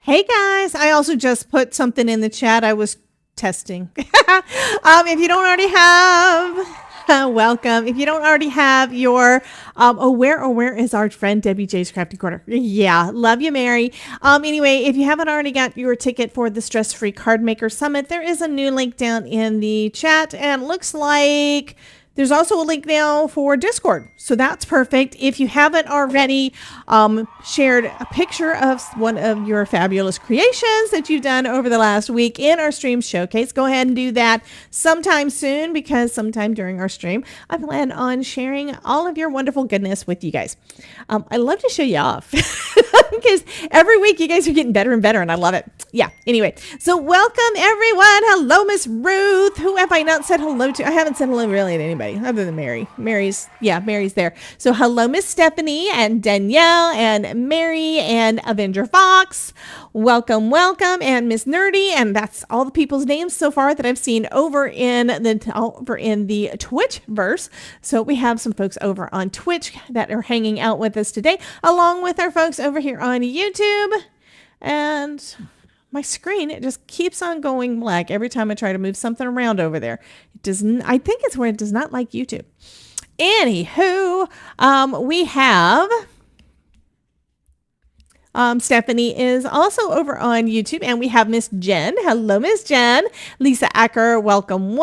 Hey guys, I also just put something in the chat. I was testing. If you don't already have Welcome. If you don't already have your, where is our friend Debbie J's Crafty Corner? Yeah, love you, Mary. Anyway, if you haven't already got your ticket for the Stress Free Card Maker Summit, there is a new link down in the chat, and looks like there's also a link now for Discord. So that's perfect. If you haven't already shared a picture of one of your fabulous creations that you've done over the last week in our stream showcase, go ahead and do that sometime soon, because sometime during our stream, I plan on sharing all of your wonderful goodness with you guys. I love to show you off because every week you guys are getting better and better, and I love it. Yeah. Anyway, so welcome everyone. Hello, Miss Ruth. Who have I not said hello to? I haven't said hello really to anybody other than Mary. Mary's there. So hello, Miss Stephanie and Danielle and Mary and Avenger Fox. Welcome. And Miss Nerdy. And that's all the people's names so far that I've seen over in the Twitch verse. So we have some folks over on Twitch that are hanging out with us today, along with our folks over here on YouTube. And my screen, it just keeps on going black every time I try to move something around over there. It doesn't. I think it's where it does not like YouTube. Anywho, we have Stephanie is also over on YouTube, and we have Miss Jen. Hello, Miss Jen. Lisa Acker, welcome.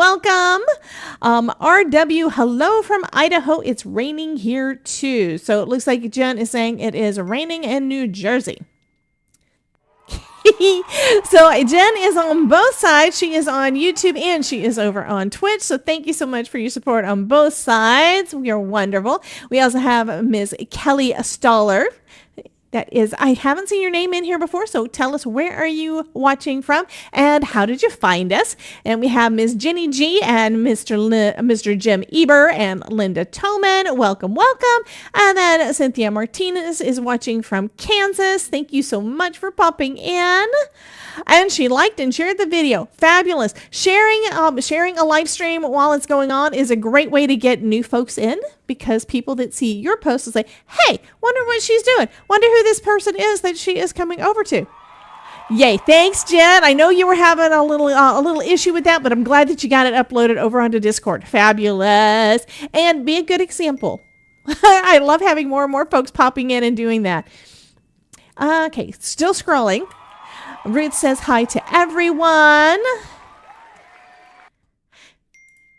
RW, hello from Idaho. It's raining here too. So it looks like Jen is saying it is raining in New Jersey. So Jen is on both sides. She is on YouTube and she is over on Twitch. So thank you so much for your support on both sides. We are wonderful. We also have Ms. Kelly Stoller. That is, I haven't seen your name in here before, so tell us, where are you watching from and how did you find us? And we have Ms. Jenny G and Mr. Jim Eber and Linda Toman. Welcome. And then Cynthia Martinez is watching from Kansas. Thank you so much for popping in. And she liked and shared the video. Fabulous. Sharing a live stream while it's going on is a great way to get new folks in, because people that see your post will say, hey, wonder what she's doing. Wonder who this person is that she is coming over to. Yay. Thanks, Jen. I know you were having a little issue with that, but I'm glad that you got it uploaded over onto Discord. Fabulous. And be a good example. I love having more and more folks popping in and doing that. Okay, still scrolling. Ruth says hi to everyone.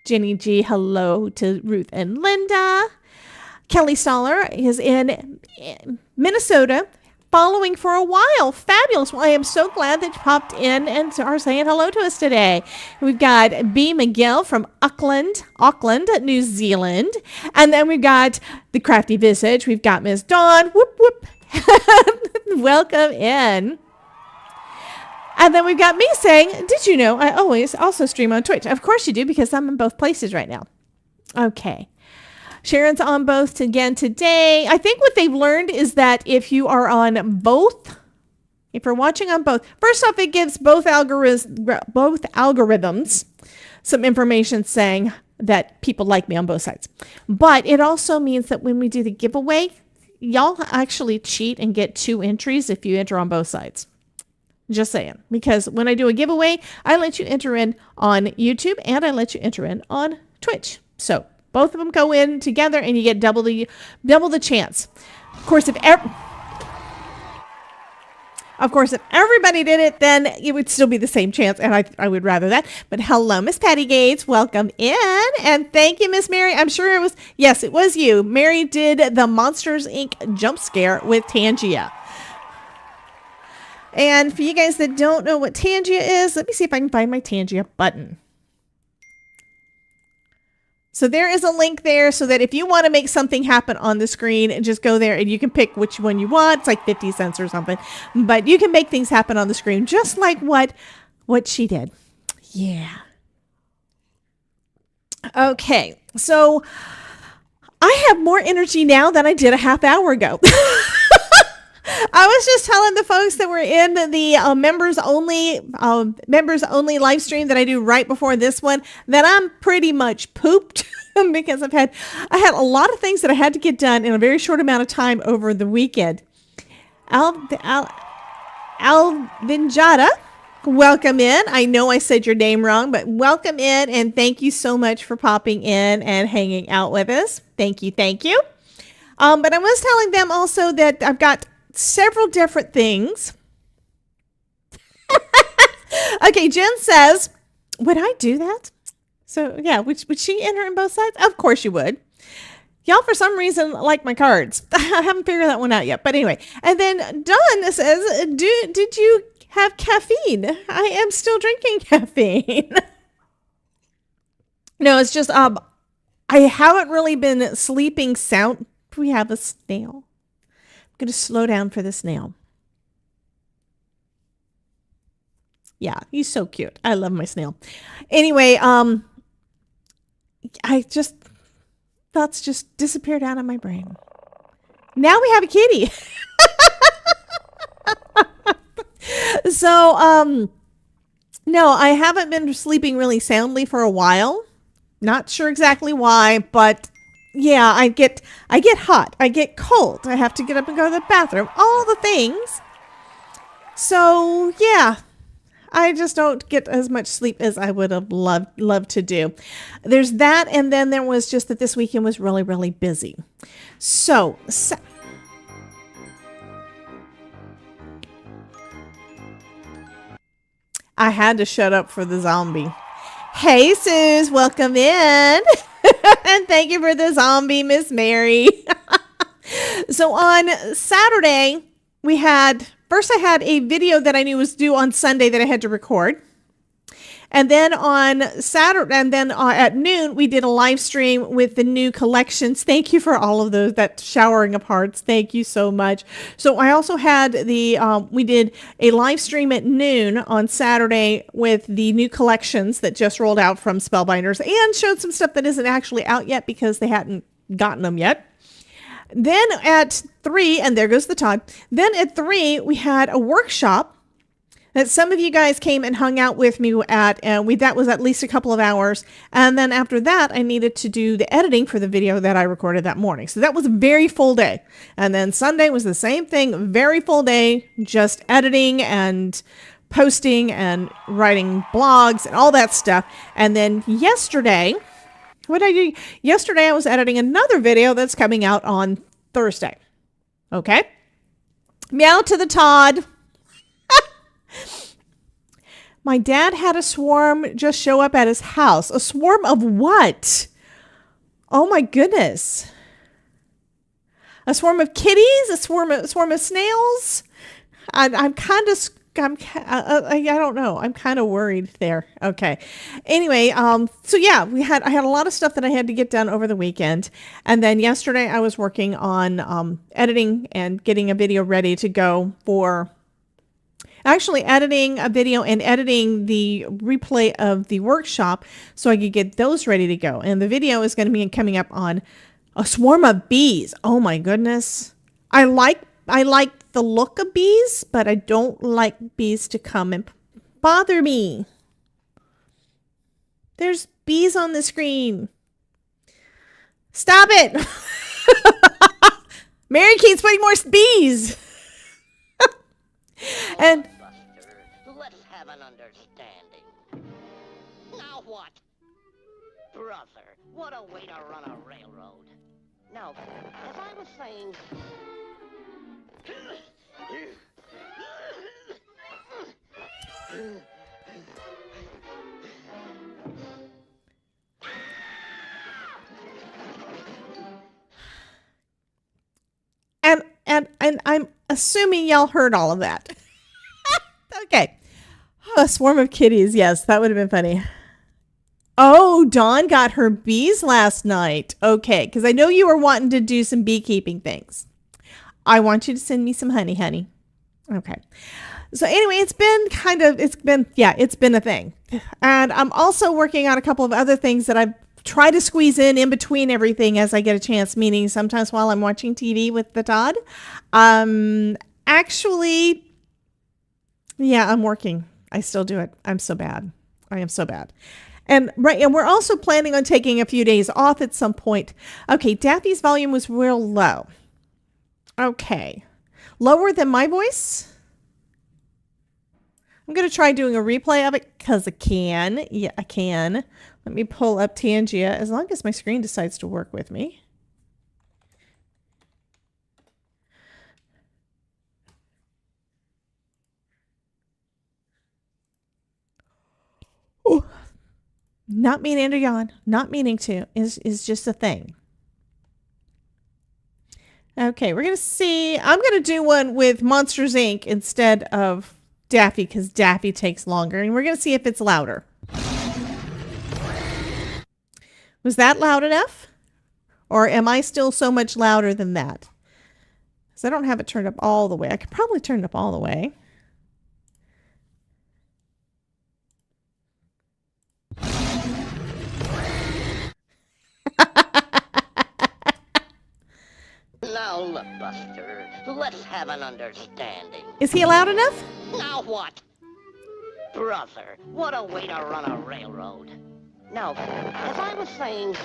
Jenny G, hello to Ruth and Linda. Kelly Stoller is in Minnesota, following for a while. Fabulous. Well, I am so glad that you popped in and are saying hello to us today. We've got B. McGill from Auckland, New Zealand. And then we've got the Crafty Visage. We've got Miss Dawn. Whoop, whoop. Welcome in. And then we've got me saying, did you know I always also stream on Twitch? Of course you do, because I'm in both places right now. Okay. Sharon's on both again today. I think what they've learned is that if you are on both, if you're watching on both, first off, it gives both algorithms some information saying that people like me on both sides. But it also means that when we do the giveaway, y'all actually cheat and get 2 entries if you enter on both sides. Just saying, because when I do a giveaway, I let you enter in on YouTube and I let you enter in on Twitch. So both of them go in together and you get double the chance. Of course, if everybody did it, then it would still be the same chance, and I would rather that. But hello, Miss Patty Gates. Welcome in. And thank you, Miss Mary. I'm sure it was you. Mary did the Monsters, Inc. jump scare with Tangia. And for you guys that don't know what Tangia is, let me see if I can find my Tangia button. So there is a link there so that if you want to make something happen on the screen, just go there and you can pick which one you want. It's like 50 cents or something. But you can make things happen on the screen just like what she did. Yeah. Okay. So I have more energy now than I did a half hour ago. I was just telling the folks that were in the members only live stream that I do right before this one that I'm pretty much pooped because I had a lot of things that I had to get done in a very short amount of time over the weekend. Alvinjada, Welcome in. I know I said your name wrong, but welcome in, and thank you so much for popping in and hanging out with us. Thank you, thank you. But I was telling them also that I've got several different things. Okay, Jen says, would I do that? So yeah, would she enter in both sides? Of course you would. Y'all, for some reason, like my cards. I haven't figured that one out yet. But anyway, and then Dawn says, did you have caffeine? I am still drinking caffeine. No, it's just I haven't really been sleeping sound. We have a snail. I'm going to slow down for the snail. Yeah, he's so cute. I love my snail. Anyway, thoughts just disappeared out of my brain. Now we have a kitty. So, no, I haven't been sleeping really soundly for a while. Not sure exactly why, but yeah, I get hot. I get cold. I have to get up and go to the bathroom. All the things. So, yeah. I just don't get as much sleep as I would have loved to do. There's that, and then there was just that this weekend was really, really busy. So I had to shut up for the zombie. Hey, Suze, welcome in. And thank you for the zombie, Miss Mary. So on Saturday, First, I had a video that I knew was due on Sunday that I had to record. And then on Saturday, and then at noon, we did a live stream with the new collections. Thank you for all of those, that showering of hearts. Thank you so much. So I also had we did a live stream at noon on Saturday with the new collections that just rolled out from Spellbinders, and showed some stuff that isn't actually out yet because they hadn't gotten them yet. Then at 3, and there goes the Todd. Then at 3, we had a workshop that some of you guys came and hung out with me at, and that was at least a couple of hours. And then after that, I needed to do the editing for the video that I recorded that morning. So that was a very full day. And then Sunday was the same thing, very full day, just editing and posting and writing blogs and all that stuff. And then yesterday, what did I do? Yesterday, I was editing another video that's coming out on Thursday. Okay. Meow to the Todd. My dad had a swarm just show up at his house. A swarm of what? Oh my goodness. A swarm of kitties? A swarm of snails? I don't know. I'm kind of worried there. Okay. Anyway, so yeah, I had a lot of stuff that I had to get done over the weekend. And then yesterday I was working on editing and getting a video ready to go for actually editing a video and editing the replay of the workshop so I could get those ready to go. And the video is going to be coming up on a swarm of bees. Oh my goodness. I like the look of bees, but I don't like bees to come and bother me. There's bees on the screen. Stop it. Mary keeps putting more bees. And let's have an understanding. Now what? Brother, what a way to run a railroad. Now, as I was saying... And I'm assuming y'all heard all of that. Okay. A swarm of kitties. Yes, that would have been funny. Oh, Dawn got her bees last night. Okay, because I know you were wanting to do some beekeeping things. I want you to send me some honey. Okay. So anyway, it's been a thing. And I'm also working on a couple of other things that I've tried to squeeze in between everything as I get a chance, meaning sometimes while I'm watching TV with the Todd. Actually, yeah, I'm working. I still do it. I'm so bad. I am so bad. And we're also planning on taking a few days off at some point. Okay, Daffy's volume was real low. Okay. Lower than my voice? I'm going to try doing a replay of it because I can. Yeah, I can. Let me pull up Tangia as long as my screen decides to work with me. Ooh. Not meaning to yawn. Not meaning to. Is just a thing. Okay, we're going to see. I'm going to do one with Monsters, Inc. instead of Daffy because Daffy takes longer. And we're going to see if it's louder. Was that loud enough? Or am I still so much louder than that? Because I don't have it turned up all the way. I could probably turn it up all the way. Now look, Buster. Let's have an understanding. Is he loud enough? Now what? Brother, what a way to run a railroad. Now, as I was saying...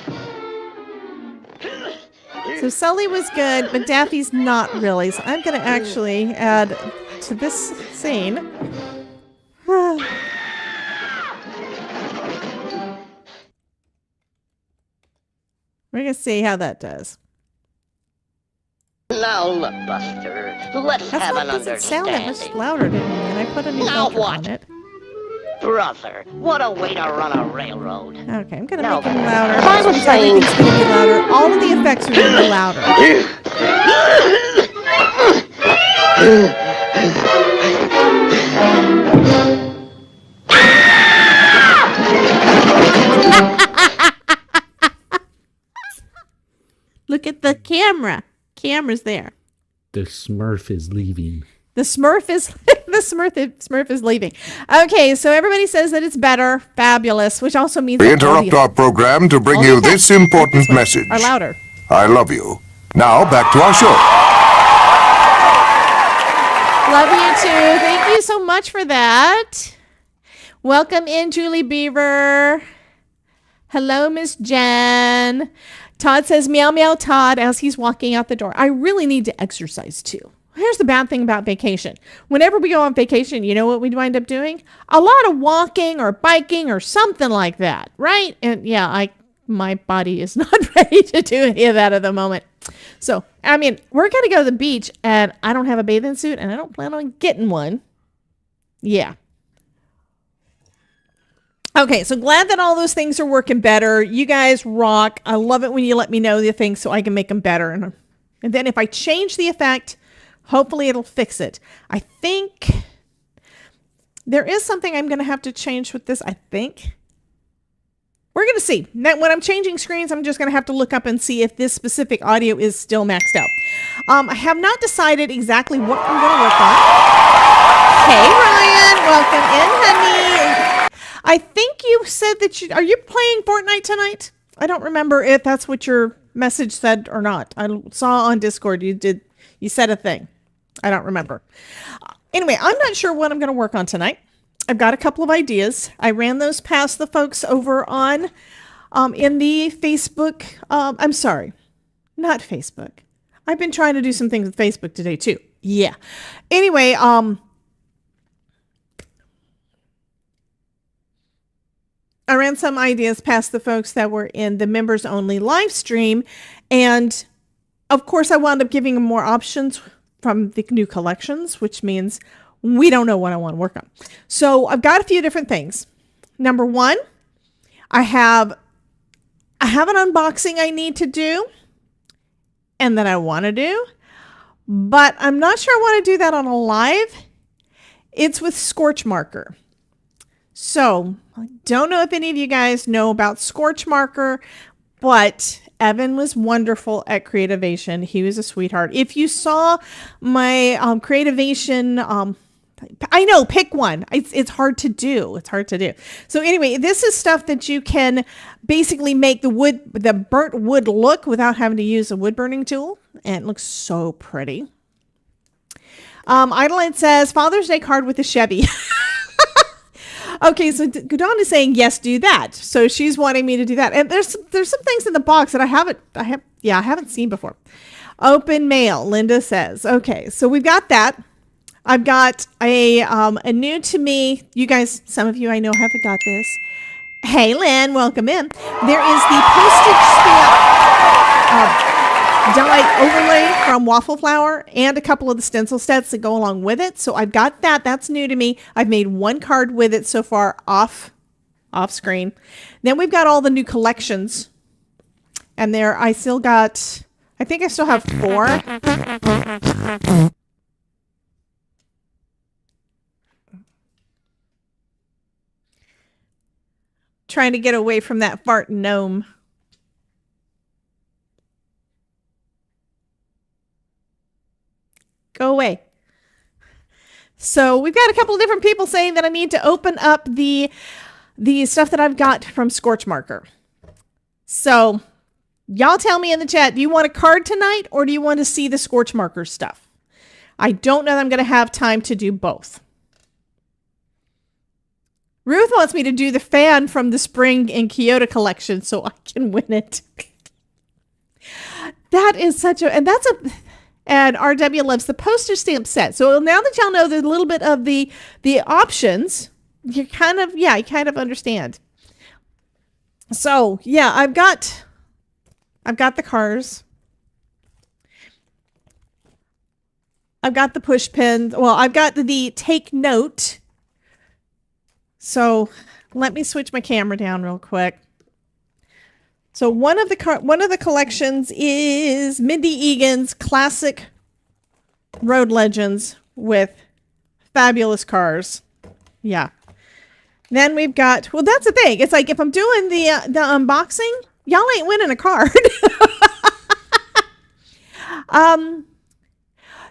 So Sully was good, but Daffy's not really. So I'm going to actually add to this scene. We're going to see how that does. Now look, Buster. Let's have an Doesn't sound understanding. that much louder to me, and I put a new Now filter what? on it. Brother, what a way to run a railroad. Okay, I'm going to Now, make him louder. as I was saying... Everything's going to be louder. All of the effects are going to be louder. Look at the camera. Camera's there. The Smurf is leaving. The Smurf is Smurf is leaving. Okay, so everybody says that it's better, fabulous, which also means We that all interrupt the- our program to bring all the you effects this important one message. are louder. I love you. Now back to our show. Love you too. Thank you so much for that. Welcome in, Julie Beaver. Hello, Miss Jen. Todd says, meow, meow, Todd, as he's walking out the door. I really need to exercise too. Here's the bad thing about vacation. Whenever we go on vacation, you know what we wind up doing? A lot of walking or biking or something like that, right? And yeah, my body is not ready to do any of that at the moment. So, I mean, we're going to go to the beach and I don't have a bathing suit and I don't plan on getting one. Yeah. Okay, so glad that all those things are working better. You guys rock. I love it when you let me know the things so I can make them better. And then if I change the effect, hopefully it'll fix it. I think there is something I'm going to have to change with this, I think. We're going to see. Now, when I'm changing screens, I'm just going to have to look up and see if this specific audio is still maxed out. I have not decided exactly what I'm going to work on. Hey, Ryan. Welcome in, honey. I think you said that are you playing Fortnite tonight? I don't remember if that's what your message said or not. I saw on Discord you said a thing. I don't remember. Anyway, I'm not sure what I'm going to work on tonight. I've got a couple of ideas. I ran those past the folks over on in the Facebook. I'm sorry, not Facebook. I've been trying to do some things with Facebook today too. Yeah. Anyway, I ran some ideas past the folks that were in the members only live stream. And of course, I wound up giving them more options from the new collections, which means we don't know what I want to work on. So I've got a few different things. Number one, I have an unboxing I need to do and that I want to do, but I'm not sure I want to do that on a live. It's with Scorch Marker. So I don't know if any of you guys know about Scorch Marker, but Evan was wonderful at Creativation. He was a sweetheart. If you saw my Creativation, I know, pick one. It's hard to do. It's hard to do. So anyway, this is stuff that you can basically make the burnt wood look without having to use a wood burning tool. And it looks so pretty. Idleline says, Father's Day card with a Chevy. Okay, so Gudon is saying, yes, do that. So she's wanting me to do that. And there's some things in the box that I haven't seen before. Open mail, Linda says. Okay, so we've got that. I've got a new to me. You guys, some of you I know haven't got this. Hey, Lynn, welcome in. There is the postage stamp die overlay from Waffle Flower and a couple of the stencil sets that go along with it. So I've got that. That's new to me. I've made one card with it so far off screen. Then we've got all the new collections. And there I still got, I think I still have 4. Trying to get away from that fart gnome. Go away. So we've got a couple of different people saying that I need to open up the stuff that I've got from Scorch Marker. So y'all tell me in the chat, do you want a card tonight or do you want to see the Scorch Marker stuff? I don't know that I'm going to have time to do both. Ruth wants me to do the fan from the Spring in Kyoto collection so I can win it. That is such a, and RW loves the postage stamp set. So now that y'all know there's a little bit of the options, you kind of understand. So yeah, I've got the cars. I've got the push pins. Well, I've got the take note. So let me switch my camera down real quick. So one of the collections is Mindy Egan's classic Road Legends with fabulous cars. Yeah. Then we've got, well, that's the thing. It's like if I'm doing the unboxing, y'all ain't winning a card.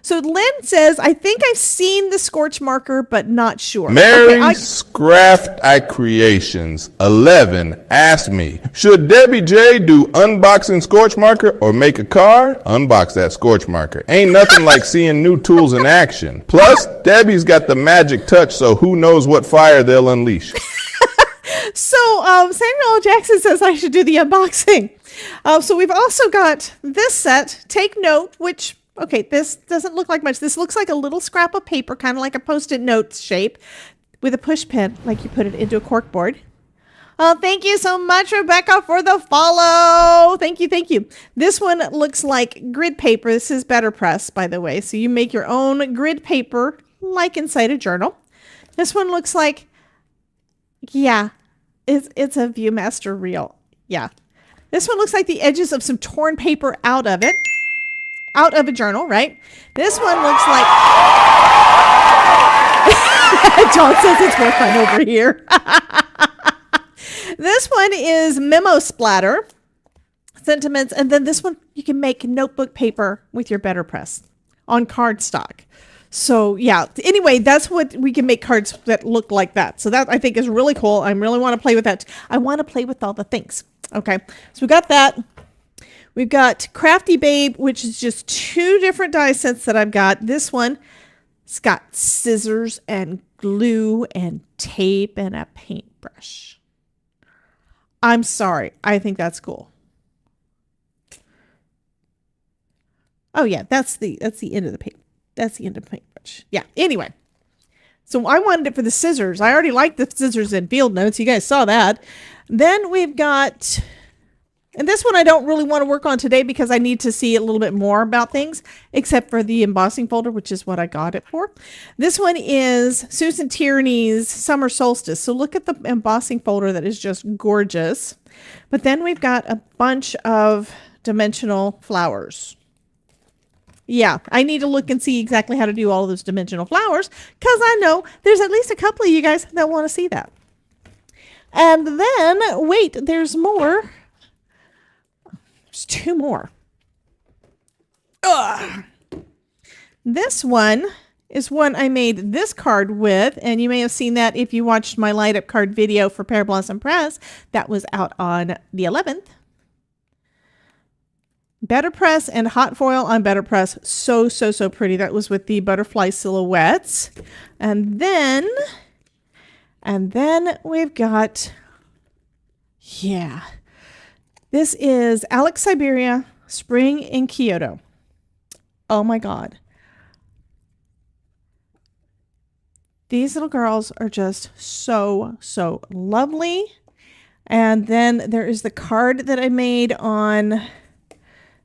So Lynn says, I think I've seen the Scorch Marker, but not sure. Mary's Craft Creations 11 asked me, should Debbie J do unboxing Scorch Marker or make a card? Unbox that Scorch Marker. Ain't nothing like seeing new tools in action. Plus, Debbie's got the magic touch, so who knows what fire they'll unleash. So Samuel L. Jackson says I should do the unboxing. So we've also got this set, Take Note, which... okay, this doesn't look like much. This looks like a little scrap of paper, kind of like a Post-it note shape with a push pin, like you put it into a cork board. Oh, thank you so much, Rebecca, for the follow. Thank you, thank you. This one looks like grid paper. This is Better Press, by the way. So you make your own grid paper, like inside a journal. This one looks like, yeah, it's a Viewmaster reel. Yeah. This one looks like the edges of some torn paper out of it. Out of a journal, right? This one looks like... John says it's more fun over here. This one is Memo Splatter. Sentiments. And then this one, you can make notebook paper with your Better Press on cardstock. So yeah, anyway, that's what we can make cards that look like that. So that I think is really cool. I really want to play with that. I want to play with all the things. Okay, so we got that. We've got Crafty Babe, which is just 2 different die sets that I've got. This one, it's got scissors and glue and tape and a paintbrush. I'm sorry. I think that's cool. Oh yeah, that's the end of the paint. That's the end of the paintbrush. Yeah. Anyway, so I wanted it for the scissors. I already liked the scissors in Field Notes. You guys saw that. Then we've got. And this one I don't really want to work on today because I need to see a little bit more about things, except for the embossing folder, which is what I got it for. This one is Susan Tierney's Summer Solstice. So look at the embossing folder that is just gorgeous. But then we've got a bunch of dimensional flowers. Yeah, I need to look and see exactly how to do all of those dimensional flowers because I know there's at least a couple of you guys that want to see that. And then, wait, there's more. There's 2 more. Ugh. This one is one I made this card with, and you may have seen that if you watched my light up card video for Pear Blossom Press. That was out on the 11th. Better Press and hot foil on Better Press. So pretty. That was with the butterfly silhouettes. And then we've got, yeah. This is Alex Siberia, Spring in Kyoto. Oh my God. These little girls are just so, so lovely. And then there is the card that I made on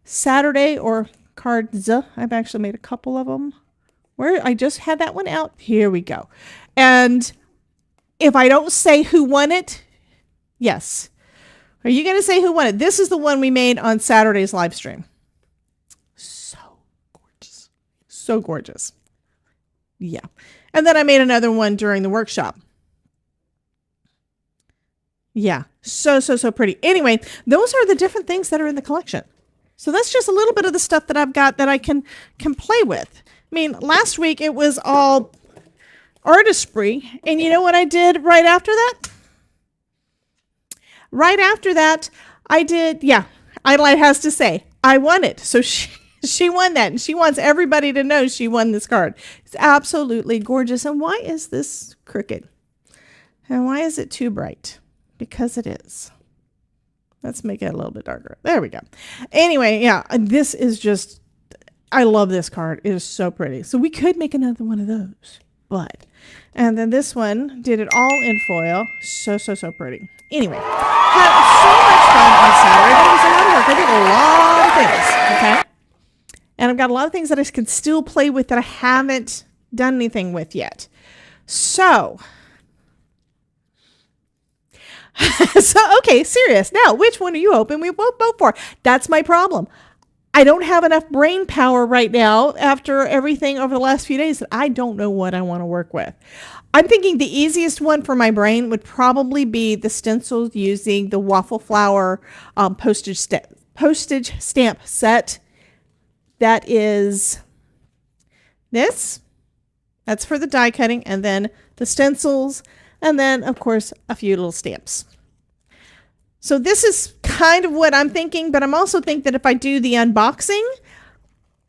Saturday, or cards. I've actually made a couple of them. Where I just had that one out. Here we go. And if I don't say who won it, yes. Are you going to say who won it? This is the one we made on Saturday's live stream. So gorgeous. So gorgeous. Yeah. And then I made another one during the workshop. Yeah. So, so, so pretty. Anyway, those are the different things that are in the collection. So that's just a little bit of the stuff that I've got that I can play with. I mean, last week it was all artistry. And you know what I did right after that? Right after that, I did, yeah, Idolite has to say, I won it. So she won that. And she wants everybody to know she won this card. It's absolutely gorgeous. And why is this crooked? And why is it too bright? Because it is. Let's make it a little bit darker. There we go. Anyway, yeah, this is just, I love this card. It is so pretty. So we could make another one of those. But, and then this one, did it all in foil. So, so, so pretty. Anyway, had so much fun on Saturday. But it was a lot of work. I did a lot of things, okay? And I've got a lot of things that I can still play with that I haven't done anything with yet. So, okay, serious. Now, which one are you hoping we both vote for? That's my problem. I don't have enough brain power right now after everything over the last few days that I don't know what I want to work with. I'm thinking the easiest one for my brain would probably be the stencils using the Waffle Flower postage stamp set. That is this. That's for the die cutting, and then the stencils, and then, of course, a few little stamps. So this is kind of what I'm thinking, but I'm also thinking that if I do the unboxing,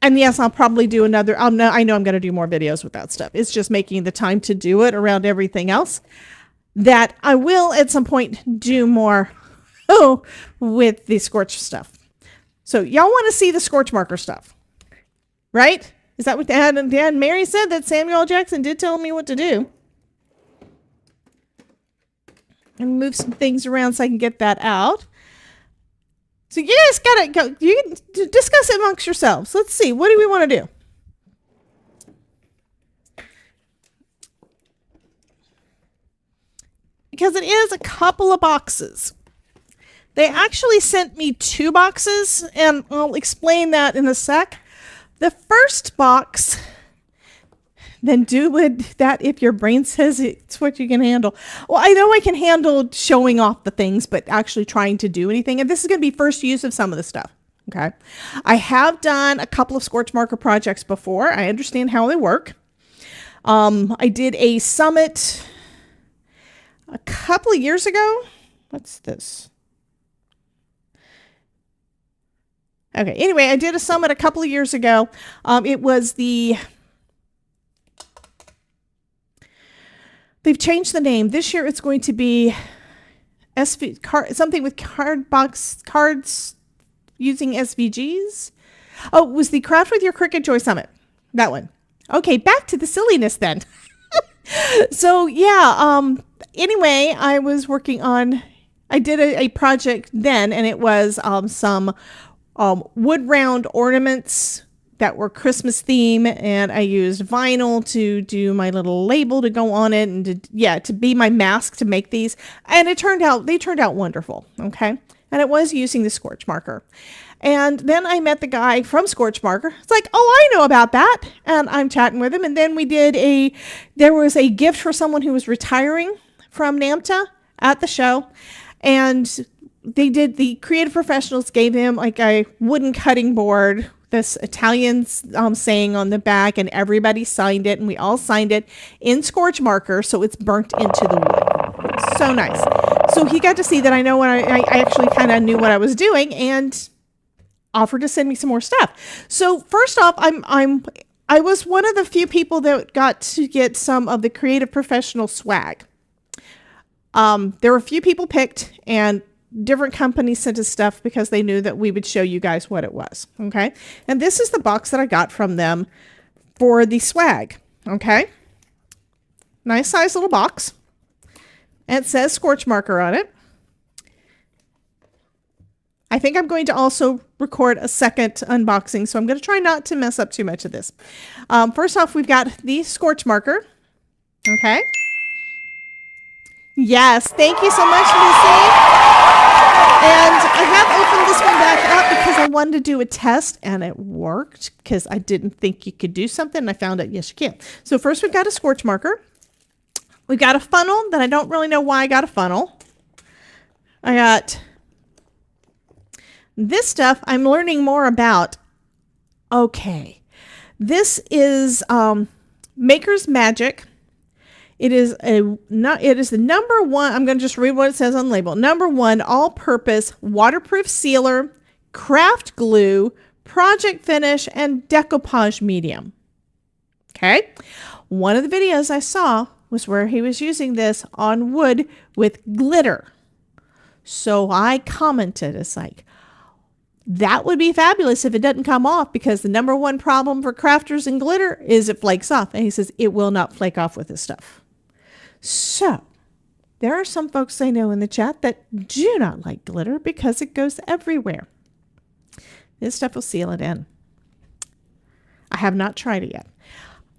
and yes, I'll probably do another, I know I'm going to do more videos with that stuff. It's just making the time to do it around everything else, that I will at some point do more with the Scorch stuff. So y'all want to see the Scorch Marker stuff, right? Is that what Dad and Mary said, that Samuel L. Jackson did tell me what to do? And move some things around so I can get that out. So you guys gotta go. You can discuss it amongst yourselves. Let's see. What do we want to do? Because it is a couple of boxes. They actually sent me 2 boxes, and I'll explain that in a sec. The first box, then do with that if your brain says it's what you can handle. Well, I know I can handle showing off the things, but actually trying to do anything. And this is going to be first use of some of the stuff. Okay. I have done a couple of Scorch Marker projects before. I understand how they work. I did a summit a couple of years ago. What's this? Okay. Anyway, I did a summit a couple of years ago. It was the... They've changed the name. This year it's going to be something with cards using SVGs. Oh, it was the Craft with Your Cricut Joy Summit. That one. Okay, back to the silliness then. So yeah, anyway, I was working on, I did a project then, and it was some wood round ornaments that were Christmas theme, and I used vinyl to do my little label to go on it, and to be my mask to make these. And they turned out wonderful. Okay. And it was using the Scorch Marker. And then I met the guy from Scorch Marker. It's like, oh, I know about that. And I'm chatting with him. And then there was a gift for someone who was retiring from NAMTA at the show. And the creative professionals gave him like a wooden cutting board, this Italian saying on the back, and everybody signed it, and we all signed it in Scorch Marker, so it's burnt into the wood. So nice. So he got to see that I know what I actually kind of knew what I was doing, and offered to send me some more stuff. So first off, I was one of the few people that got to get some of the creative professional swag. There were a few people picked, and different companies sent us stuff because they knew that we would show you guys what it was. Okay. And this is the box that I got from them for the swag. Okay. Nice size little box. And it says Scorch Marker on it. I think I'm going to also record a second unboxing, so I'm going to try not to mess up too much of this. First off, we've got the Scorch Marker. Okay. Yes, thank you so much, Lucy. And I have opened this one back up because I wanted to do a test, and it worked because I didn't think you could do something, and I found out, yes, you can. So first we've got a Scorch Marker. We've got a funnel that I don't really know why I got a funnel. I got this stuff I'm learning more about. Okay. This is Maker's Magic. It is the number one. I'm going to just read what it says on the label. Number one, all-purpose waterproof sealer, craft glue, project finish, and decoupage medium. Okay. One of the videos I saw was where he was using this on wood with glitter. So I commented, it's like, that would be fabulous if it doesn't come off, because the number one problem for crafters and glitter is it flakes off. And he says it will not flake off with this stuff. So there are some folks I know in the chat that do not like glitter because it goes everywhere. This stuff will seal it in. I have not tried it yet.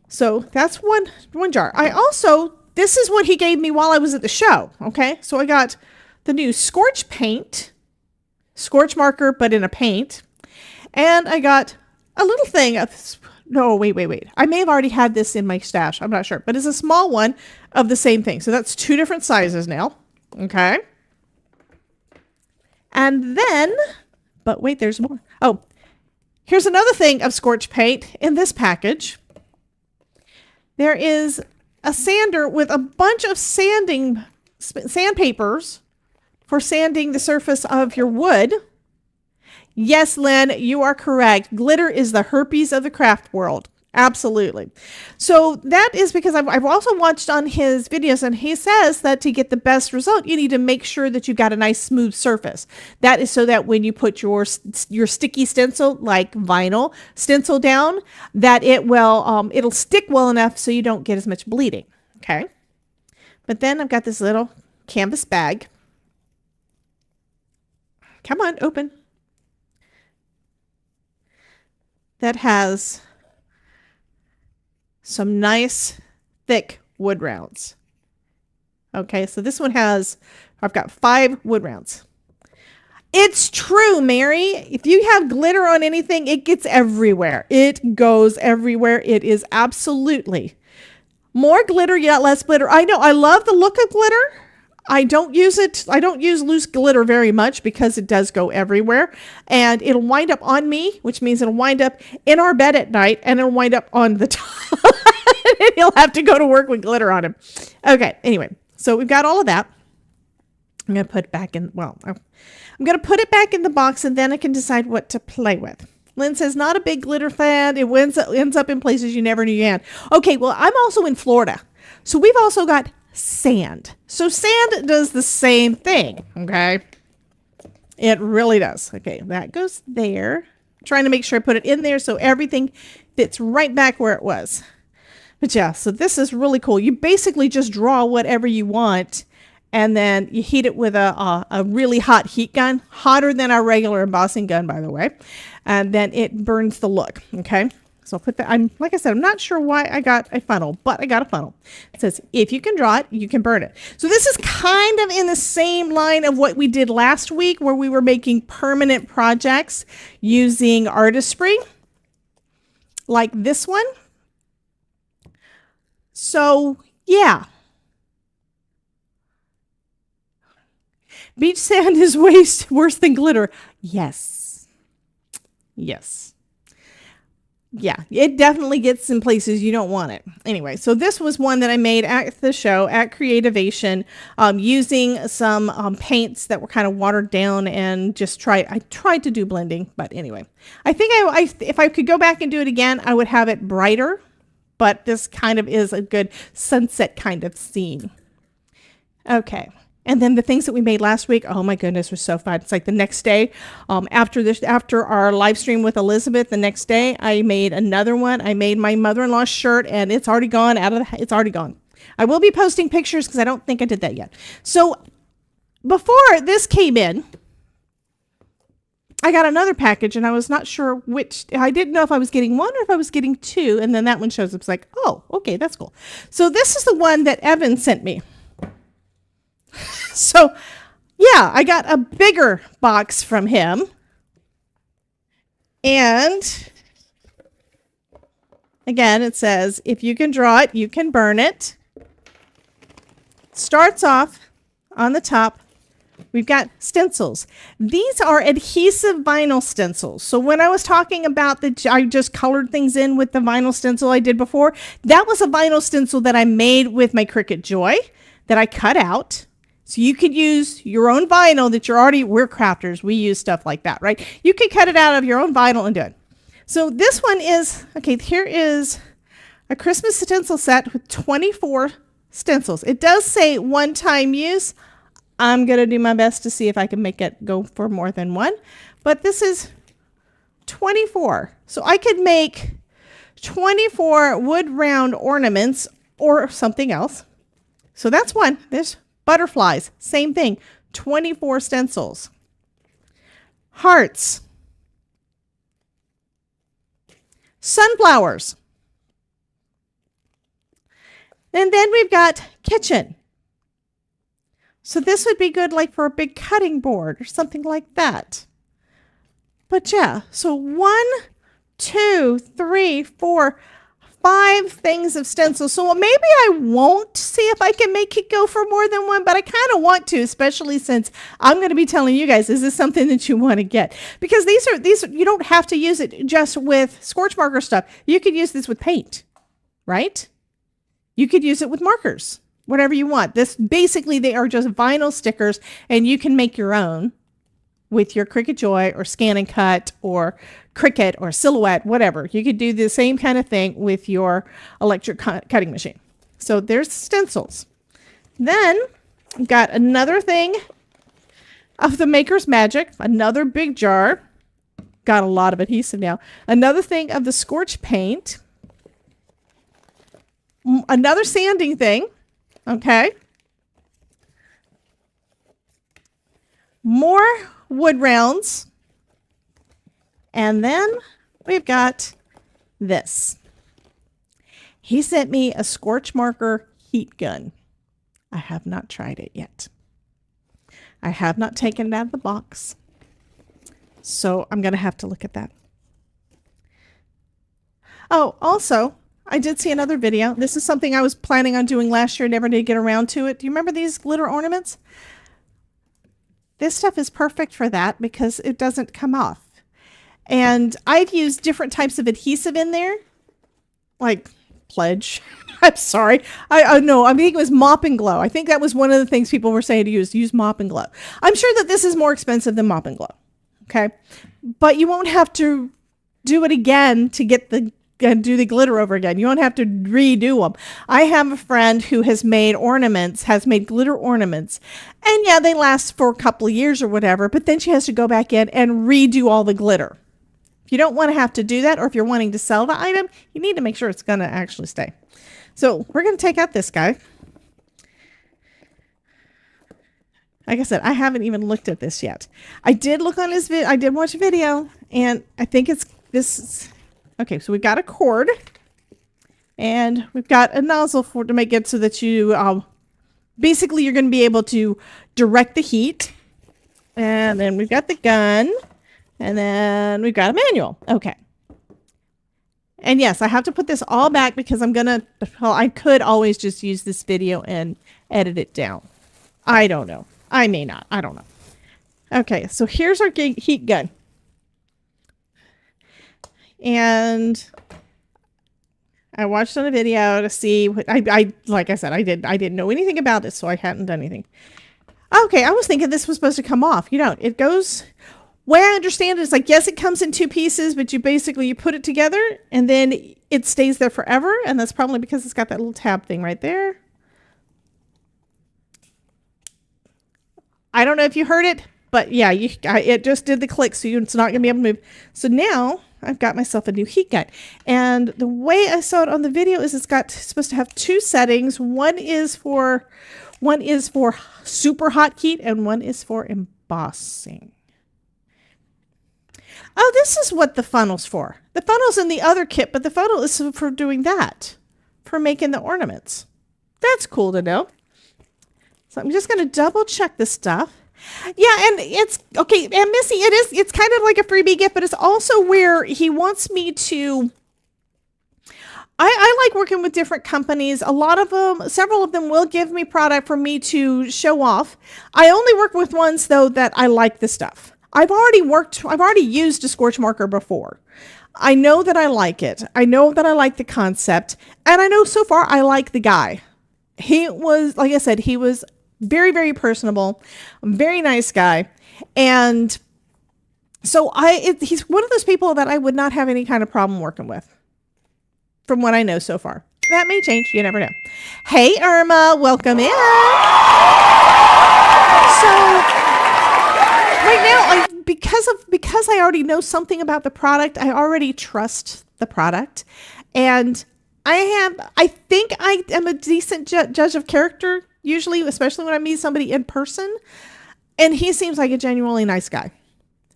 So that's one jar. I also, this is what he gave me while I was at the show. Okay. So I got the new Scorch paint, Scorch Marker, but in a paint. And I got a little thing of, no, wait. I may have already had this in my stash. I'm not sure, but it's a small one of the same thing. So that's 2 different sizes now. Okay. And then, but wait, there's more. Oh, here's another thing of Scorch paint in this package. There is a sander with a bunch of sandpapers for sanding the surface of your wood. Yes, Lynn, you are correct. Glitter is the herpes of the craft world. Absolutely. So that is because I've also watched on his videos, and he says that to get the best result, you need to make sure that you've got a nice smooth surface. That is so that when you put your sticky stencil, like vinyl stencil down, that it will, it'll stick well enough so you don't get as much bleeding. Okay. But then I've got this little canvas bag. Come on, open. That has some nice thick wood rounds. Okay, so this one has, I've got 5 wood rounds. It's true, Mary. If you have glitter on anything, it gets everywhere. It goes everywhere. It is absolutely more glitter, yet less glitter. I know, I love the look of glitter. I don't use it. I don't use loose glitter very much because it does go everywhere, and it'll wind up on me, which means it'll wind up in our bed at night, and it'll wind up on the top. And he'll have to go to work with glitter on him. Okay. Anyway, so we've got all of that. I'm going to put it back in. Well, I'm going to put it back in the box, and then I can decide what to play with. Lynn says, not a big glitter fan. It ends up in places you never knew you had. Okay. Well, I'm also in Florida, so we've also got sand. So sand does the same thing. Okay. It really does. Okay. That goes there. I'm trying to make sure I put it in there so everything fits right back where it was. But yeah, so this is really cool. You basically just draw whatever you want, and then you heat it with a really hot heat gun, hotter than our regular embossing gun, by the way. And then it burns the look. Okay. So I'll put that, like I said, I'm not sure why I got a funnel, but I got a funnel. It says, if you can draw it, you can burn it. So this is kind of in the same line of what we did last week, where we were making permanent projects using artistry, like this one. So yeah. Beach sand is way worse than glitter. Yes. Yes. Yeah, it definitely gets in places you don't want it. Anyway, so this was one that I made at the show at Creativation, using some paints that were kind of watered down, and I tried to do blending, but anyway, I think if I could go back and do it again, I would have it brighter, but this kind of is a good sunset kind of scene. Okay. And then the things that we made last week, oh my goodness, was so fun. It's like the next day, after our live stream with Elizabeth, the next day I made another one. I made my mother-in-law's shirt, and it's already gone. It's already gone. I will be posting pictures because I don't think I did that yet. So before this came in, I got another package and I was not sure which. I didn't know if I was getting one or if I was getting two. And then that one shows up. It's like, oh, okay, that's cool. So this is the one that Evan sent me. So yeah, I got a bigger box from him. And again, it says, if you can draw it, you can burn it. Starts off on the top. We've got stencils. These are adhesive vinyl stencils. So when I was talking about I just colored things in with the vinyl stencil I did before, that was a vinyl stencil that I made with my Cricut Joy that I cut out. So you could use your own vinyl that we're crafters. We use stuff like that, right? You could cut it out of your own vinyl and do it. So this one is, okay, here is a Christmas stencil set with 24 stencils. It does say one-time use. I'm going to do my best to see if I can make it go for more than one. But this is 24. So I could make 24 wood round ornaments or something else. So that's one. There's butterflies. Same thing. 24 stencils. Hearts. Sunflowers. And then we've got kitchen. So this would be good like for a big cutting board or something like that. But yeah, so 1, 2, 3, 4, 5 things of stencils. So maybe I won't see if I can make it go for more than one, but I kind of want to, especially since I'm going to be telling you guys, is this something that you want to get? Because these you don't have to use it just with Scorch Marker stuff. You could use this with paint, right? You could use it with markers. Whatever you want. This basically, they are just vinyl stickers and you can make your own with your Cricut Joy or Scan and Cut or Cricut or Silhouette, whatever. You could do the same kind of thing with your electric cutting machine. So there's stencils. Then I've got another thing of the Maker's Magic, another big jar. Got a lot of adhesive now. Another thing of the Scorch paint. Another sanding thing. Okay. More wood rounds. And then we've got this. He sent me a Scorch Marker heat gun. I have not tried it yet. I have not taken it out of the box. So I'm going to have to look at that. Oh, also, I did see another video. This is something I was planning on doing last year. Never did get around to it. Do you remember these glitter ornaments? This stuff is perfect for that because it doesn't come off. And I've used different types of adhesive in there. Like Pledge. I'm sorry. I know. I think it was Mop and Glow. I think that was one of the things people were saying to use Mop and Glow. I'm sure that this is more expensive than Mop and Glow. Okay. But you won't have to do it again to get do the glitter over again. You won't have to redo them. I have a friend who has made glitter ornaments. And yeah, they last for a couple of years or whatever, but then she has to go back in and redo all the glitter. If you don't want to have to do that, or if you're wanting to sell the item, you need to make sure it's going to actually stay. So we're going to take out this guy. Like I said, I haven't even looked at this yet. I did look on his I did watch a video, and I think it's this. Okay, so we've got a cord, and we've got a nozzle to make it so that you, basically you're going to be able to direct the heat. And then we've got the gun, and then we've got a manual. Okay. And yes, I have to put this all back because I could always just use this video and edit it down. I don't know. I may not. I don't know. Okay, so here's our heat gun. And I watched on a video to see what like I said, I didn't know anything about it, so I hadn't done anything. Okay, I was thinking this was supposed to come off. You know, it goes, way I understand it is like, yes, it comes in 2 pieces, but you put it together and then it stays there forever. And that's probably because it's got that little tab thing right there. I don't know if you heard it, but yeah, it just did the click, so it's not going to be able to move. So now I've got myself a new heat gun. And the way I saw it on the video is it's supposed to have 2 settings. One is for super hot heat and one is for embossing. Oh, this is what the funnel's for. The funnel's in the other kit, but the funnel is for doing that, for making the ornaments. That's cool to know. So I'm just going to double check this stuff. Yeah, and it's okay. And Missy, it's kind of like a freebie gift, but it's also where he wants me to. I like working with different companies. Several of them will give me product for me to show off. I only work with ones though that I like the stuff. I've already used a Scorch Marker before. I know that I like it. I know that I like the concept. And I know so far I like the guy. He was, like I said, he was very, very personable, very nice guy. And so he's one of those people that I would not have any kind of problem working with from what I know so far. That may change. You never know. Hey, Irma, welcome in. So right now, because I already know something about the product, I already trust the product, and I think I am a decent judge of character usually, especially when I meet somebody in person, and he seems like a genuinely nice guy.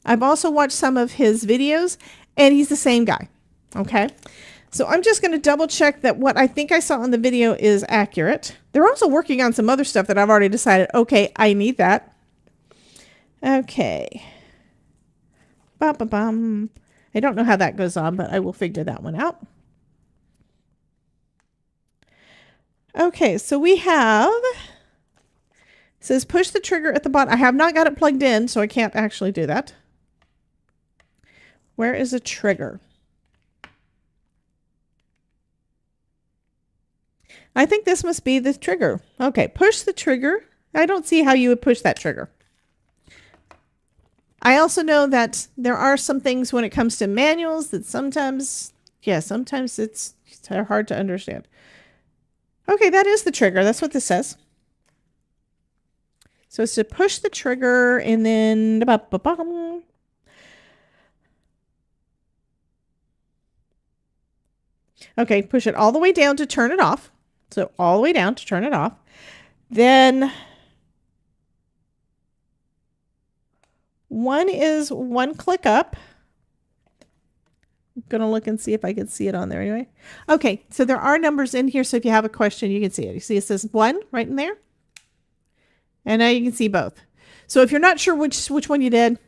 I've also watched some of his videos, and he's the same guy. Okay, so I'm just going to double check that what I think I saw on the video is accurate. They're also working on some other stuff that I've already decided, okay, I need that. Okay. Bum. I don't know how that goes on, but I will figure that one out. Okay, so we have, it says push the trigger at the bottom. I have not got it plugged in, so I can't actually do that. Where is the trigger? I think this must be the trigger. Okay, push the trigger. I don't see how you would push that trigger. I also know that there are some things when it comes to manuals that sometimes it's hard to understand. Okay, that is the trigger. That's what this says. So it's to push the trigger and then okay, push it all the way down to turn it off. So all the way down to turn it off. Then one is one click up. I'm going to look and see if I can see it on there anyway. Okay, so there are numbers in here, so if you have a question, you can see it. You see it says 1 right in there. And now you can see both. So if you're not sure which one you did.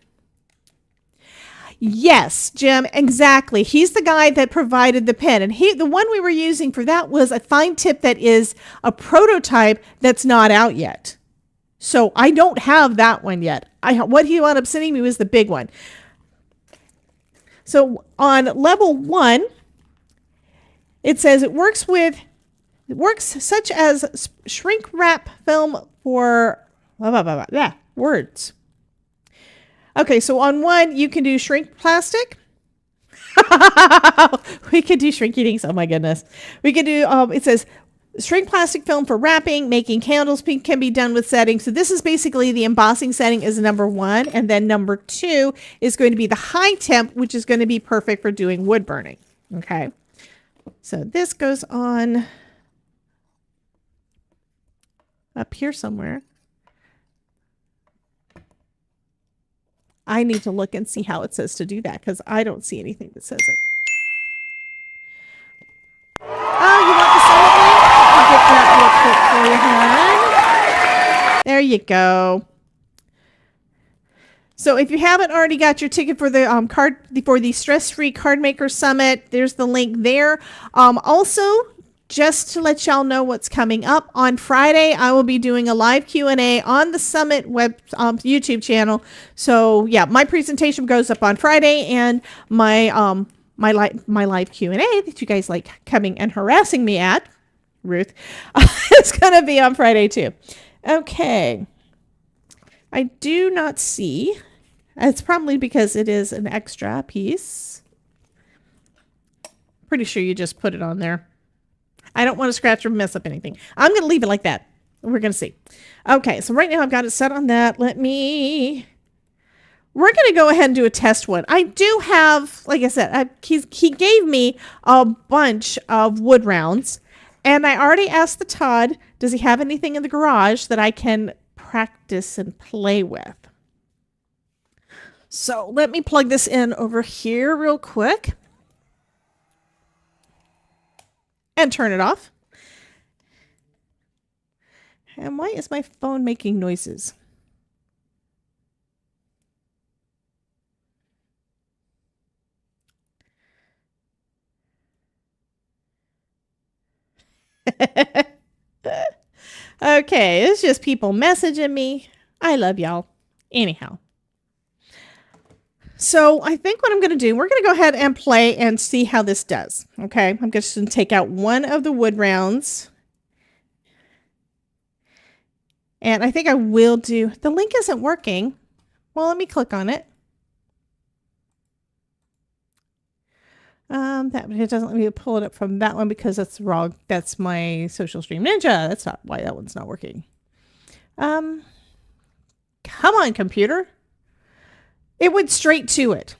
Yes, Jim, exactly. He's the guy that provided the pen. And the one we were using for that was a fine tip that is a prototype that's not out yet. So I don't have that one yet. What he wound up sending me was the big one. So on level 1, it says it works such as shrink wrap film for words. Okay, so on 1, you can do shrink plastic. We could do shrink eatings. Oh my goodness. We could do, it says shrink plastic film for wrapping, making candles can be done with settings. So this is basically the embossing setting is number 1. And then number 2 is going to be the high temp, which is going to be perfect for doing wood burning. Okay. So this goes on up here somewhere. I need to look and see how it says to do that because I don't see anything that says it. Oh, you want the summit link? I'll get that real quick for you, hon. There you go. So if you haven't already got your ticket for the Stress-Free Card Maker Summit, there's the link there. Also, just to let y'all know what's coming up on Friday, I will be doing a live Q&A on the Summit YouTube channel. So yeah, my presentation goes up on Friday, and my live Q&A that you guys like coming and harassing me at, Ruth, is going to be on Friday too. Okay, I do not see. It's probably because it is an extra piece. Pretty sure you just put it on there. I don't want to scratch or mess up anything. I'm going to leave it like that. We're going to see. Okay, so right now I've got it set on that. Let me we're going to go ahead and do a test one. I do have, like I said, he gave me a bunch of wood rounds, and I already asked the Todd, does he have anything in the garage that I can practice and play with? So let me plug this in over here real quick and turn it off. And why is my phone making noises? Okay, it's just people messaging me. I love y'all. Anyhow. So I think what I'm going to do, we're going to go ahead and play and see how this does. Okay, I'm just going to take out one of the wood rounds. And I think I will do, the link isn't working. Well, let me click on it. It doesn't let me pull it up from that one because that's wrong. That's my Social Stream Ninja. That's not why that one's not working. Come on, computer. It went straight to it.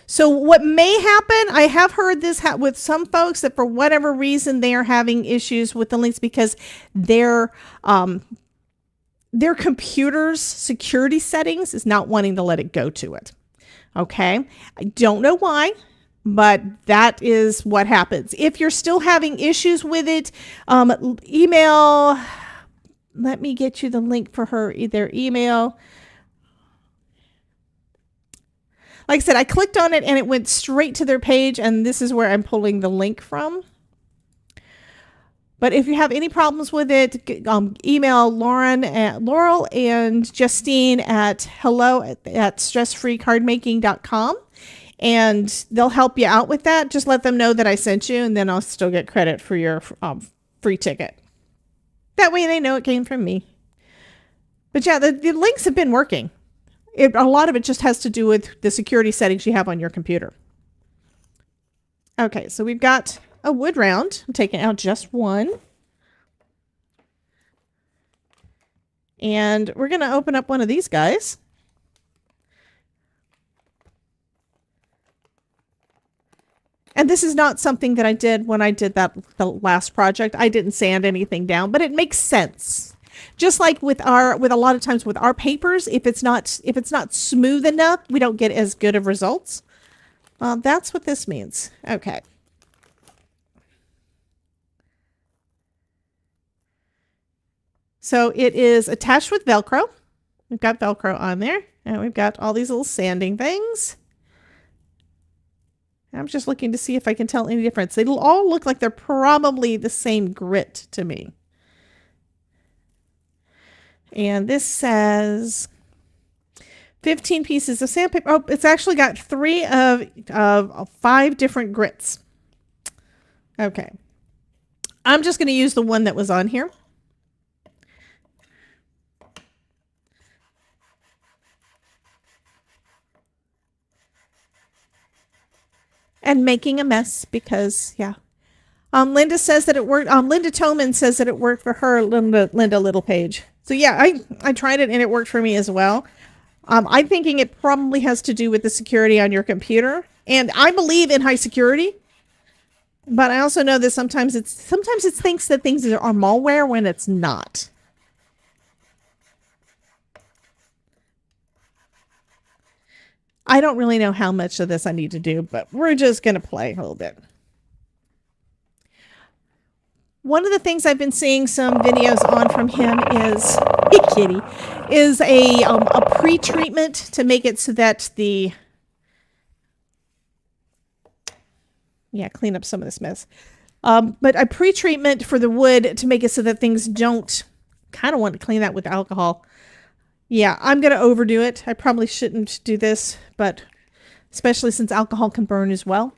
So what may happen, I have heard this with some folks that for whatever reason they are having issues with the links because their computer's security settings is not wanting to let it go to it. Okay, I don't know why, but that is what happens. If you're still having issues with it, email. Let me get you the link for their email. Like I said, I clicked on it and it went straight to their page, and this is where I'm pulling the link from. But if you have any problems with it, email Laurel and Justine at hello@stressfreecardmaking.com, and they'll help you out with that. Just let them know that I sent you, and then I'll still get credit for your free ticket. That way they know it came from me. But yeah, the links have been working. A lot of it just has to do with the security settings you have on your computer. Okay, so we've got a wood round. I'm taking out just one. And we're going to open up one of these guys. And this is not something that I did when I did the last project. I didn't sand anything down, but it makes sense. Just like with a lot of times with our papers, if it's not smooth enough, we don't get as good of results. That's what this means. Okay. So it is attached with Velcro. We've got Velcro on there, and we've got all these little sanding things. I'm just looking to see if I can tell any difference. It'll all look like they're probably the same grit to me. And this says 15 pieces of sandpaper. Oh, it's actually got 3 of 5 different grits. Okay. I'm just going to use the one that was on here. And making a mess because, yeah. Linda says that it worked. Linda Toman says that it worked for her, Linda Littlepage. So yeah, I tried it and it worked for me as well. I'm thinking it probably has to do with the security on your computer. And I believe in high security. But I also know that sometimes it thinks that things are malware when it's not. I don't really know how much of this I need to do, but we're just going to play a little bit. One of the things I've been seeing some videos on from him is, hey kitty, is a pre-treatment to make it so that clean up some of this mess. But a pre-treatment for the wood to make it so that things don't, kind of want to clean that with alcohol. Yeah, I'm going to overdo it. I probably shouldn't do this, but especially since alcohol can burn as well.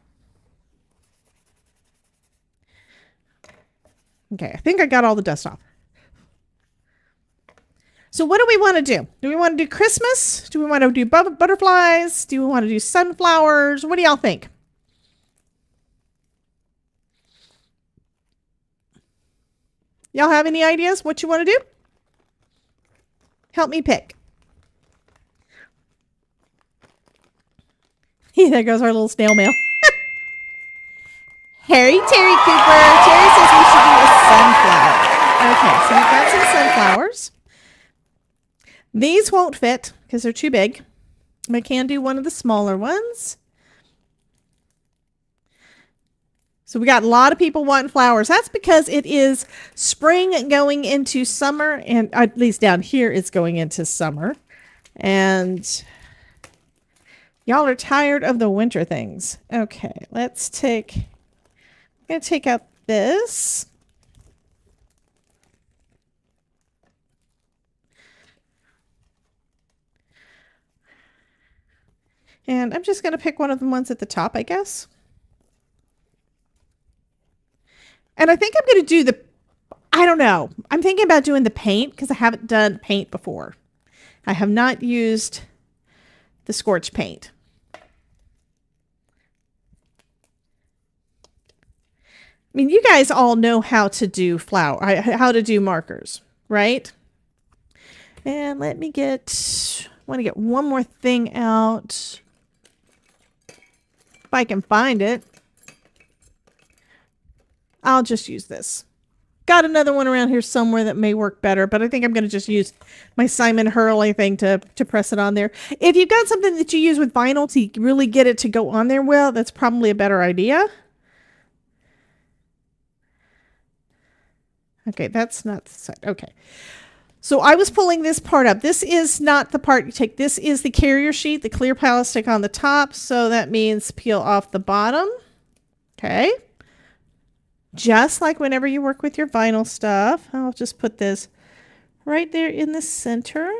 Okay, I think I got all the dust off. So what do we want to do? Do we want to do Christmas? Do we want to do butterflies? Do we want to do sunflowers? What do y'all think? Y'all have any ideas what you want to do? Help me pick. There goes our little snail mail. Harry Terry Cooper. Terry says we should do a sunflower. Okay, so we've got some sunflowers. These won't fit because they're too big. I can do one of the smaller ones. So we got a lot of people wanting flowers. That's because it is spring going into summer, and at least down here it's going into summer. And y'all are tired of the winter things. Okay, I'm going to take out this. And I'm just going to pick one of the ones at the top, I guess. And I think I'm going to do I don't know. I'm thinking about doing the paint because I haven't done paint before. I have not used the Scorch paint. I mean, you guys all know how to do how to do markers, right? And I want to get one more thing out. If I can find it. I'll just use this. Got another one around here somewhere that may work better, but I think I'm going to just use my Simon Hurley thing to press it on there. If you've got something that you use with vinyl to really get it to go on there well, that's probably a better idea. Okay, that's not the side. Okay. So I was pulling this part up. This is not the part you take. This is the carrier sheet, the clear plastic on the top. So that means peel off the bottom. Okay. Just like whenever you work with your vinyl stuff. I'll just put this right there in the center.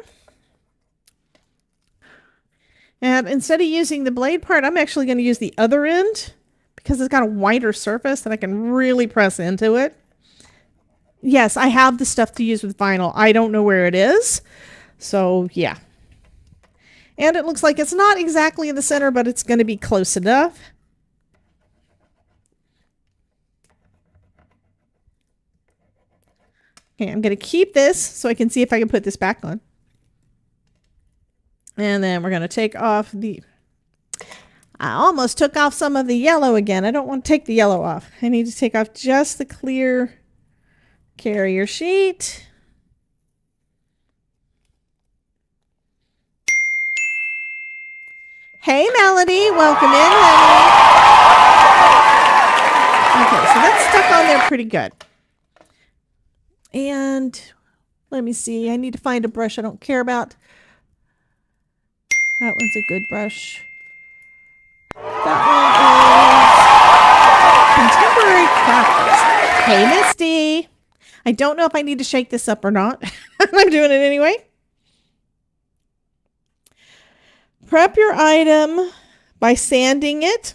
And instead of using the blade part, I'm actually going to use the other end because it's got a wider surface and I can really press into it. Yes, I have the stuff to use with vinyl. I don't know where it is. So, yeah. And it looks like it's not exactly in the center, but it's going to be close enough. Okay, I'm going to keep this so I can see if I can put this back on. And then we're going to take off I almost took off some of the yellow again. I don't want to take the yellow off. I need to take off just the clear carrier sheet. Hey, Melody. Welcome in, honey. Okay, so that's stuck on there pretty good. And let me see. I need to find a brush I don't care about. That one's a good brush. That one is Contemporary Crafters. Hey, Misty. I don't know if I need to shake this up or not. I'm doing it anyway. Prep your item by sanding it.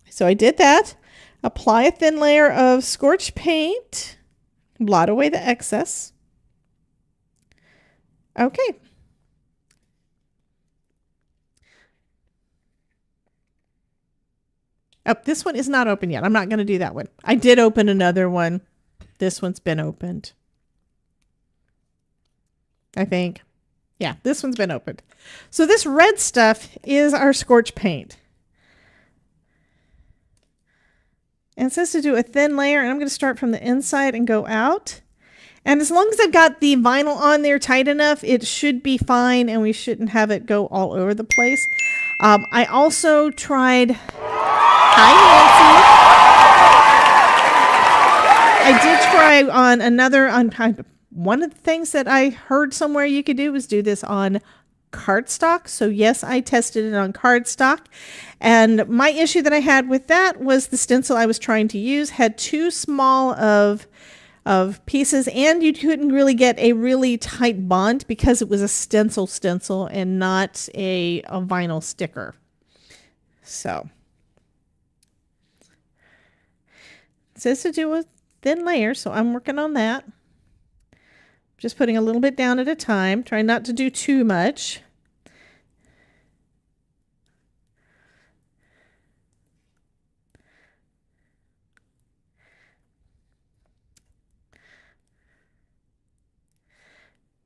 So I did that. Apply a thin layer of Scorch paint. Blot away the excess. Okay. Oh, this one is not open yet. I'm not going to do that one. I did open another one. This one's been opened. I think. Yeah, this one's been opened. So this red stuff is our Scorch paint. And it says to do a thin layer, and I'm going to start from the inside and go out. And as long as I've got the vinyl on there tight enough, it should be fine, and we shouldn't have it go all over the place. I also tried... Hi, Nancy. I did try on one of the things that I heard somewhere you could do was do this on cardstock. So yes, I tested it on cardstock. And my issue that I had with that was the stencil I was trying to use had too small of pieces, and you couldn't really get a really tight bond because it was a stencil and not a vinyl sticker. So it says to do a thin layer, so I'm working on that. Just putting a little bit down at a time, trying not to do too much.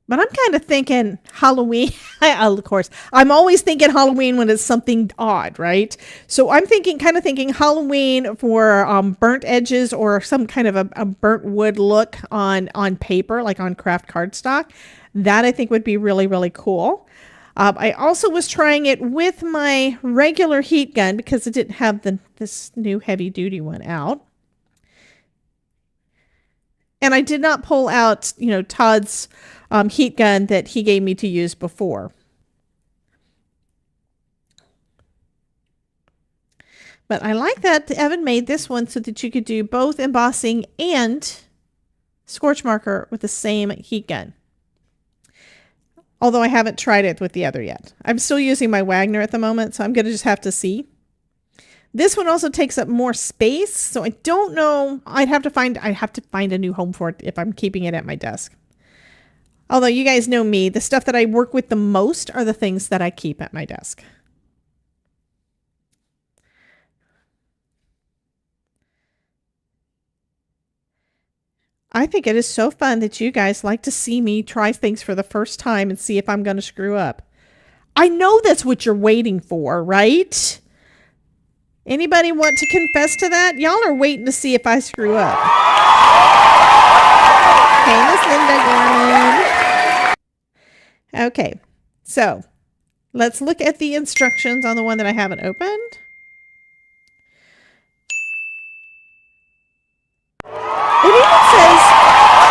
But I'm kind of thinking Halloween. Of course, I'm always thinking Halloween when it's something odd, right? So I'm kind of thinking Halloween for burnt edges or some kind of a burnt wood look on paper, like on craft cardstock. That I think would be really, really cool. I also was trying it with my regular heat gun because it didn't have this new heavy duty one out. And I did not pull out, Todd's heat gun that he gave me to use before. But I like that Evan made this one so that you could do both embossing and Scorch Marker with the same heat gun. Although I haven't tried it with the other yet. I'm still using my Wagner at the moment, so I'm going to just have to see. This one also takes up more space, so I don't know. I have to find a new home for it if I'm keeping it at my desk. Although you guys know me, the stuff that I work with the most are the things that I keep at my desk. I think it is so fun that you guys like to see me try things for the first time and see if I'm going to screw up. I know that's what you're waiting for, right? Anybody want to confess to that? Y'all are waiting to see if I screw up. Hey, Miss Linda Gorman. Okay, so let's look at the instructions on the one that I haven't opened. It even says,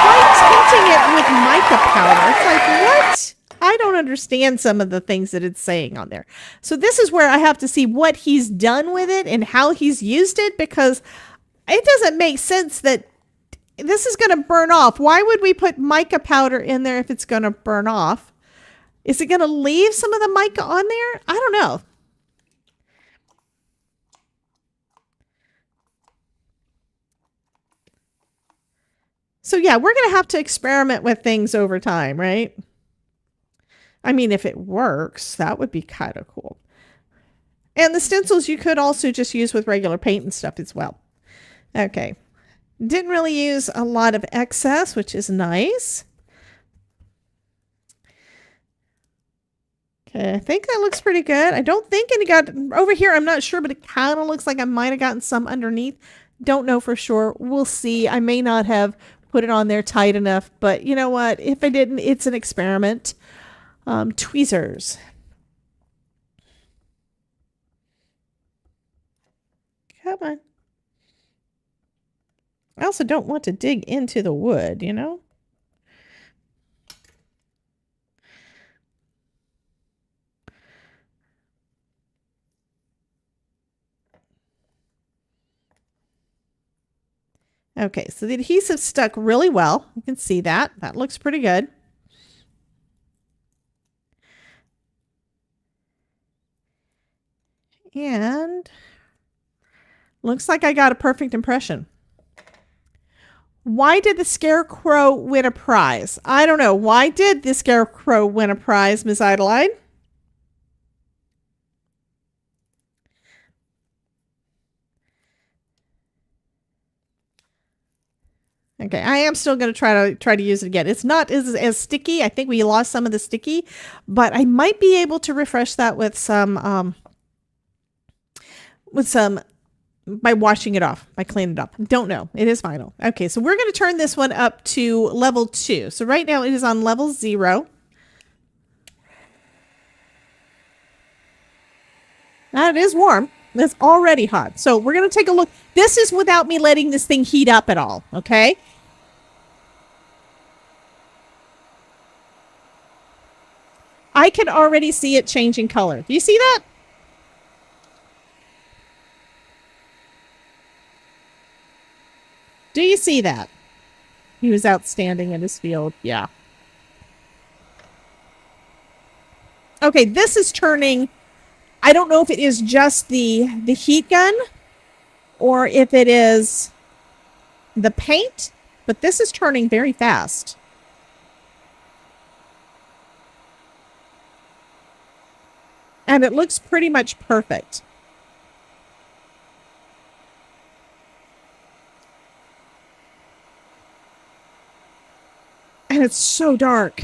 try tinting it with mica powder. It's like, what? I don't understand some of the things that it's saying on there. So this is where I have to see what he's done with it and how he's used it, because it doesn't make sense that this is going to burn off. Why would we put mica powder in there if it's going to burn off? Is it going to leave some of the mica on there? I don't know. So yeah, we're going to have to experiment with things over time, right? I mean, if it works, that would be kind of cool. And the stencils you could also just use with regular paint and stuff as well. Okay. Didn't really use a lot of excess, which is nice. Okay, I think that looks pretty good. I don't think any got over here. I'm not sure, but it kind of looks like I might have gotten some underneath. Don't know for sure. We'll see. I may not have put it on there tight enough, but you know what? If I didn't, it's an experiment. Tweezers. Come on. I also don't want to dig into the wood, you know? Okay, so the adhesive stuck really well. You can see that. That looks pretty good. And looks like I got a perfect impression. Why did the Scarecrow win a prize? I don't know. Why did the Scarecrow win a prize, Miss Idleide? Okay, I am still going to try to use it again. It's not as sticky. I think we lost some of the sticky, but I might be able to refresh that with some by washing it off, by cleaning it up. Don't know. It is final. Okay, so we're going to turn this one up to level 2. So right now it is on level 0. Now it is warm. It's already hot. So we're going to take a look. This is without me letting this thing heat up at all, okay? I can already see it changing color. Do you see that? Do you see that? He was outstanding in his field. Yeah. Okay, this is turning... I don't know if it is just the heat gun or if it is the paint, but this is turning very fast. And it looks pretty much perfect. And it's so dark.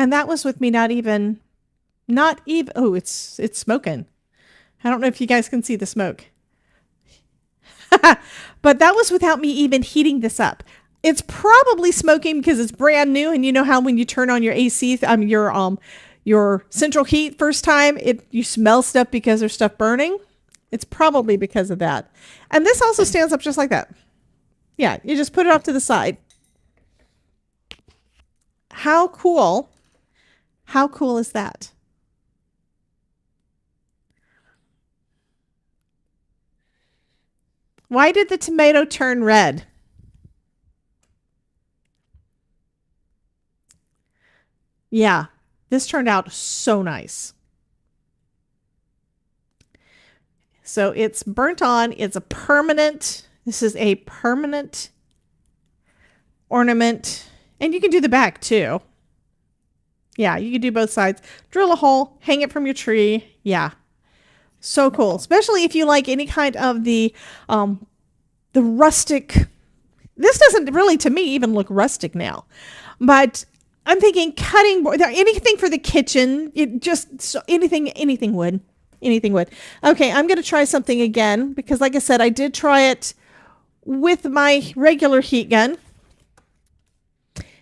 And that was with me not even, oh, it's smoking. I don't know if you guys can see the smoke. But that was without me even heating this up. It's probably smoking because it's brand new. And you know how when you turn on your AC, your central heat first time, you smell stuff because there's stuff burning. It's probably because of that. And this also stands up just like that. Yeah, you just put it off to the side. How cool? How cool is that? Why did the tomato turn red? Yeah, this turned out so nice. So it's burnt on. It's a permanent. This is a permanent ornament. And you can do the back too. Yeah, you can do both sides. Drill a hole, hang it from your tree. Yeah. So cool. Especially if you like any kind of the rustic. This doesn't really, to me, even look rustic now. But I'm thinking cutting board, anything for the kitchen. Anything wood. Anything wood. Okay, I'm going to try something again because, like I said, I did try it with my regular heat gun.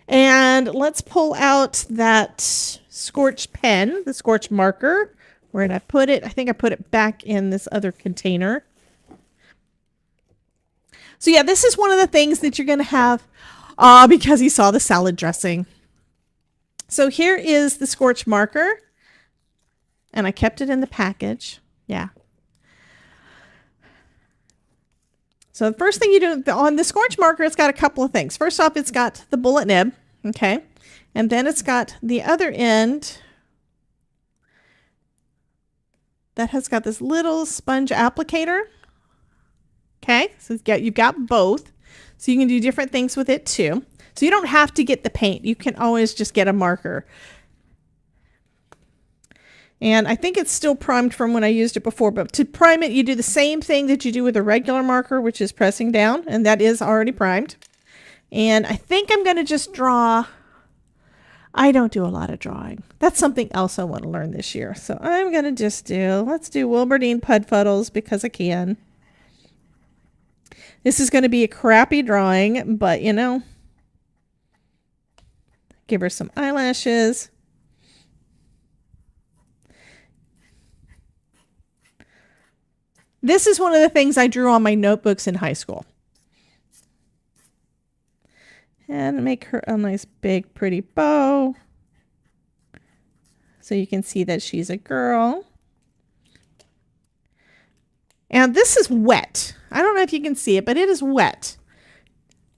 And let's pull out that Scorch pen, the Scorch Marker. Where did I put it? I think I put it back in this other container. So yeah, this is one of the things that you're going to have because you saw the salad dressing. So here is the Scorch Marker. And I kept it in the package. Yeah. So the first thing you do on the Scorch Marker, it's got a couple of things. First off, it's got the bullet nib. Okay. And then it's got the other end that has got this little sponge applicator. Okay. So you've got both. So you can do different things with it too. So you don't have to get the paint. You can always just get a marker. And I think it's still primed from when I used it before, but to prime it, you do the same thing that you do with a regular marker, which is pressing down, and that is already primed. And I think I'm going to just draw. I don't do a lot of drawing. That's something else I want to learn this year. So I'm going to just let's do Wilberdine Pudfuddles because I can. This is going to be a crappy drawing, but you know, give her some eyelashes. This is one of the things I drew on my notebooks in high school. And make her a nice big pretty bow. So you can see that she's a girl. And this is wet. I don't know if you can see it, but it is wet.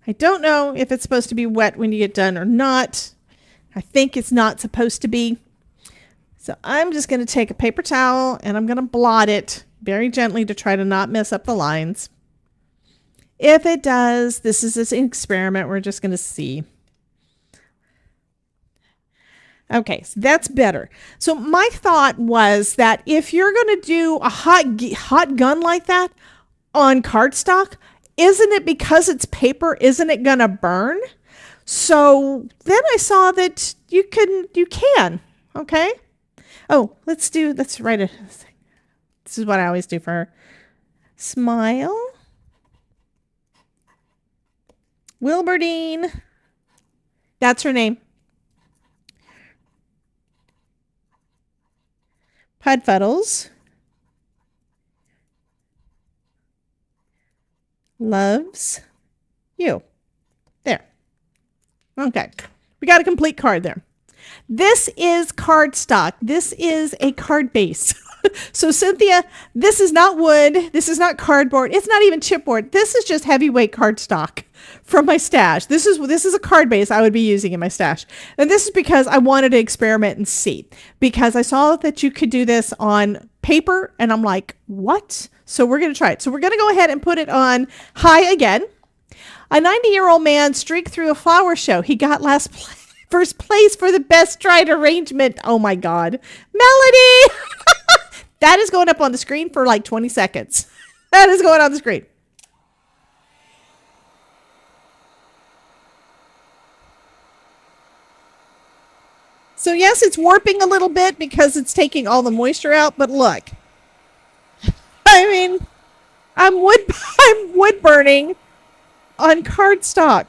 I don't know if it's supposed to be wet when you get done or not. I think it's not supposed to be. So I'm just going to take a paper towel and I'm going to blot it very gently to try to not mess up the lines. If it does, this is an experiment. We're just going to see. Okay, so that's better. So my thought was that if you're going to do a hot gun like that on cardstock, isn't it because it's paper, isn't it going to burn? So then I saw that you can. Okay. Oh, let's write it. This is what I always do for her. Smile. Wilberdine. That's her name. Pudfuddles. Loves you. There. Okay. We got a complete card there. This is cardstock. This is a card base. So Cynthia, this is not wood. This is not cardboard. It's not even chipboard. This is just heavyweight cardstock from my stash. This is a card base I would be using in my stash. And this is because I wanted to experiment and see. Because I saw that you could do this on paper. And I'm like, what? So we're going to try it. So we're going to go ahead and put it on high again. A 90-year-old man streaked through a flower show. He got first place for the best dried arrangement. Oh my God. Melody! That is going up on the screen for like 20 seconds. That is going on the screen. So yes, it's warping a little bit because it's taking all the moisture out, but look. I mean, I'm wood burning on cardstock.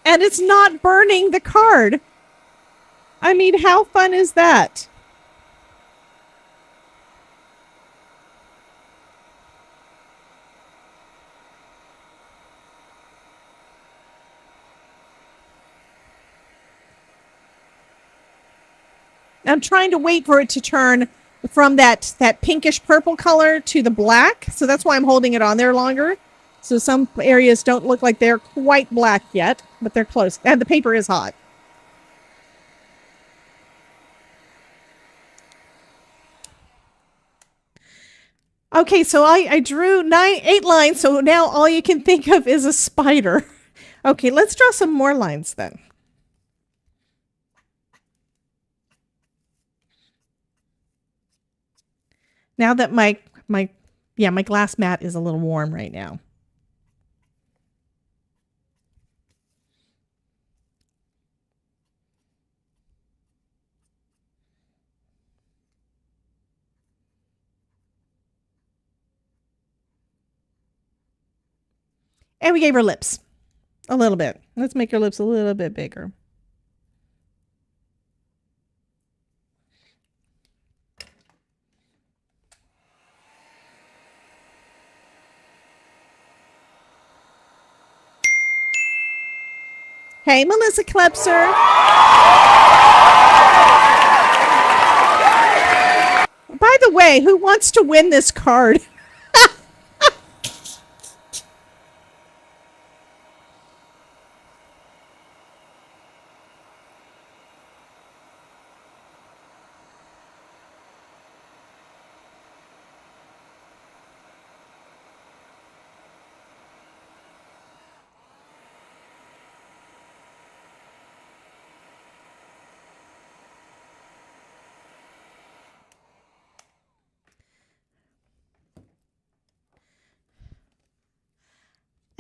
And it's not burning the card. I mean, how fun is that? I'm trying to wait for it to turn from that pinkish purple color to the black. So that's why I'm holding it on there longer. So some areas don't look like they're quite black yet, but they're close. And the paper is hot. Okay, so I drew 8 lines. So now all you can think of is a spider. Okay, let's draw some more lines then. Now that my glass mat is a little warm right now. And we gave her lips a little bit. Let's make her lips a little bit bigger. Hey, Melissa Klepser. By the way, who wants to win this card?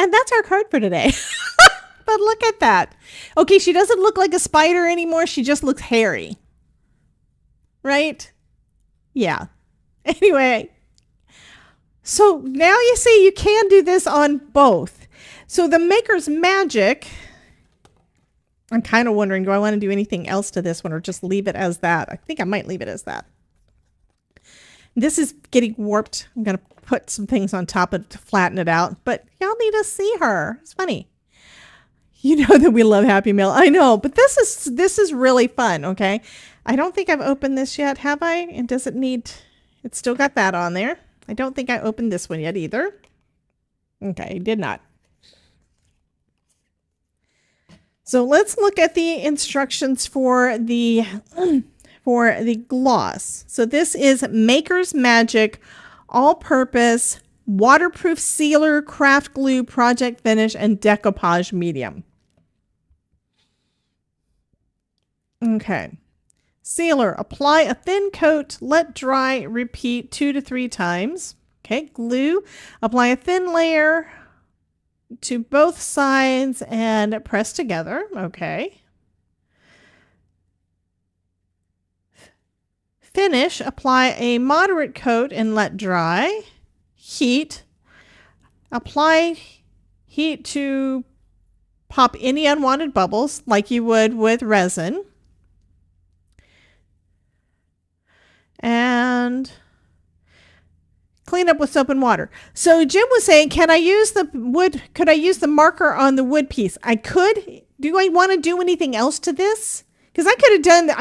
And that's our card for today. But look at that. Okay, she doesn't look like a spider anymore. She just looks hairy. Right? Yeah. Anyway. So now you see you can do this on both. So the Maker's Magic. I'm kind of wondering, do I want to do anything else to this one or just leave it as that? I think I might leave it as that. This is getting warped. I'm going to put some things on top of it to flatten it out, but y'all need to see her. It's funny. You know that we love Happy Mail. I know, but this is really fun, okay? I don't think I've opened this yet, have I? And does it need, it's still got that on there. I don't think I opened this one yet either. Okay, did not. So let's look at the instructions for the gloss. So this is Maker's Magic all-purpose waterproof sealer, craft glue, project finish, and decoupage medium. Okay. Sealer, apply a thin coat, let dry, repeat 2 to 3 times. Okay. Glue, apply a thin layer to both sides and press together. Okay. Finish, apply a moderate coat and let dry. Heat, apply heat to pop any unwanted bubbles like you would with resin. And clean up with soap and water. So Jim was saying, could I use the marker on the wood piece? I could. Do I want to do anything else to this? Because I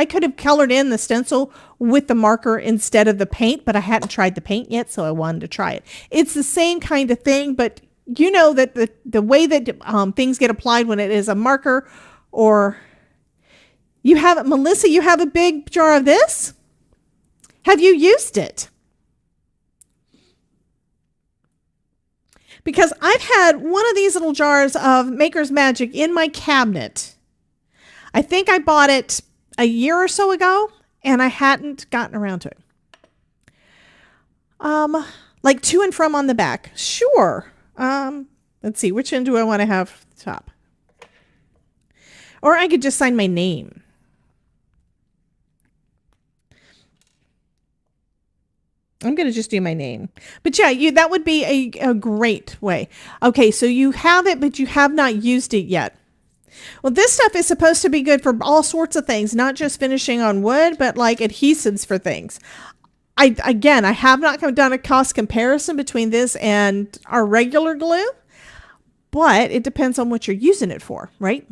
could have colored in the stencil with the marker instead of the paint, but I hadn't tried the paint yet, so I wanted to try it. It's the same kind of thing, but you know that the way that things get applied when it is a marker, or you have, Melissa, you have a big jar of this? Have you used it? Because I've had one of these little jars of Maker's Magic in my cabinet. I think I bought it a year or so ago, and I hadn't gotten around to it. Like to and from on the back. Sure. Let's see. Which end do I want to have top? Or I could just sign my name. I'm going to just do my name. But yeah, that would be a great way. Okay, so you have it, but you have not used it yet. Well, this stuff is supposed to be good for all sorts of things, not just finishing on wood, but like adhesives for things. I have not done a cost comparison between this and our regular glue, but it depends on what you're using it for, right?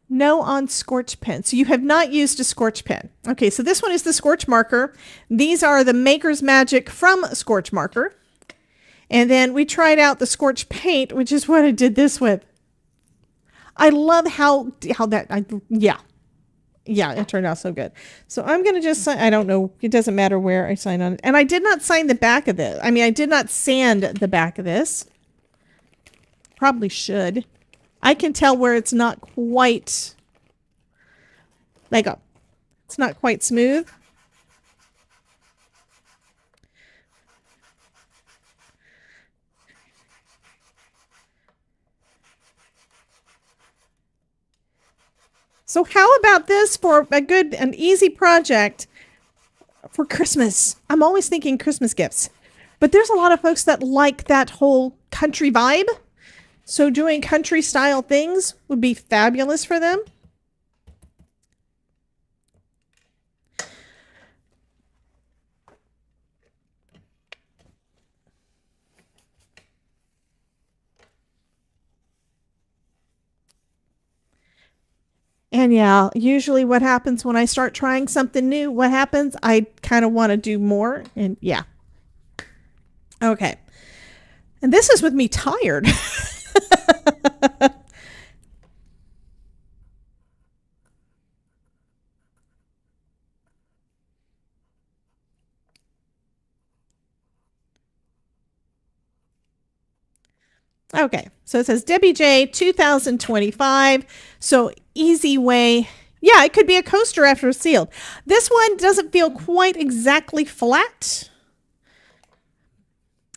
No on Scorch pen. So you have not used a Scorch pen. Okay, so this one is the Scorch Marker. These are the Maker's Magic from Scorch Marker. And then we tried out the Scorch Paint, which is what I did this with. I love how yeah, it turned out so good. So I'm going to just sign, I don't know, it doesn't matter where I sign on it. And I did not sign the back of this. I mean, I did not sand the back of this. Probably should. I can tell where it's not quite, it's not quite smooth. So how about this for an easy project for Christmas? I'm always thinking Christmas gifts, but there's a lot of folks that like that whole country vibe. So doing country style things would be fabulous for them. And yeah, usually what happens when I start trying something new, what happens? I kind of want to do more. And yeah. Okay. And this is with me tired. Okay, so it says Debbie J 2025. So easy way. Yeah, it could be a coaster after it's sealed. This one doesn't feel quite exactly flat.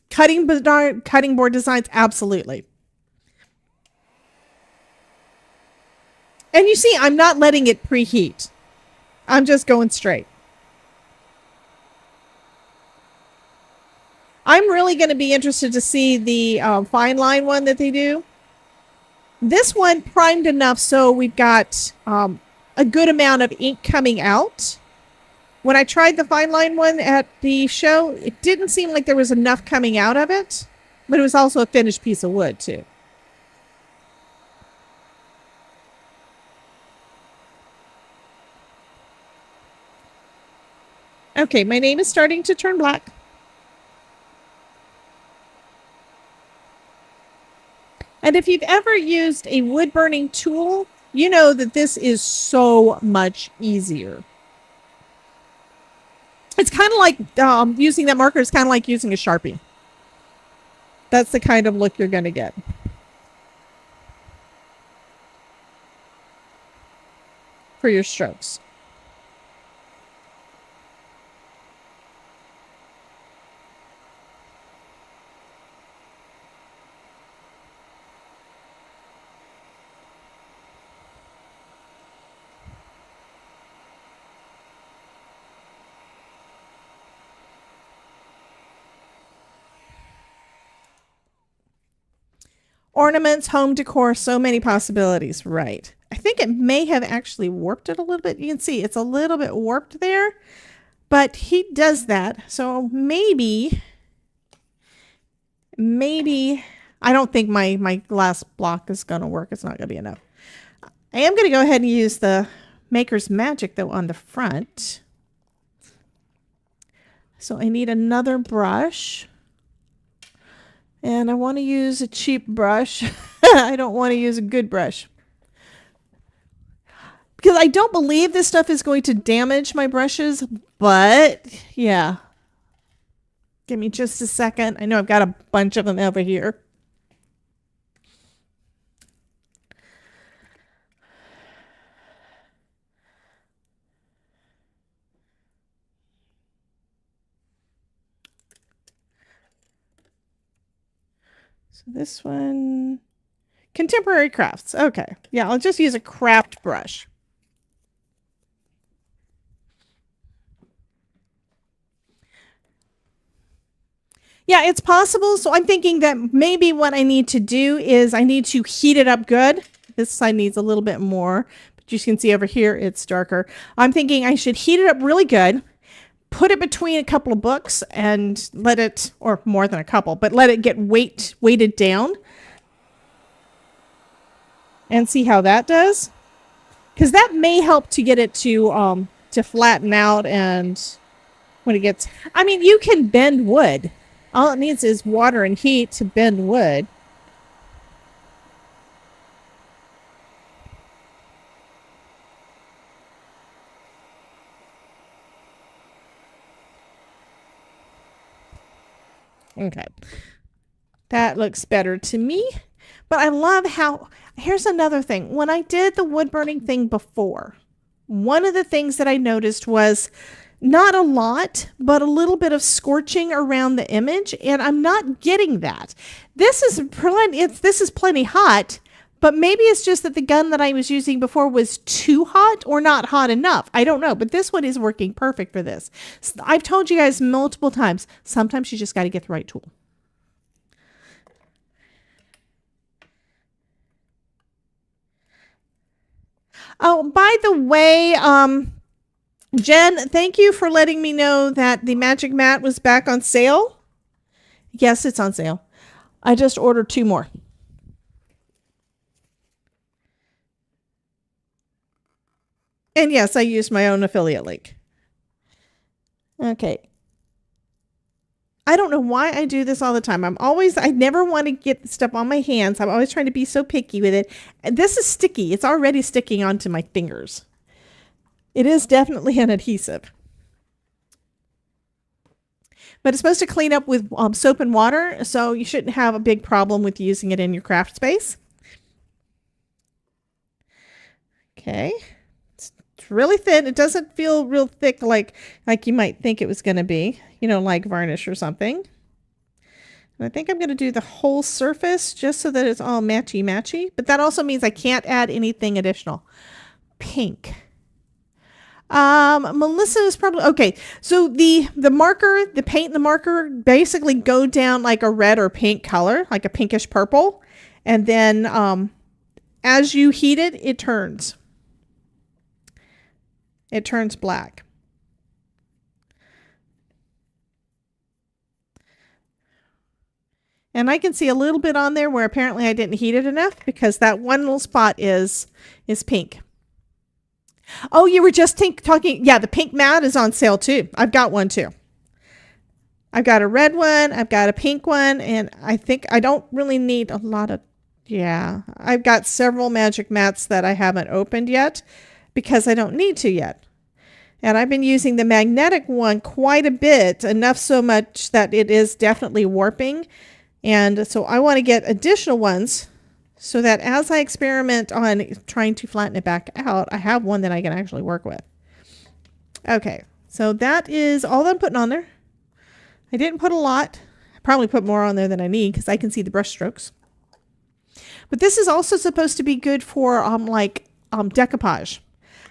Cutting board designs, absolutely. And you see, I'm not letting it preheat. I'm just going straight. I'm really going to be interested to see the fine line one that they do. This one primed enough so we've got a good amount of ink coming out. When I tried the fine line one at the show, it didn't seem like there was enough coming out of it, but it was also a finished piece of wood too. Okay, my name is starting to turn black. And if you've ever used a wood burning tool, you know that this is so much easier. It's kind of like using that marker is kind of like using a Sharpie. That's the kind of look you're going to get. For your strokes. Ornaments, home decor, so many possibilities. Right. I think it may have actually warped it a little bit. You can see it's a little bit warped there, but he does that. So maybe, I don't think my glass block is going to work. It's not going to be enough. I am going to go ahead and use the Maker's Magic though on the front. So I need another brush. And I want to use a cheap brush. I don't want to use a good brush. Because I don't believe this stuff is going to damage my brushes. But, yeah. Give me just a second. I know I've got a bunch of them over here. So this one, Contemporary Crafts. Okay. Yeah, I'll just use a craft brush. Yeah, it's possible. So I'm thinking that maybe what I need to do is I need to heat it up good. This side needs a little bit more, but you can see over here it's darker. I'm thinking I should heat it up really good, put it between a couple of books and let it, or more than a couple, but let it get weighted down and see how that does. Because that may help to get it to flatten out, and when it gets, I mean, you can bend wood. All it needs is water and heat to bend wood. Okay. That looks better to me. But I love how, here's another thing. When I did the wood burning thing before, one of the things that I noticed was not a lot, but a little bit of scorching around the image, and I'm not getting that. This is plenty hot, but maybe it's just that the gun that I was using before was too hot or not hot enough. I don't know, but this one is working perfect for this. I've told you guys multiple times, sometimes you just got to get the right tool. Oh, by the way, Jen, thank you for letting me know that the Magic Mat was back on sale. Yes, it's on sale. I just ordered 2 more. And yes, I used my own affiliate link. Okay. I don't know why I do this all the time. I never want to get stuff on my hands. I'm always trying to be so picky with it. And this is sticky. It's already sticking onto my fingers. It is definitely an adhesive. But it's supposed to clean up with soap and water, so you shouldn't have a big problem with using it in your craft space. Okay. It's really thin. It doesn't feel real thick like you might think it was going to be, you know, like varnish or something. And I think I'm going to do the whole surface just so that it's all matchy-matchy. But that also means I can't add anything additional. Pink. Melissa is probably okay. So the marker, the paint and the marker basically go down like a red or pink color, like a pinkish purple. And then as you heat it, it turns. It turns black. And I can see a little bit on there where apparently I didn't heat it enough because that one little spot is pink. Oh, you were just talking. Yeah, the pink mat is on sale too. I've got one too. I've got a red one. I've got a pink one. And I think I don't really need a lot of, yeah. I've got several magic mats that I haven't opened yet because I don't need to yet. And I've been using the magnetic one quite a bit, enough so much that it is definitely warping. And so I want to get additional ones so that as I experiment on trying to flatten it back out, I have one that I can actually work with. Okay, so that is all that I'm putting on there. I didn't put a lot. I probably put more on there than I need because I can see the brush strokes. But this is also supposed to be good for decoupage.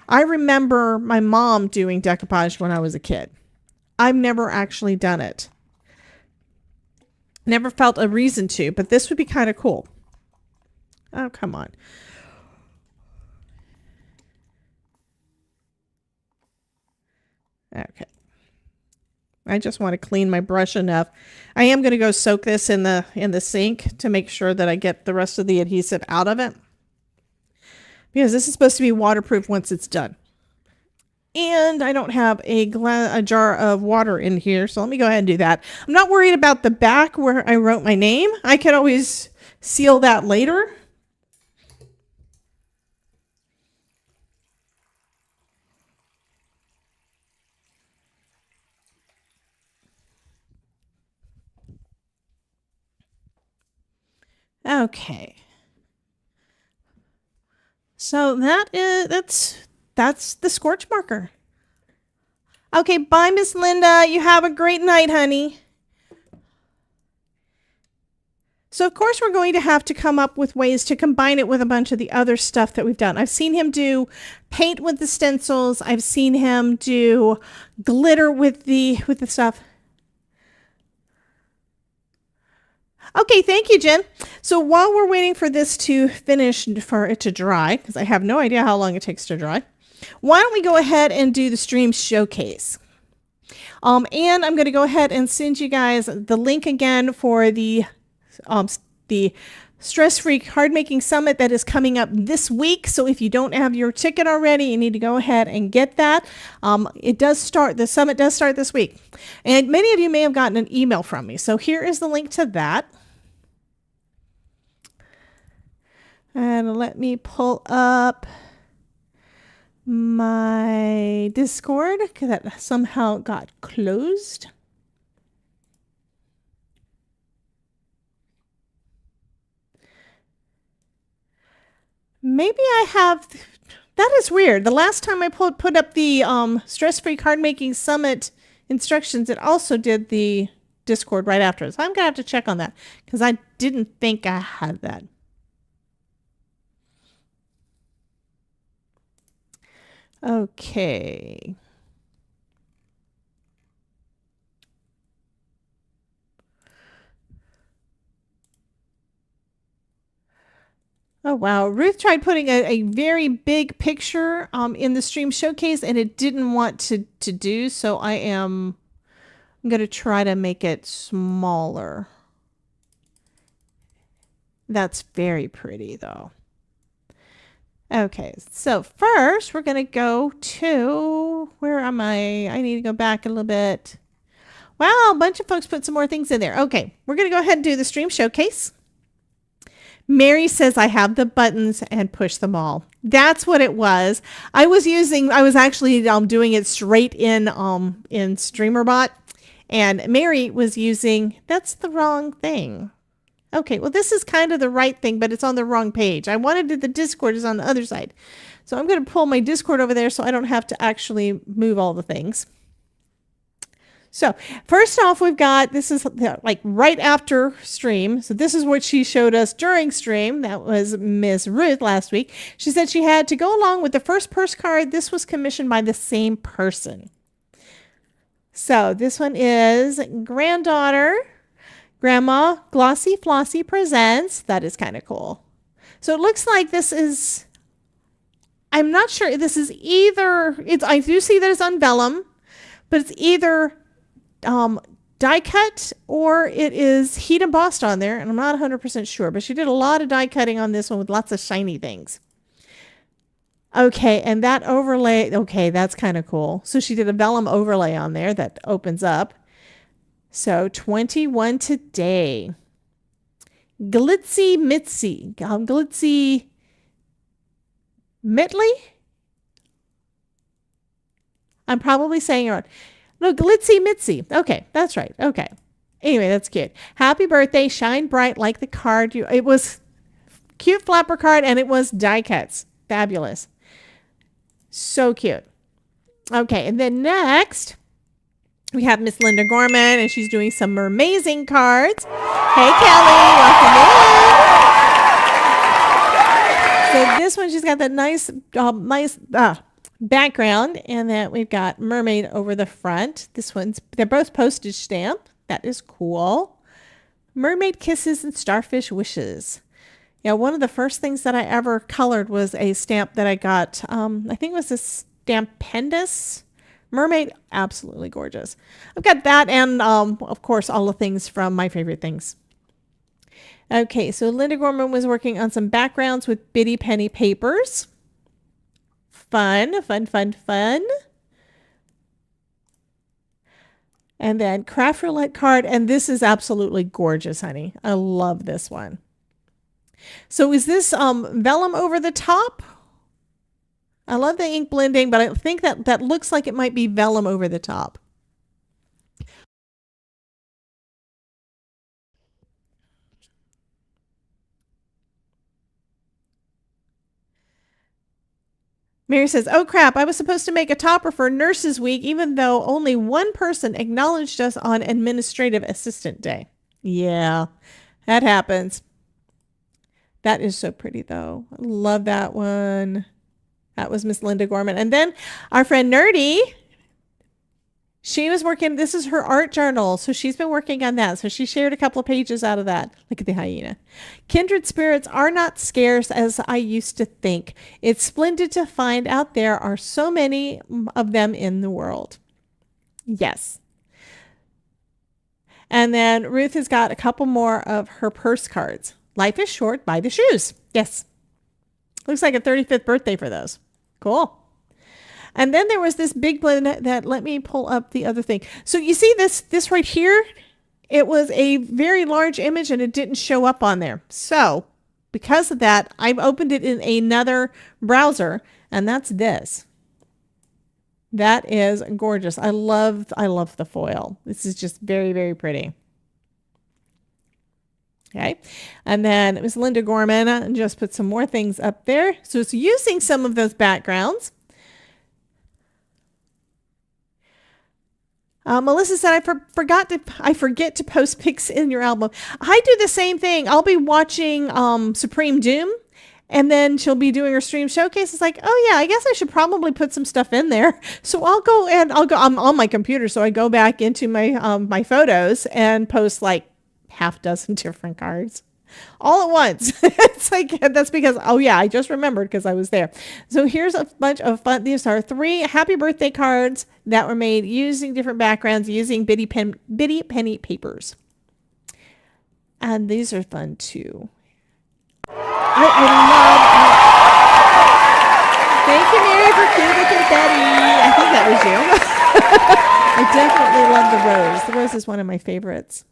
I remember my mom doing decoupage when I was a kid. I've never actually done it. Never felt a reason to, but this would be kind of cool. Oh, come on. Okay. I just want to clean my brush enough. I am going to go soak this in the sink to make sure that I get the rest of the adhesive out of it. Because this is supposed to be waterproof once it's done. And I don't have a jar of water in here, so let me go ahead and do that. I'm not worried about the back where I wrote my name. I can always seal that later. Okay. So that's the Scorch Marker. Okay, bye, Miss Linda. You have a great night, honey. So of course we're going to have to come up with ways to combine it with a bunch of the other stuff that we've done. I've seen him do paint with the stencils. I've seen him do glitter with the stuff. Okay, thank you, Jen. So while we're waiting for this to finish, for it to dry, because I have no idea how long it takes to dry, why don't we go ahead and do the stream showcase? And I'm going to go ahead and send you guys the link again for the Stress-Free Card Making Summit that is coming up this week. So if you don't have your ticket already, you need to go ahead and get that. The summit does start this week. And many of you may have gotten an email from me. So here is the link to that. And let me pull up my Discord because that somehow got closed. Maybe I have. That is weird. The last time I put up the Stress-Free Card Making Summit instructions, it also did the Discord right after. So I'm going to have to check on that because I didn't think I had that. Okay. Oh, wow. Ruth tried putting a very big picture in the stream showcase and it didn't want to do. So I'm going to try to make it smaller. That's very pretty though. Okay, so first we're going to go to, where am I? I need to go back a little bit. Wow, a bunch of folks put some more things in there. Okay, we're going to go ahead and do the stream showcase. Mary says I have the buttons and push them all. That's what it was. I was actually doing it straight in StreamerBot, and Mary was using, that's the wrong thing. Okay, well, this is kind of the right thing, but it's on the wrong page. I wanted the Discord is on the other side. So I'm going to pull my Discord over there so I don't have to actually move all the things. So first off, we've got, this is like right after stream. So this is what she showed us during stream. That was Miss Ruth last week. She said she had to go along with the first purse card. This was commissioned by the same person. So this one is Granddaughter. Grandma Glossy Flossy Presents. That is kind of cool. So it looks like this is, I'm not sure, this is either, I do see that it's on vellum, but it's either die cut or it is heat embossed on there, and I'm not 100% sure, but she did a lot of die cutting on this one with lots of shiny things. Okay, and that overlay, okay, that's kind of cool. So she did a vellum overlay on there that opens up. So 21 today. Glitzy Mitzi. Glitzy Mitley? I'm probably saying it wrong. No, Glitzy Mitzi. Okay, that's right. Okay. Anyway, that's cute. Happy birthday. Shine bright like the card. It was cute flapper card and it was die cuts. Fabulous. So cute. Okay, and then next we have Miss Linda Gorman, and she's doing some amazing cards. Hey, Kelly, welcome in. So this one, she's got that nice background, and then we've got mermaid over the front. This one's, they're both postage stamp. That is cool. Mermaid kisses and starfish wishes. Yeah, one of the first things that I ever colored was a stamp that I got. I think it was a Stampendous mermaid. Absolutely gorgeous. I've got that and of course all the things from My Favorite Things. Okay, so Linda Gorman was working on some backgrounds with Bitty Penny papers. Fun, fun, fun, fun. And then craft roulette card, and this is absolutely gorgeous, honey. I love this one. So is this vellum over the top? I love the ink blending, but I think that looks like it might be vellum over the top. Mary says, oh crap, I was supposed to make a topper for Nurses Week, even though only one person acknowledged us on Administrative Assistant Day. Yeah, That happens. That is so pretty, though. I love that one. That was Miss Linda Gorman. And then our friend Nerdy, she was working, this is her art journal. So she's been working on that. So she shared a couple of pages out of that. Look at the hyena. Kindred spirits are not scarce as I used to think. It's splendid to find out there are so many of them in the world. Yes. And then Ruth has got a couple more of her purse cards. Life is short, buy the shoes. Yes. Looks like a 35th birthday for those. Cool. And then there was this big blend that let me pull up the other thing. So you see this right here? It was a very large image and it didn't show up on there. So because of that, I've opened it in another browser, and that's this. That is gorgeous. I love the foil. This is just very, very pretty. Okay. And then it was Linda Gorman and just put some more things up there. So it's using some of those backgrounds. Melissa said, I forget to post pics in your album. I do the same thing. I'll be watching Supreme Doom, and then she'll be doing her stream showcase. It's like, oh yeah, I guess I should probably put some stuff in there. So I'm on my computer. So I go back into my, my photos and post like half dozen different cards all at once. It's like, that's because, oh yeah, I just remembered because I was there. So here's a bunch of fun. These are 3 happy birthday cards that were made using different backgrounds, using bitty penny papers. And these are fun too. I love, thank you, Mary, for cubic and Betty. I think that was you. I definitely love the rose. The rose is one of my favorites.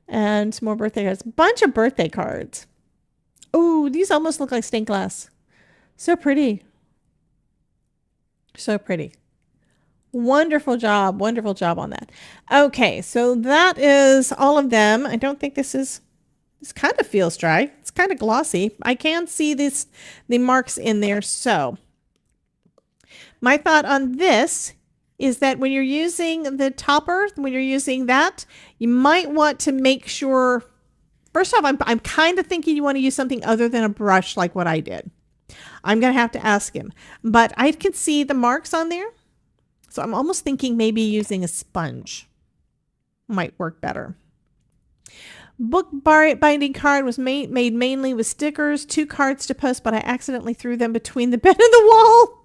And more birthday cards. Bunch of birthday cards. Oh, these almost look like stained glass. So pretty. So pretty. Wonderful job. Wonderful job on that. Okay, so that is all of them. I don't think this kind of feels dry. It's kind of glossy. I can see the marks in there. So my thought on this is that when you're using the topper, when you're using that, you might want to make sure, first off, I'm kind of thinking you want to use something other than a brush like what I did. I'm going to have to ask him, but I can see the marks on there. So I'm almost thinking maybe using a sponge might work better. Book binding card was made mainly with stickers, 2 cards to post, but I accidentally threw them between the bed and the wall.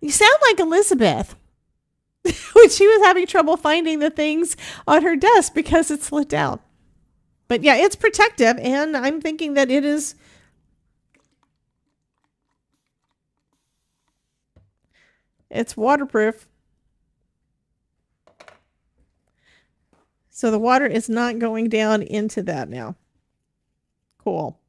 You sound like Elizabeth when she was having trouble finding the things on her desk because it slid down. But yeah, it's protective, and I'm thinking that it is. It's waterproof. So the water is not going down into that now. Cool.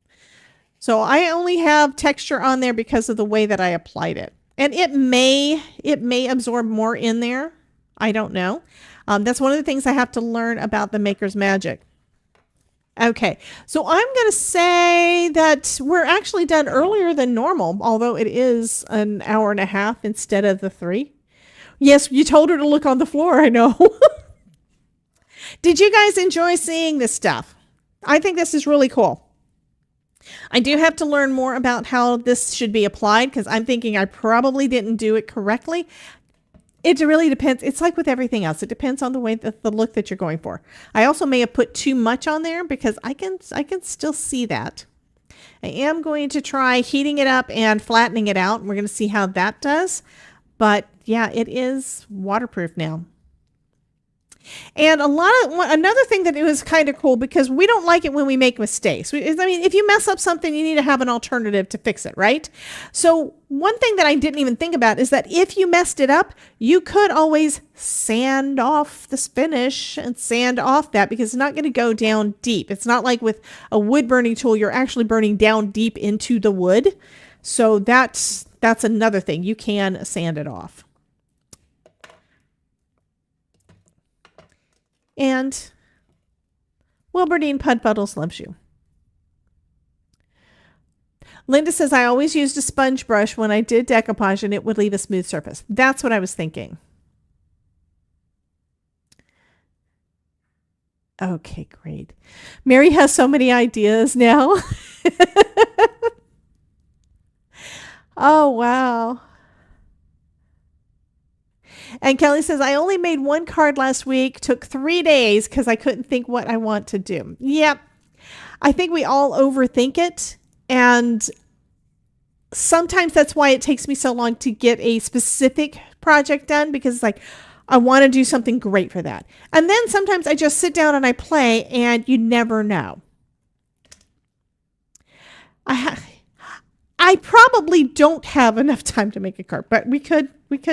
So I only have texture on there because of the way that I applied it. And it may absorb more in there. I don't know. That's one of the things I have to learn about the Maker's Magic. Okay, so I'm going to say that we're actually done earlier than normal, although it is an hour and a half instead of the 3. Yes, you told her to look on the floor, I know. Did you guys enjoy seeing this stuff? I think this is really cool. I do have to learn more about how this should be applied because I'm thinking I probably didn't do it correctly. It really depends. It's like with everything else. It depends on the way that the look that you're going for. I also may have put too much on there because I can still see that. I am going to try heating it up and flattening it out. We're going to see how that does. But yeah, it is waterproof now. And another thing that it was kind of cool because we don't like it when we make mistakes. I mean, if you mess up something, you need to have an alternative to fix it, right? So one thing that I didn't even think about is that if you messed it up, you could always sand off the finish and sand off that because it's not going to go down deep. It's not like with a wood burning tool, you're actually burning down deep into the wood. So that's another thing. You can sand it off. And Wilberdine Pudpuddles loves you. Linda says, I always used a sponge brush when I did decoupage and it would leave a smooth surface. That's what I was thinking. Okay, great. Mary has so many ideas now. Oh, wow. And Kelly says, I only made one card last week, took 3 days because I couldn't think what I want to do. Yep. I think we all overthink it. And sometimes that's why it takes me so long to get a specific project done, because it's like, I want to do something great for that. And then sometimes I just sit down and I play, and you never know. I probably don't have enough time to make a card, but we could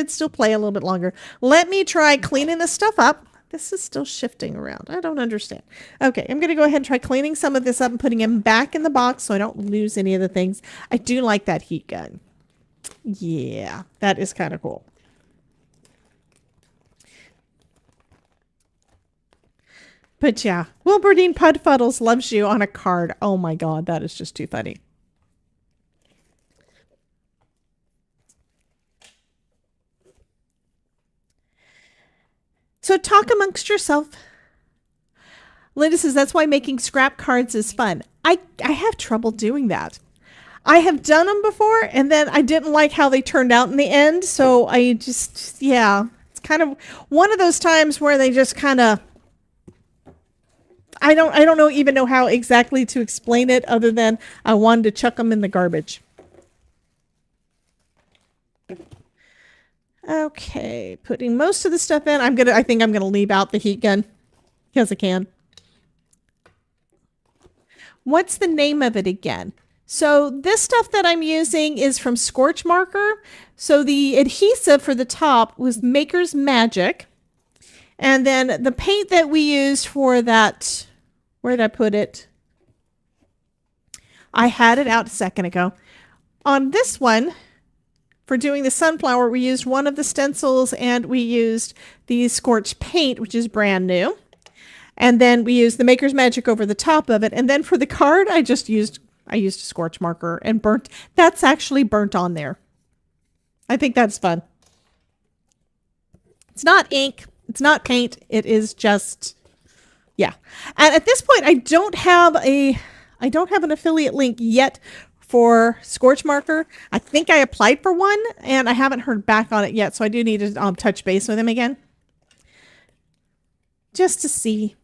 still play a little bit longer. Let me try cleaning this stuff up. This is still shifting around. I don't understand. Okay, I'm going to go ahead and try cleaning some of this up and putting them back in the box so I don't lose any of the things. I do like that heat gun. Yeah, that is kind of cool. But yeah, Wilberdine Pudfuddles loves you on a card. Oh my God, that is just too funny. So talk amongst yourself. Linda says, that's why making scrap cards is fun. I have trouble doing that. I have done them before, and then I didn't like how they turned out in the end. So I just, yeah, it's kind of one of those times where they just kind of, I don't even know how exactly to explain it other than I wanted to chuck them in the garbage. Okay, putting most of the stuff in. I think I'm gonna leave out the heat gun because I can. What's the name of it again? So this stuff that I'm using is from Scorch Marker. So the adhesive for the top was Maker's Magic. And then the paint that we used for that, where did I put it? I had it out a second ago. On this one, for doing the sunflower, we used one of the stencils and we used the Scorch paint, which is brand new. And then we used the Maker's Magic over the top of it. And then for the card, I used a Scorch Marker and burnt. That's actually burnt on there. I think that's fun. It's not ink. It's not paint. It is just, yeah. And at this point, I don't have an affiliate link yet for Scorch Marker. I think I applied for one and I haven't heard back on it yet. So I do need to touch base with him again. Just to see.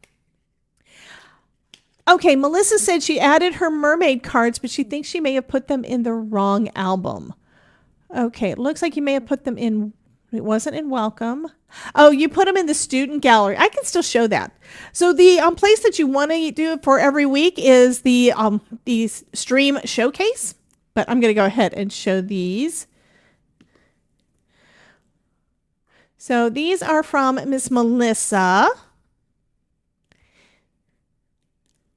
Okay, Melissa said she added her mermaid cards, but she thinks she may have put them in the wrong album. Okay, it looks like you may have put them in, it wasn't in Welcome. Oh, you put them in the student gallery. I can still show that. So the place that you want to do it for every week is the stream showcase. But I'm going to go ahead and show these. So these are from Miss Melissa.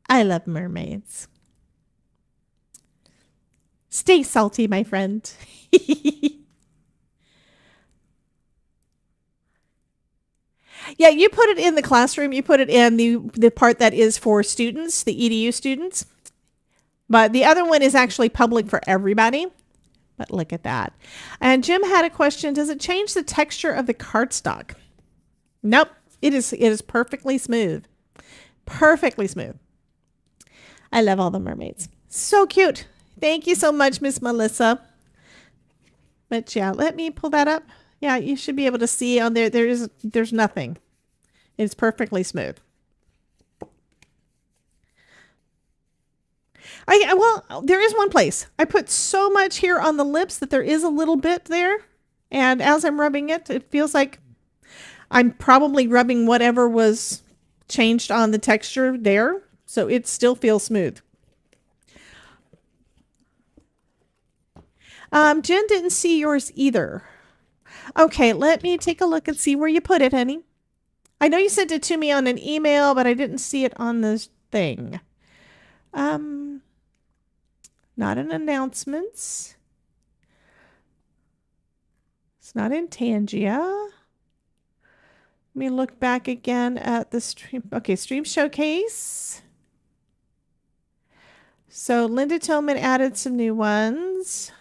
I love mermaids. Stay salty, my friend. Yeah, you put it in the classroom. You put it in the part that is for students, the EDU students. But the other one is actually public for everybody. But look at that. And Jim had a question. Does it change the texture of the cardstock? Nope. It is perfectly smooth. Perfectly smooth. I love all the mermaids. So cute. Thank you so much, Miss Melissa. But yeah, let me pull that up. Yeah, you should be able to see on there. There's nothing. It's perfectly smooth. Well, there is one place. I put so much here on the lips that there is a little bit there. And as I'm rubbing it, it feels like I'm probably rubbing whatever was changed on the texture there. So it still feels smooth. Jen didn't see yours either. Okay, let me take a look and see where you put it, honey. I know you sent it to me on an email, but I didn't see it on this thing. Not in announcements. It's not in Tangia. Let me look back again at the stream. Okay, stream showcase. So Linda Tillman added some new ones.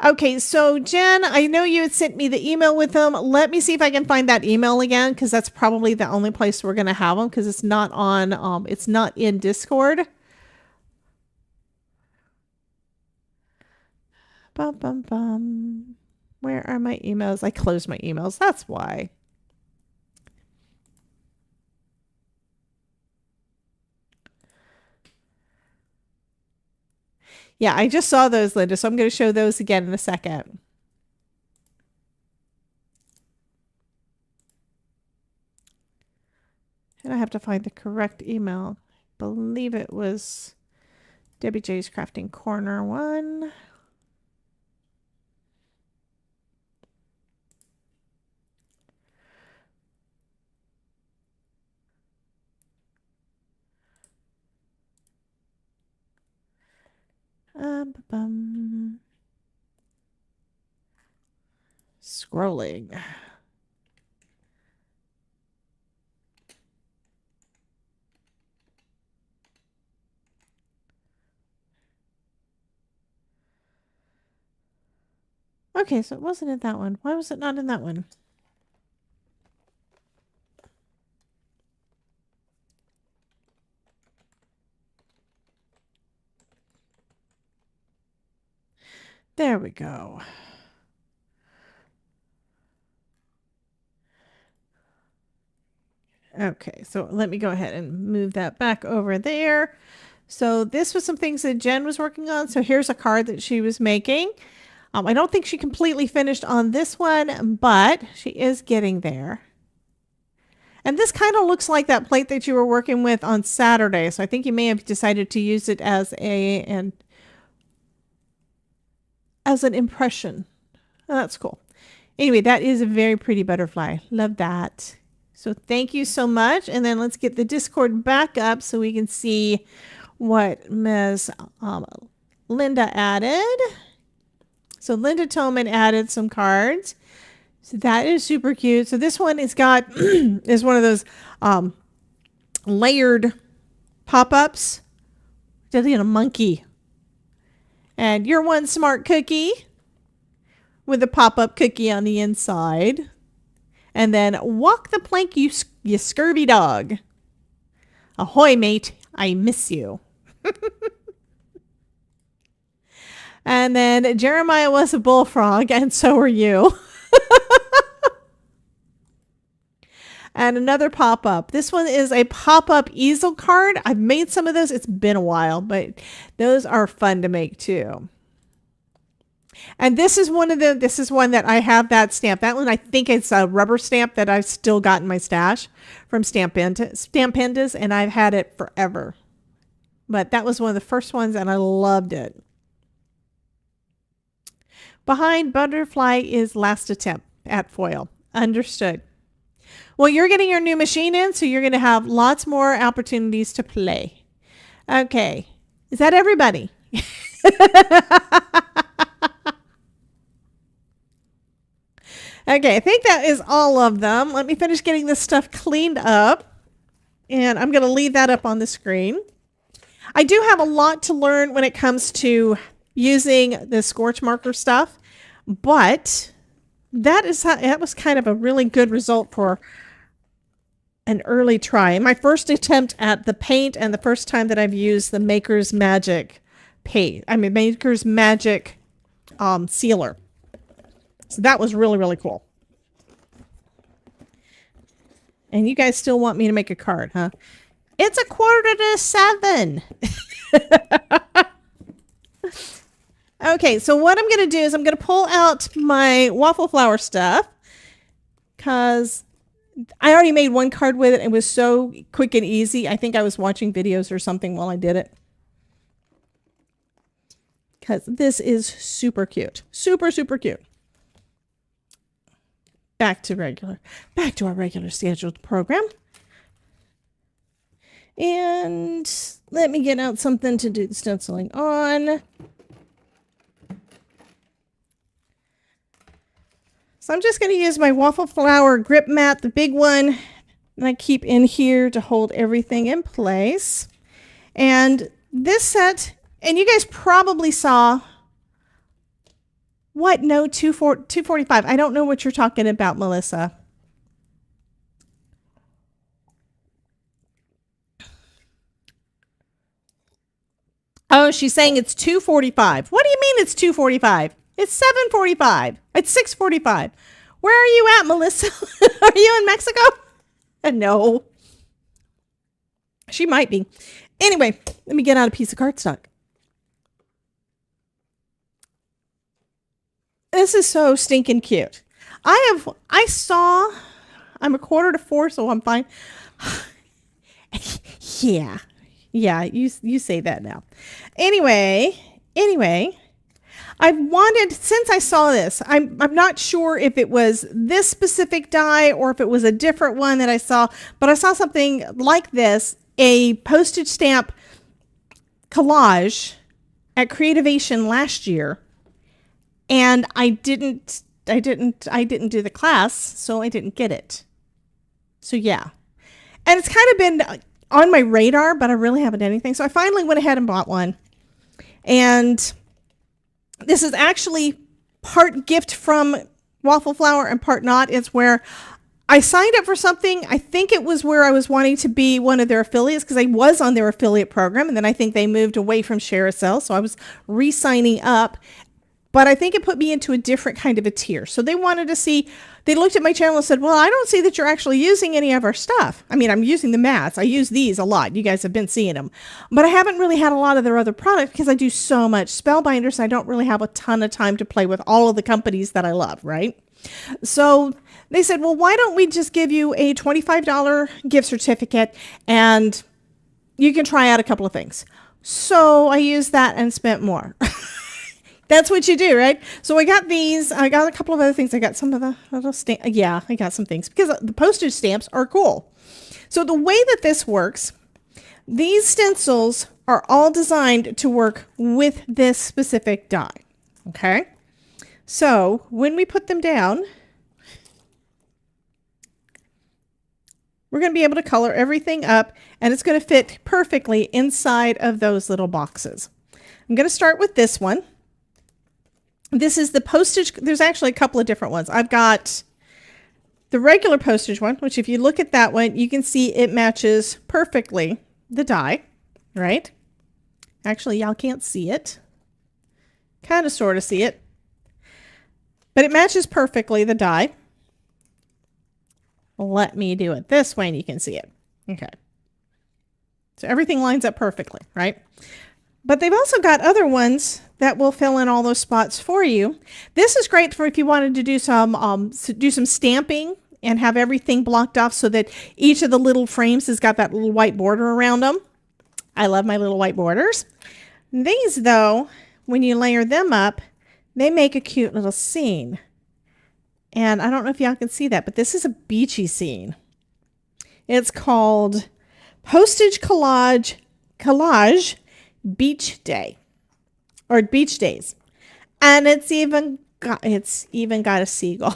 Okay, so Jen, I know you had sent me the email with them. Let me see if I can find that email again, because that's probably the only place we're going to have them, because it's not on, it's not in Discord. Bum, bum, bum. Where are my emails? I closed my emails. That's why. Yeah, I just saw those, Linda, so I'm going to show those again in a second. And I have to find the correct email. I believe it was Debbie J's Crafting Corner 1. Scrolling. Okay, so it wasn't in that one. Why was it not in that one? There we go. Okay, so let me go ahead and move that back over there. So this was some things that Jen was working on. So here's a card that she was making. I don't think she completely finished on this one, but she is getting there. And this kind of looks like that plate that you were working with on Saturday. So I think you may have decided to use it as an impression. Oh, that's cool. Anyway, that is a very pretty butterfly. Love that. So thank you so much. And then let's get the Discord back up so we can see what Ms. Linda added. So Linda Tolman added some cards. So that is super cute. So this one is got is one of those layered pop-ups. Does a monkey. And you're one smart cookie with a pop-up cookie on the inside. And then walk the plank, you scurvy dog. Ahoy, mate. I miss you. And then Jeremiah was a bullfrog, and so are you. And another pop-up. This one is a pop-up easel card. I've made some of those. It's been a while, but those are fun to make too. And this is one that I have that stamp. That one, I think it's a rubber stamp that I've still got in my stash from Stamp Pandas, and I've had it forever. But that was one of the first ones, and I loved it. Behind Butterfly is Last Attempt at Foil. Understood. Well, you're getting your new machine in, so you're going to have lots more opportunities to play. Okay. Is that everybody? Okay, I think that is all of them. Let me finish getting this stuff cleaned up. And I'm going to leave that up on the screen. I do have a lot to learn when it comes to using the Scorch Marker stuff. But that was kind of a really good result for an early try. My first attempt at the paint and the first time that I've used the Maker's Magic paint. Maker's Magic sealer. So that was really, really cool. And you guys still want me to make a card, huh? It's 6:45. Okay, so what I'm going to do is I'm going to pull out my Waffle Flower stuff because I already made one card with it. It was so quick and easy. I think I was watching videos or something while I did it. Because this is super cute. Super, super cute. Back to our regular scheduled program. And let me get out something to do the stenciling on. So I'm just going to use my Waffle Flower grip mat, the big one, that I keep in here to hold everything in place. And this set, and you guys probably saw What? No, 245. I don't know what you're talking about, Melissa. Oh, she's saying it's 245. What do you mean it's 245? It's 745. It's 645. Where are you at, Melissa? Are you in Mexico? No. She might be. Anyway, let me get out a piece of cardstock. This is so stinking cute. I'm a 3:45, so I'm fine. Yeah. Yeah, you say that now. Anyway, since I saw this, I'm not sure if it was this specific die or if it was a different one that I saw, but I saw something like this, a postage stamp collage at Creativation last year. And I didn't do the class, so I didn't get it. So yeah. And it's kind of been on my radar, but I really haven't done anything. So I finally went ahead and bought one. And this is actually part gift from Waffle Flower and part not. It's where I signed up for something. I think it was where I was wanting to be one of their affiliates because I was on their affiliate program. And then I think they moved away from Share a Sell. So I was re-signing up. But I think it put me into a different kind of a tier. So they wanted to see, they looked at my channel and said, well, I don't see that you're actually using any of our stuff. I mean, I'm using the mats. I use these a lot. You guys have been seeing them. But I haven't really had a lot of their other products because I do so much spellbinders. I don't really have a ton of time to play with all of the companies that I love, right? So they said, well, why don't we just give you a $25 gift certificate and you can try out a couple of things. So I used that and spent more. That's what you do, right? So I got these. I got a couple of other things. I got some of the little stamp. Yeah, I got some things because the postage stamps are cool. So the way that this works, these stencils are all designed to work with this specific die. Okay. So when we put them down, we're going to be able to color everything up and it's going to fit perfectly inside of those little boxes. I'm going to start with this one. This is the postage. There's actually a couple of different ones. I've got the regular postage one, which if you look at that one, you can see it matches perfectly the die, right? Actually, y'all can't see it. Kind of sort of see it. But it matches perfectly the die. Let me do it this way and you can see it. Okay. So everything lines up perfectly, right? But they've also got other ones that will fill in all those spots for you. This is great for if you wanted to do some stamping and have everything blocked off so that each of the little frames has got that little white border around them. I love my little white borders. These, though, when you layer them up, they make a cute little scene. And I don't know if y'all can see that, but this is a beachy scene. It's called Postage Collage Beach Day. Or Beach Days. And it's even got a seagull.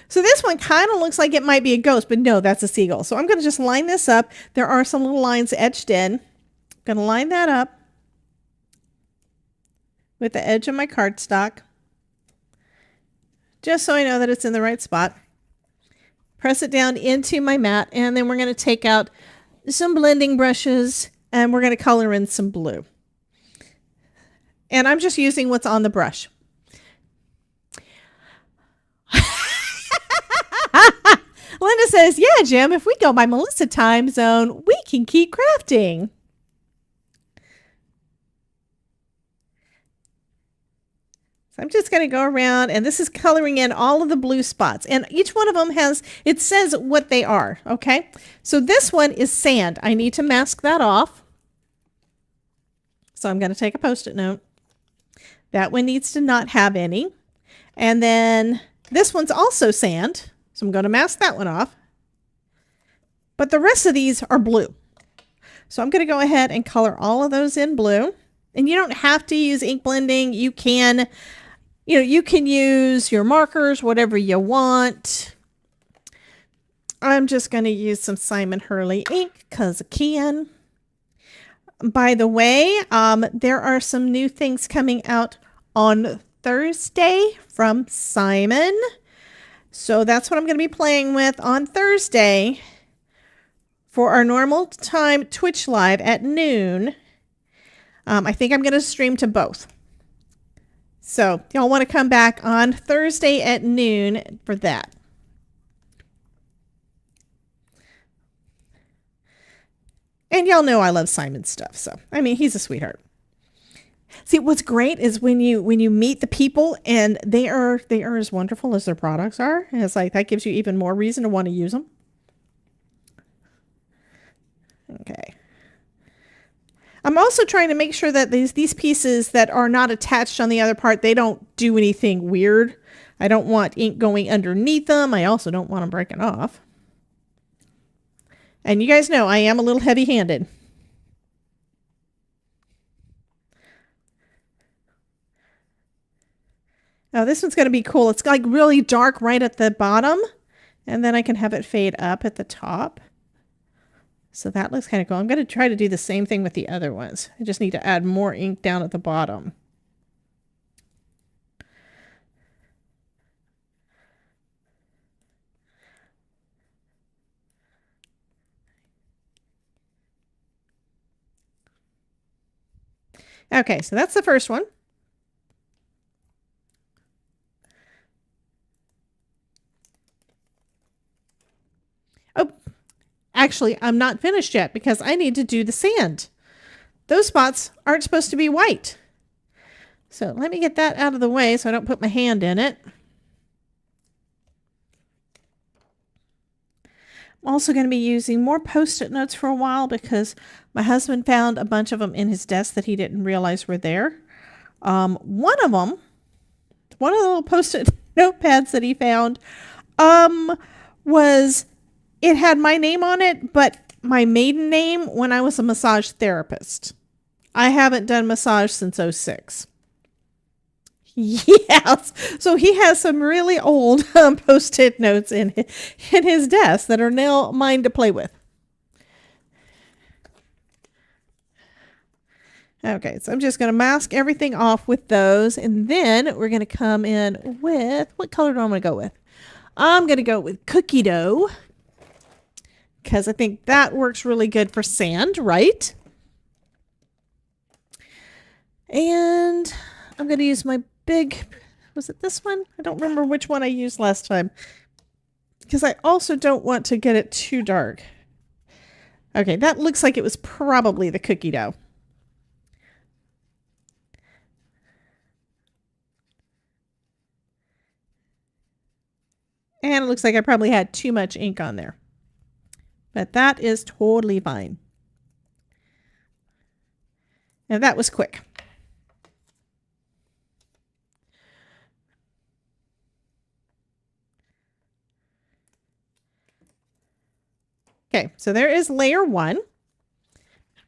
So this one kind of looks like it might be a ghost, but no, that's a seagull. So I'm going to just line this up. There are some little lines etched in. I'm going to line that up with the edge of my cardstock. Just so I know that it's in the right spot. Press it down into my mat, and then we're going to take out some blending brushes, and we're going to color in some blue. And I'm just using what's on the brush. Linda says, yeah, Jim, if we go by Melissa time zone, we can keep crafting. So I'm just going to go around, and this is coloring in all of the blue spots. And each one of them has, it says what they are, okay? So this one is sand. I need to mask that off. So I'm going to take a Post-it note. That one needs to not have any. And then this one's also sand. So I'm going to mask that one off. But the rest of these are blue. So I'm going to go ahead and color all of those in blue. And you don't have to use ink blending. You can, you can use your markers, whatever you want. I'm just going to use some Simon Hurley ink because I can. By the way, there are some new things coming out on Thursday from Simon. So that's what I'm going to be playing with on Thursday for our normal time Twitch live at noon. I think I'm going to stream to both. So y'all want to come back on Thursday at noon for that. And y'all know I love Simon's stuff. So, I mean, he's a sweetheart. See, what's great is when you meet the people and they are as wonderful as their products are. And it's like that gives you even more reason to want to use them. Okay. I'm also trying to make sure that these pieces that are not attached on the other part, they don't do anything weird. I don't want ink going underneath them. I also don't want them breaking off. And you guys know I am a little heavy-handed. Now this one's going to be cool. It's like really dark right at the bottom. And then I can have it fade up at the top. So that looks kind of cool. I'm going to try to do the same thing with the other ones. I just need to add more ink down at the bottom. Okay, so that's the first one. Oh, actually, I'm not finished yet because I need to do the sand. Those spots aren't supposed to be white. So let me get that out of the way so I don't put my hand in it. I'm also going to be using more Post-it notes for a while because my husband found a bunch of them in his desk that he didn't realize were there. One of the little Post-it notepads that he found it had my name on it, but my maiden name when I was a massage therapist. I haven't done massage since 2006. Yes. So he has some really old Post-it notes in his desk that are now mine to play with. Okay, so I'm just going to mask everything off with those. And then we're going to come in with, what color do I want to go with? I'm going to go with cookie dough because I think that works really good for sand, right? And I'm going to use my was it this one? I don't remember which one I used last time because I also don't want to get it too dark. Okay, that looks like it was probably the cookie dough. And it looks like I probably had too much ink on there. But that is totally fine. And that was quick. Okay, so there is layer one.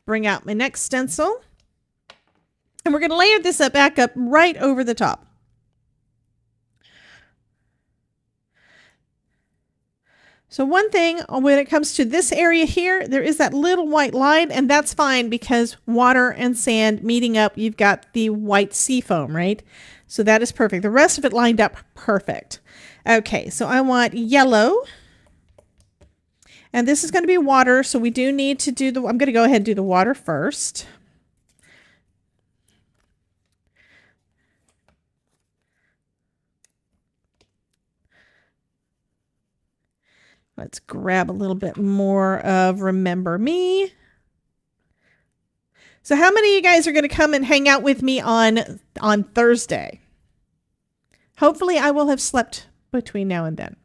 Bring out my next stencil. And we're going to layer this back up right over the top. So one thing when it comes to this area here, there is that little white line, and that's fine because water and sand meeting up, you've got the white sea foam, right? So that is perfect. The rest of it lined up perfect. Okay, so I want yellow. And this is going to be water, so we do need to do I'm going to go ahead and do the water first. Let's grab a little bit more of Remember Me. So how many of you guys are going to come and hang out with me on Thursday? Hopefully I will have slept between now and then.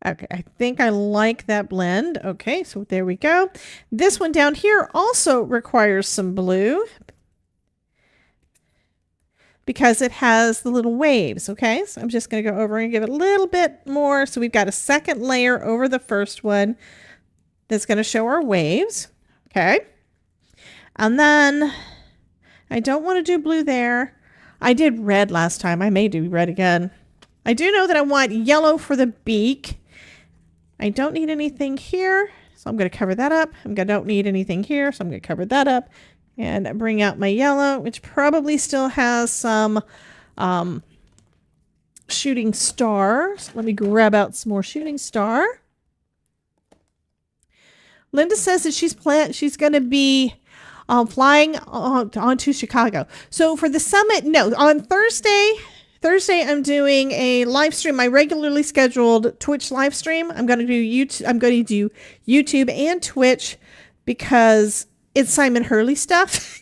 Okay, I think I like that blend. Okay, so there we go. This one down here also requires some blue because it has the little waves. Okay, so I'm just going to go over and give it a little bit more. So we've got a second layer over the first one that's going to show our waves. Okay, and then I don't want to do blue there. I did red last time. I may do red again. I do know that I want yellow for the beak. I don't need anything here, so I'm going to cover that up. Don't need anything here, so I'm going to cover that up and bring out my yellow, which probably still has some shooting stars. Let me grab out some more shooting star. Linda says that she's going to be flying on to Chicago. So for the summit, no, on Thursday I'm doing a live stream, my regularly scheduled Twitch live stream. I'm going to do YouTube and Twitch because it's Simon Hurley stuff.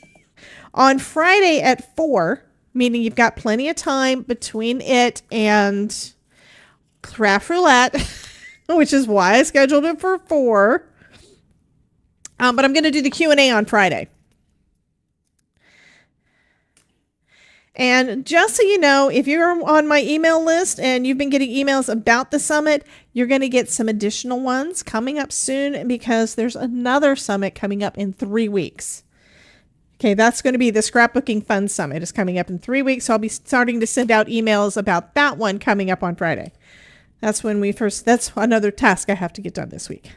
On Friday at 4, meaning you've got plenty of time between it and Craft Roulette, which is why I scheduled it for 4. But I'm going to do the Q&A on Friday. And just so you know, if you're on my email list and you've been getting emails about the summit, you're going to get some additional ones coming up soon because there's another summit coming up in 3 weeks. Okay, that's going to be the Scrapbooking Fun Summit. It's coming up in 3 weeks, so I'll be starting to send out emails about that one coming up on Friday. That's another task I have to get done this week.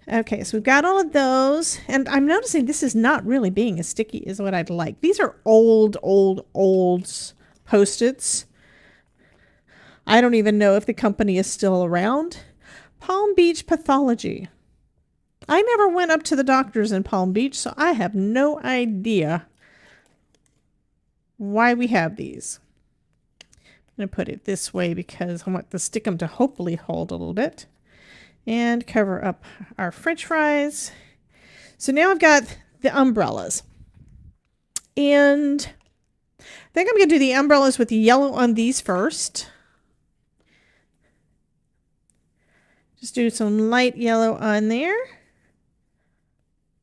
Okay, so we've got all of those, and I'm noticing this is not really being as sticky as what I'd like. These are old Post-its. I don't even know if the company is still around. Palm Beach Pathology. I never went up to the doctors in Palm Beach, so I have no idea why we have these. I'm going to put it this way because I want the stickum to hopefully hold a little bit. And cover up our French fries. So now I've got the umbrellas. And I think I'm going to do the umbrellas with the yellow on these first. Just do some light yellow on there.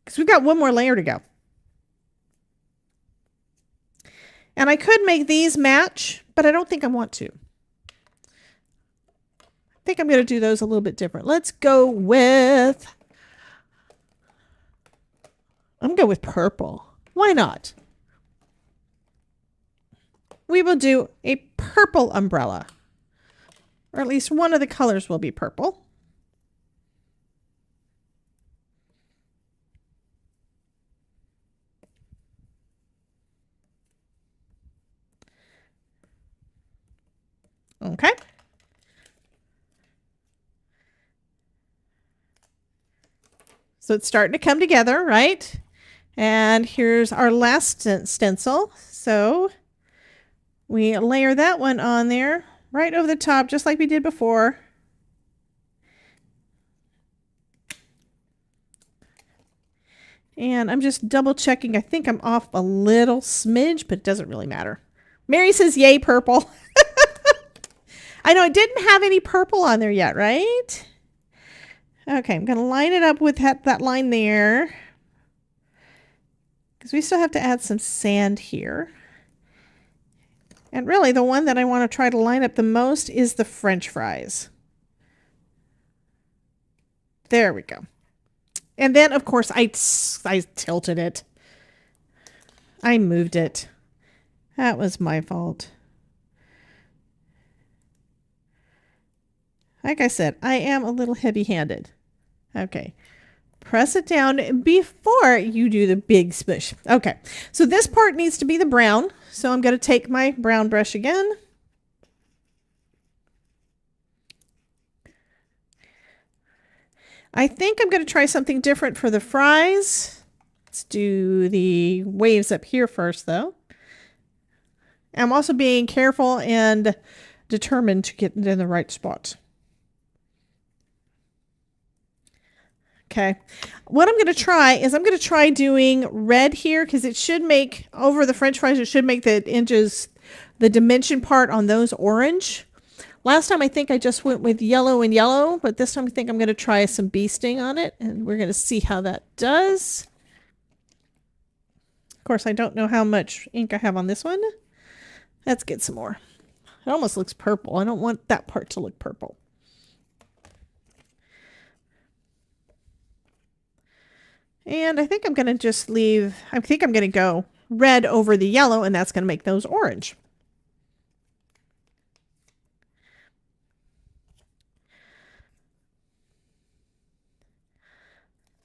Because we've got one more layer to go. And I could make these match, but I don't think I want to. I think I'm going to do those a little bit different. Let's go with... I'm going to go with purple. Why not? We will do a purple umbrella. Or at least one of the colors will be purple. Okay. So it's starting to come together, right? And here's our last stencil. So we layer that one on there right over the top, just like we did before. And I'm just double checking. I think I'm off a little smidge, but it doesn't really matter. Mary says, yay, purple. I know I didn't have any purple on there yet, right? Okay, I'm going to line it up with that line there. Because we still have to add some sand here. And really, the one that I want to try to line up the most is the French fries. There we go. And then, of course, I tilted it. I moved it. That was my fault. Like I said, I am a little heavy-handed. Okay. Press it down before you do the big smush. Okay. So this part needs to be the brown. So I'm going to take my brown brush again. I think I'm going to try something different for the fries. Let's do the waves up here first, though. I'm also being careful and determined to get it in the right spot. Okay, what I'm going to try is I'm going to try doing red here because it should make, over the French fries, it should make the inches, the dimension part on those orange. Last time I think I just went with yellow and yellow, but this time I think I'm going to try some bee sting on it, and we're going to see how that does. Of course, I don't know how much ink I have on this one. Let's get some more. It almost looks purple. I don't want that part to look purple. And I think I'm going to just leave, I think I'm going to go red over the yellow, and that's going to make those orange.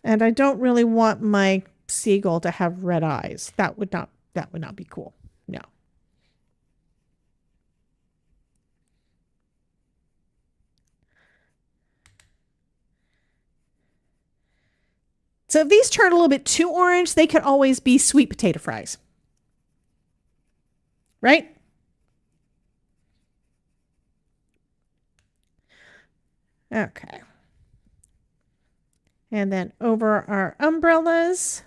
And I don't really want my seagull to have red eyes. That would not be cool. No. So if these turn a little bit too orange, they could always be sweet potato fries. Right? Okay. And then over our umbrellas.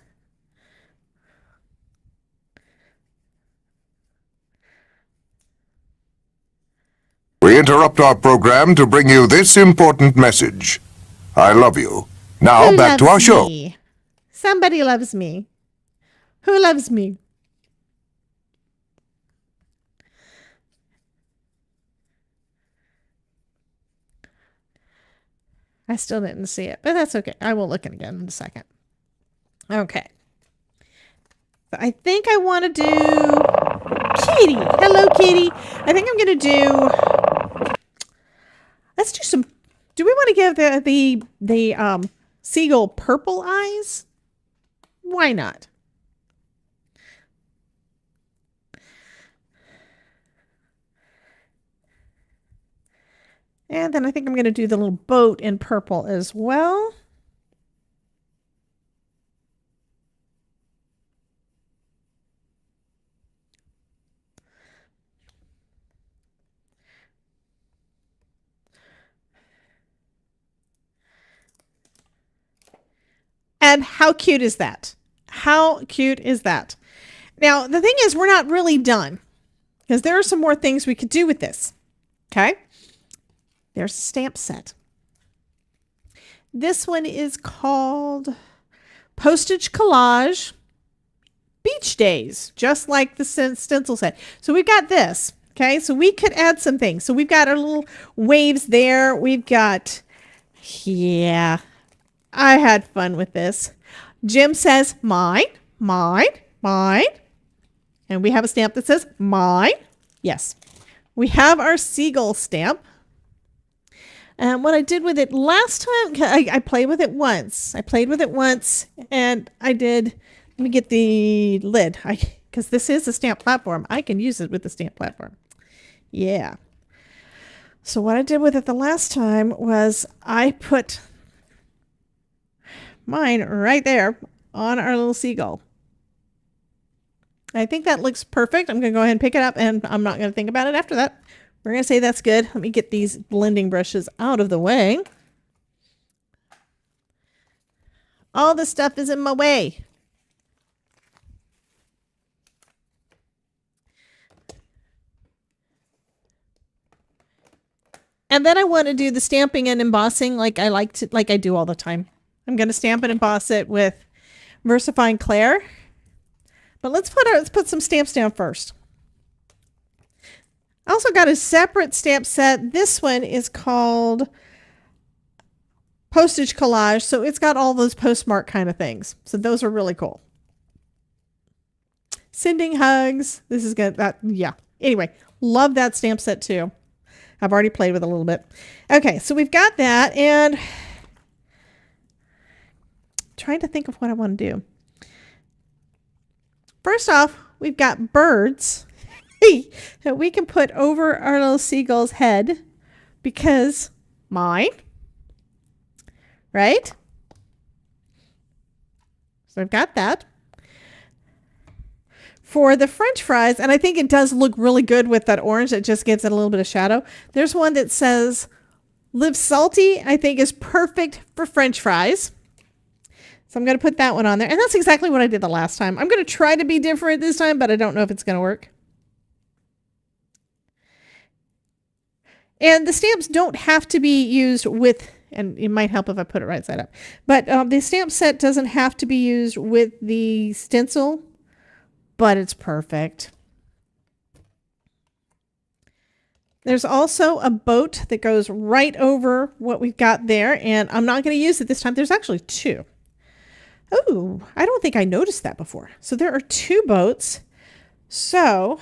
We interrupt our program to bring you this important message. I love you. Now Who back to our loves show. me? Somebody loves me. Who loves me? I still didn't see it, but that's okay. I will look at it again in a second. Okay. So I think I want to do Kitty. Hello, Kitty. I think I'm going to do, let's do some, do we want to give the seagull purple eyes? Why not? And then I think I'm going to do the little boat in purple as well. And how cute is that? How cute is that? Now, the thing is, we're not really done because there are some more things we could do with this. Okay. There's a stamp set. This one is called Postage Collage Beach Days, just like the stencil set. So we've got this. Okay. So we could add some things. So we've got our little waves there. We've got, yeah. I had fun with this. Jim says, mine, mine, mine. And we have a stamp that says, mine. Yes. We have our seagull stamp. And what I did with it last time, I played with it once. I played with it once and I did, let me get the lid. Because this is a stamp platform. I can use it with the stamp platform. Yeah. So what I did with it the last time was I put mine right there on our little seagull. I think that looks perfect. I'm going to go ahead and pick it up and I'm not going to think about it after that. We're going to say that's good. Let me get these blending brushes out of the way. All this stuff is in my way. And then I want to do the stamping and embossing like I do all the time. I'm going to stamp and emboss it with VersaFine Clair. But let's put some stamps down first. I also got a separate stamp set. This one is called Postage Collage. So it's got all those postmark kind of things. So those are really cool. Sending hugs. This is good. Yeah. Anyway, love that stamp set too. I've already played with it a little bit. Okay, so we've got that and trying to think of what I want to do. First off, we've got birds that we can put over our little seagull's head because mine, right? So I've got that. For the French fries, and I think it does look really good with that orange. It just gives it a little bit of shadow. There's one that says Live Salty, I think is perfect for French fries. So I'm going to put that one on there. And that's exactly what I did the last time. I'm going to try to be different this time, but I don't know if it's going to work. And the stamps don't have to be used with, and it might help if I put it right side up, but the stamp set doesn't have to be used with the stencil, but it's perfect. There's also a boat that goes right over what we've got there, and I'm not going to use it this time. There's actually two. Oh, I don't think I noticed that before. So there are two boats. So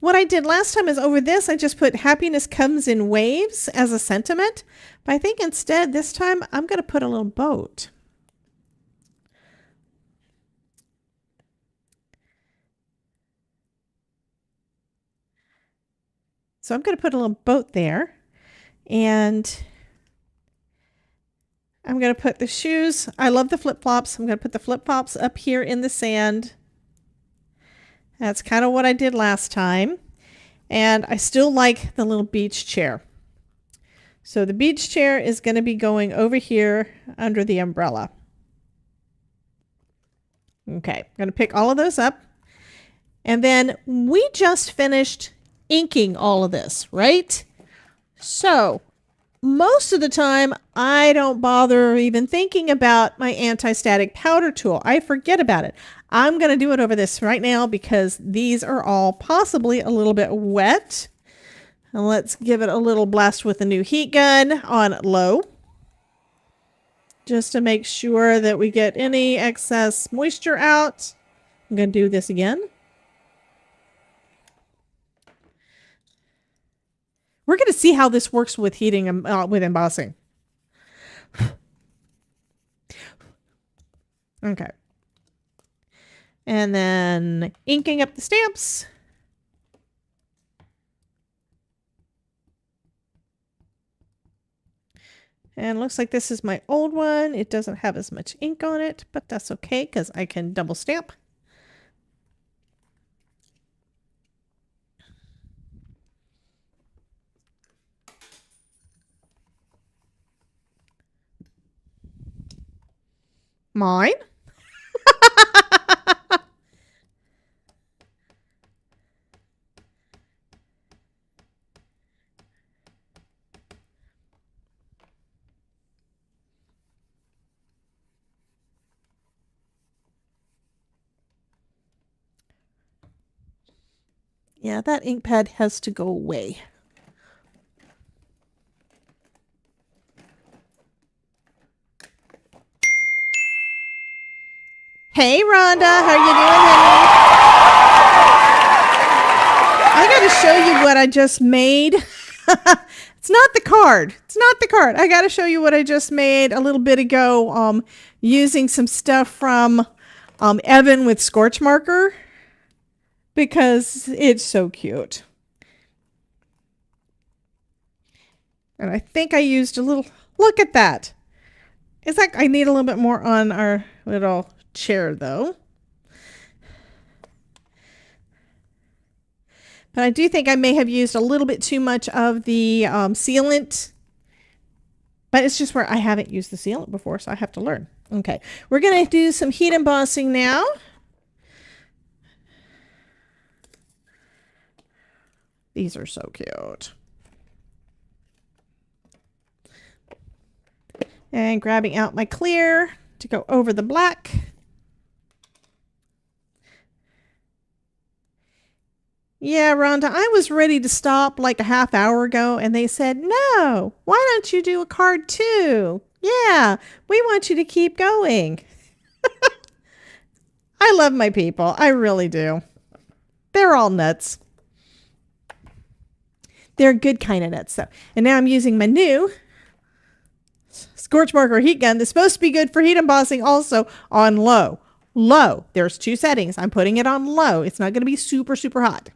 what I did last time is over this, I just put happiness comes in waves as a sentiment. But I think instead this time I'm going to put a little boat. So I'm going to put a little boat there. And I'm going to put the shoes. I love the flip-flops. I'm going to put the flip-flops up here in the sand. That's kind of what I did last time. And I still like the little beach chair. So the beach chair is going to be going over here under the umbrella. Okay, I'm going to pick all of those up. And then we just finished inking all of this, right? So most of the time, I don't bother even thinking about my anti-static powder tool. I forget about it. I'm going to do it over this right now because these are all possibly a little bit wet. And let's give it a little blast with the new heat gun on low, just to make sure that we get any excess moisture out. I'm going to do this again. We're going to see how this works with heating and with embossing. Okay. And then inking up the stamps. And looks like this is my old one. It doesn't have as much ink on it, but that's okay because I can double stamp. Mine. Yeah, that ink pad has to go away. Hey, Rhonda, how you doing, honey? I got to show you what I just made. It's not the card. It's not the card. I got to show you what I just made a little bit ago using some stuff from Evan with Scorch Marker because it's so cute. And I think I used a little, look at that. It's like I need a little bit more on our little chair though. But I do think I may have used a little bit too much of the sealant. But it's just where I haven't used the sealant before, so I have to learn. Okay, we're going to do some heat embossing now. These are so cute. And grabbing out my clear to go over the black. Yeah, Rhonda, I was ready to stop like a half hour ago, and they said, no, why don't you do a card too? Yeah, we want you to keep going. I love my people. I really do. They're all nuts. They're a good kind of nuts, though. And now I'm using my new Scorch Marker heat gun that's supposed to be good for heat embossing also on low. Low. There's two settings. I'm putting it on low. It's not going to be super, super hot.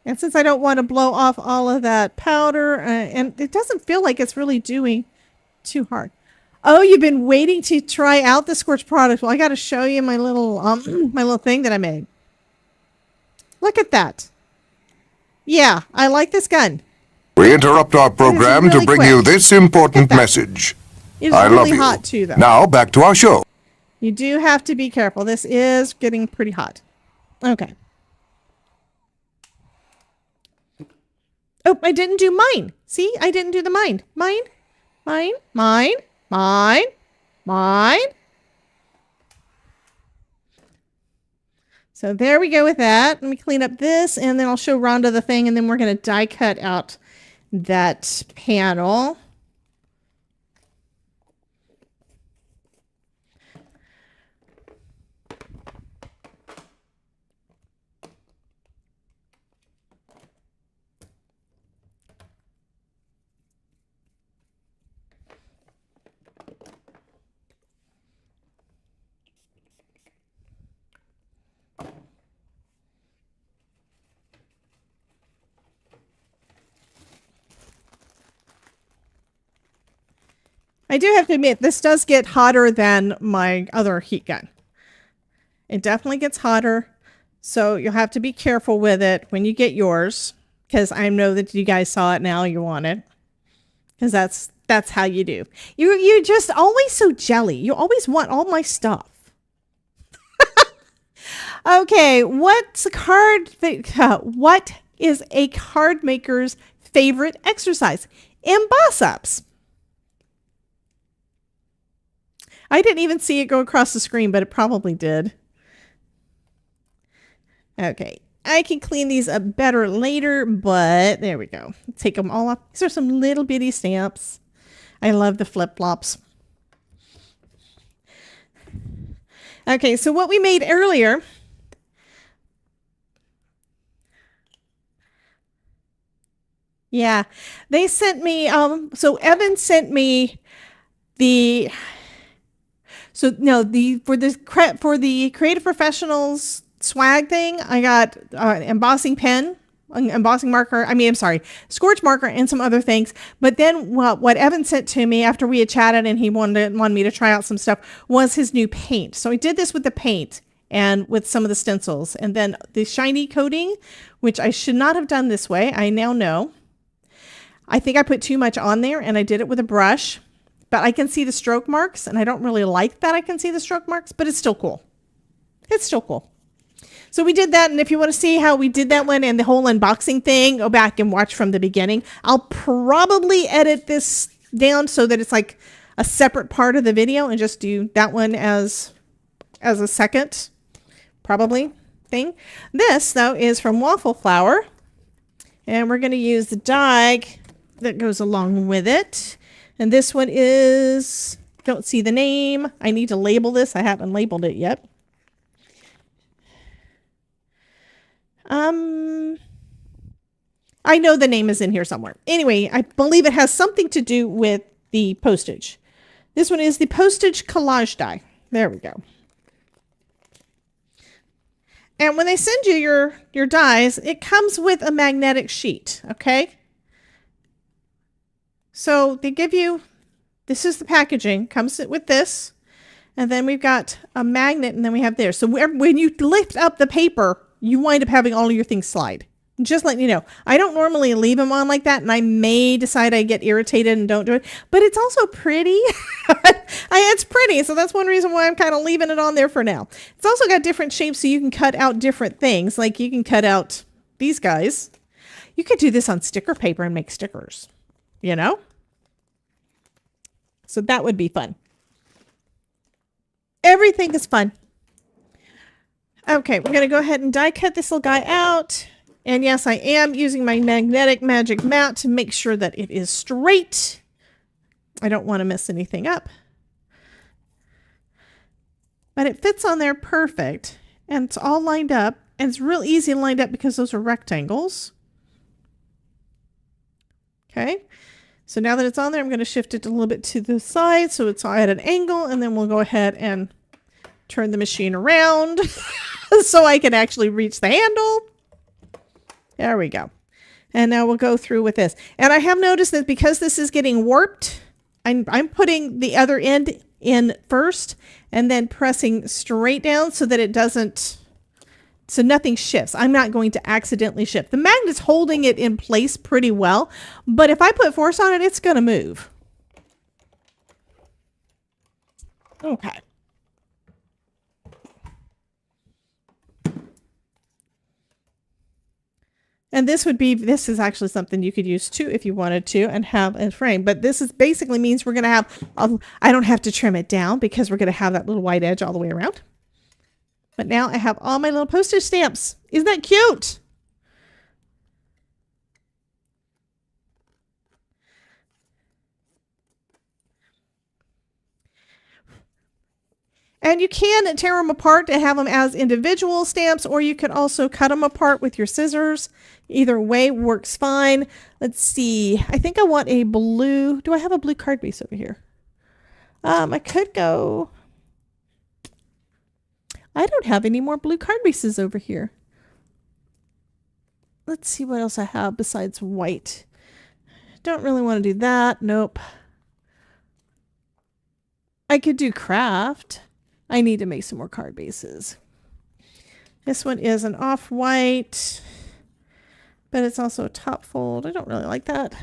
And since I don't want to blow off all of that powder, and it doesn't feel like it's really doing too hard. Oh, you've been waiting to try out the Scorch product. Well, I got to show you my little my little thing that I made. Look at that. Yeah, I like this gun. We interrupt our program really to bring quick. you this important message. It's I love really you. hot too, though. Now back to our show. You do have to be careful. This is getting pretty hot. Okay. Oh, I didn't do mine. See, I didn't do the mine. Mine, mine, mine, mine, mine. So there we go with that. Let me clean up this, and then I'll show Rhonda the thing, and then we're going to die cut out that panel. I do have to admit, this does get hotter than my other heat gun. It definitely gets hotter. So you'll have to be careful with it when you get yours. Because I know that you guys saw it now. You want it. Because that's how you do. You're just always so jelly. You always want all my stuff. Okay, what is a card maker's favorite exercise? Emboss ups. I didn't even see it go across the screen, but it probably did. Okay, I can clean these up better later, but there we go. Take them all off. These are some little bitty stamps. I love the flip-flops. Okay, so what we made earlier... Yeah, they sent me, so Evan sent me the, so no, for the Creative Professionals swag thing, I got embossing pen, embossing marker, Scorch Marker and some other things. But then what Evan sent to me after we had chatted and he wanted me to try out some stuff was his new paint. So I did this with the paint and with some of the stencils and then the shiny coating, which I should not have done this way. I now know. I think I put too much on there and I did it with a brush, but I can see the stroke marks and I don't really like that I can see the stroke marks, but it's still cool. It's still cool. So we did that. And if you want to see how we did that one and the whole unboxing thing, go back and watch from the beginning. I'll probably edit this down so that it's like a separate part of the video and just do that one as a second, probably thing. This though is from Waffle Flower and we're going to use the die that goes along with it. And this one is, don't see the name. I need to label this. I haven't labeled it yet. I know the name is in here somewhere. Anyway, I believe it has something to do with the postage. This one is the Postage Collage die. There we go. And when they send you your dies, it comes with a magnetic sheet, okay? So they give you, this is the packaging, comes with this, and then we've got a magnet, and then we have there. So when you lift up the paper, you wind up having all of your things slide. Just letting you know. I don't normally leave them on like that, and I may decide I get irritated and don't do it, but it's also pretty. It's pretty, so that's one reason why I'm kind of leaving it on there for now. It's also got different shapes, so you can cut out different things. Like you can cut out these guys. You could do this on sticker paper and make stickers, you know? So that would be fun. Everything is fun. Okay, we're going to go ahead and die cut this little guy out. And yes, I am using my magnetic magic mat to make sure that it is straight. I don't want to mess anything up. But it fits on there perfect. And it's all lined up. And it's real easy lined up because those are rectangles. Okay. So now that it's on there, I'm going to shift it a little bit to the side so it's at an angle. And then we'll go ahead and turn the machine around so I can actually reach the handle. There we go. And now we'll go through with this. And I have noticed that because this is getting warped, I'm putting the other end in first and then pressing straight down so that it doesn't, so nothing shifts. I'm not going to accidentally shift. The magnet's holding it in place pretty well, but if I put force on it, it's going to move. Okay. And this is actually something you could use too if you wanted to and have a frame. But this is basically means we're going to have, I don't have to trim it down because we're going to have that little white edge all the way around. But now I have all my little postage stamps. Isn't that cute? And you can tear them apart to have them as individual stamps, or you could also cut them apart with your scissors. Either way works fine. Let's see. I think I want a blue. Do I have a blue card base over here? I could go. I don't have any more blue card bases over here. Let's see what else I have besides white. Don't really want to do that. Nope. I could do craft. I need to make some more card bases. This one is an off-white, but it's also a top fold. I don't really like that.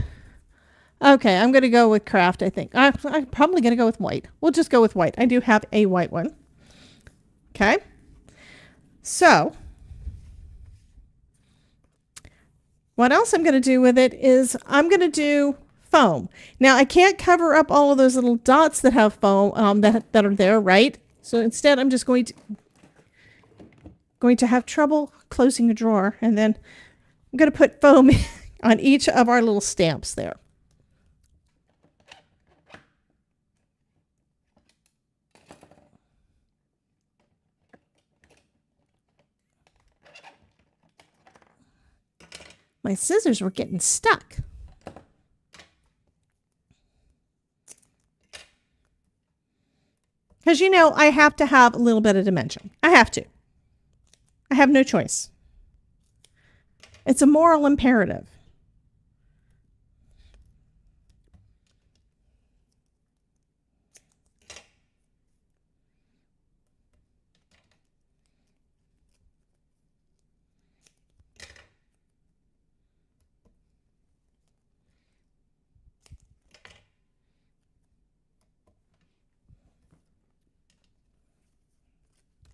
Okay, I'm going to go with craft, I think. I'm probably going to go with white. We'll just go with white. I do have a white one. Okay. So, what else I'm going to do with it is I'm going to do foam. Now, I can't cover up all of those little dots that have foam that are there, right? So instead, I'm just going to have trouble closing a drawer, and then I'm going to put foam on each of our little stamps there. My scissors were getting stuck. Because, you know, I have to have a little bit of dimension. I have to. I have no choice. It's a moral imperative.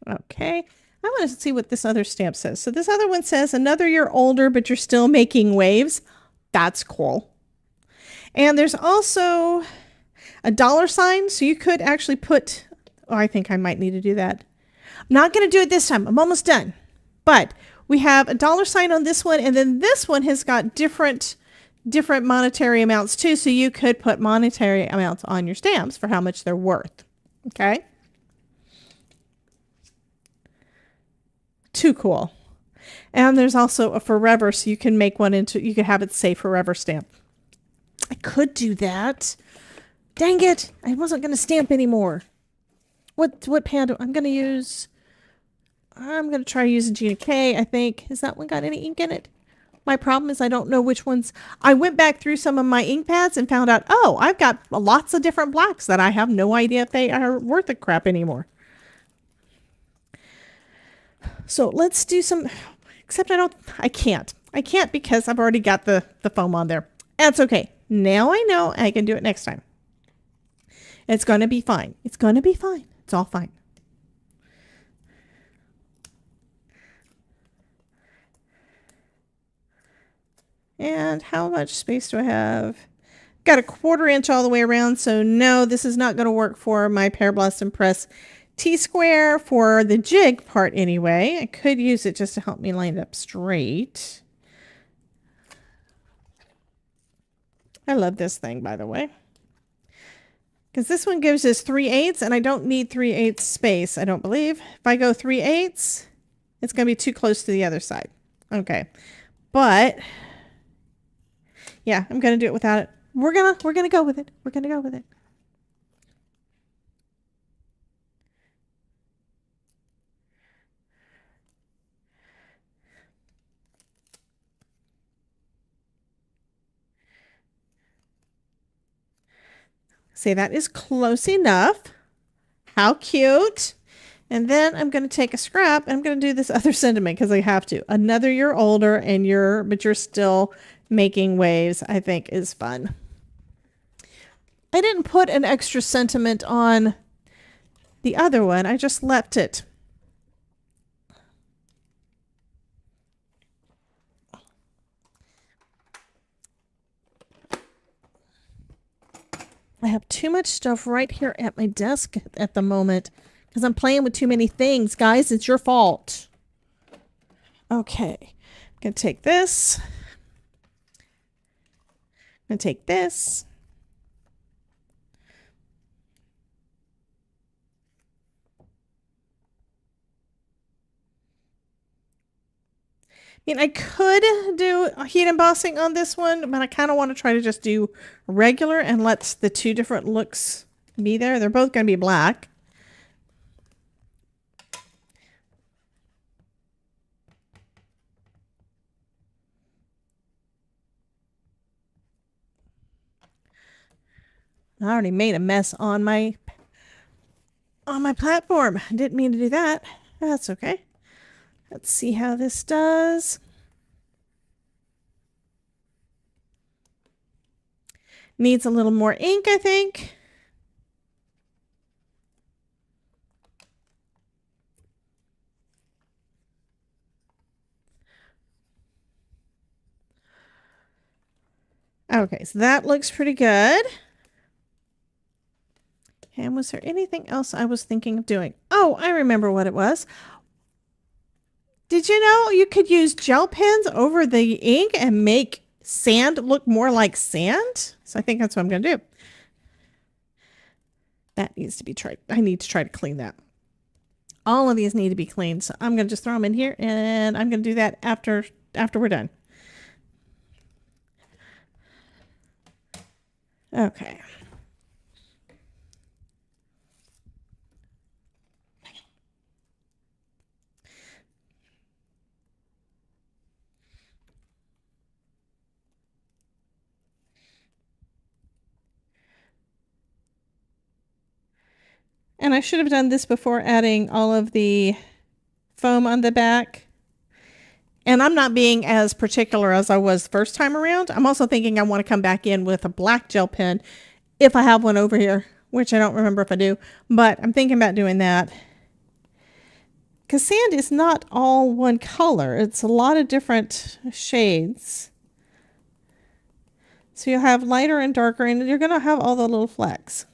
Okay, I want to see what this other stamp says. So this other one says, another year older, but you're still making waves. That's cool. And there's also a $sign. So you could actually put, oh, I think I might need to do that. I'm not going to do it this time. I'm almost done. But we have a $sign on this one. And then this one has got different monetary amounts too. So you could put monetary amounts on your stamps for how much they're worth. Okay. Too cool. And there's also a forever, so you can make one into, you could have it say forever stamp. I could do that. Dang it. I wasn't going to stamp anymore. What pad I'm going to use? I'm going to try using Gina K, I think. Has that one got any ink in it? My problem is I don't know which ones. I went back through some of my ink pads and found out, oh, I've got lots of different blacks that I have no idea if they are worth a crap anymore. So let's do some, except I can't because I've already got the foam on there. That's okay. Now I know I can do it next time. It's going to be fine. It's going to be fine. It's all fine. And how much space do I have? Got a 1/4 inch all the way around. So no, this is not going to work for my Pear Blossom Press T-square for the jig part anyway. I could use it just to help me line it up straight. I love this thing, by the way. Because this one gives us 3/8 and I don't need 3/8 space, I don't believe. If I go 3/8, it's going to be too close to the other side. Okay. But yeah, I'm going to do it without it. We're going to go with it. We're going to go with it. See, that is close enough. How cute. And then I'm going to take a scrap and I'm going to do this other sentiment because I have to. Another year older and but you're still making waves, I think is fun. I didn't put an extra sentiment on the other one. I just left it. I have too much stuff right here at my desk at the moment because I'm playing with too many things. Guys, it's your fault. Okay. I'm going to take this. I'm going to take this. I mean, I could do heat embossing on this one, but I kind of want to try to just do regular and let the two different looks be there. They're both going to be black. I already made a mess on my on my platform. I didn't mean to do that. That's okay. Let's see how this does. Needs a little more ink, I think. Okay, so that looks pretty good. And was there anything else I was thinking of doing? Oh, I remember what it was. Did you know you could use gel pens over the ink and make sand look more like sand? So I think that's what I'm going to do. That needs to be tried. I need to try to clean that. All of these need to be cleaned. So I'm going to just throw them in here, and I'm going to do that after we're done. Okay. And I should have done this before adding all of the foam on the back. And I'm not being as particular as I was first time around. I'm also thinking I want to come back in with a black gel pen if I have one over here, which I don't remember if I do. But I'm thinking about doing that. Because sand is not all one color. It's a lot of different shades. So you'll have lighter and darker, and you're going to have all the little flecks.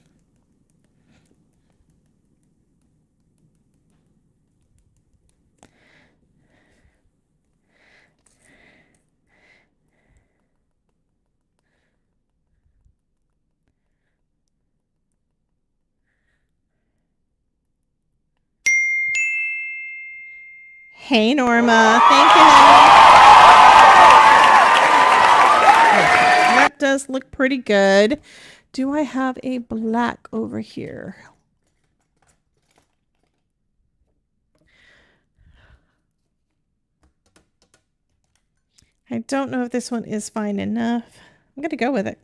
Hey, Norma. Thank you, honey. That does look pretty good. Do I have a black over here? I don't know if this one is fine enough. I'm going to go with it.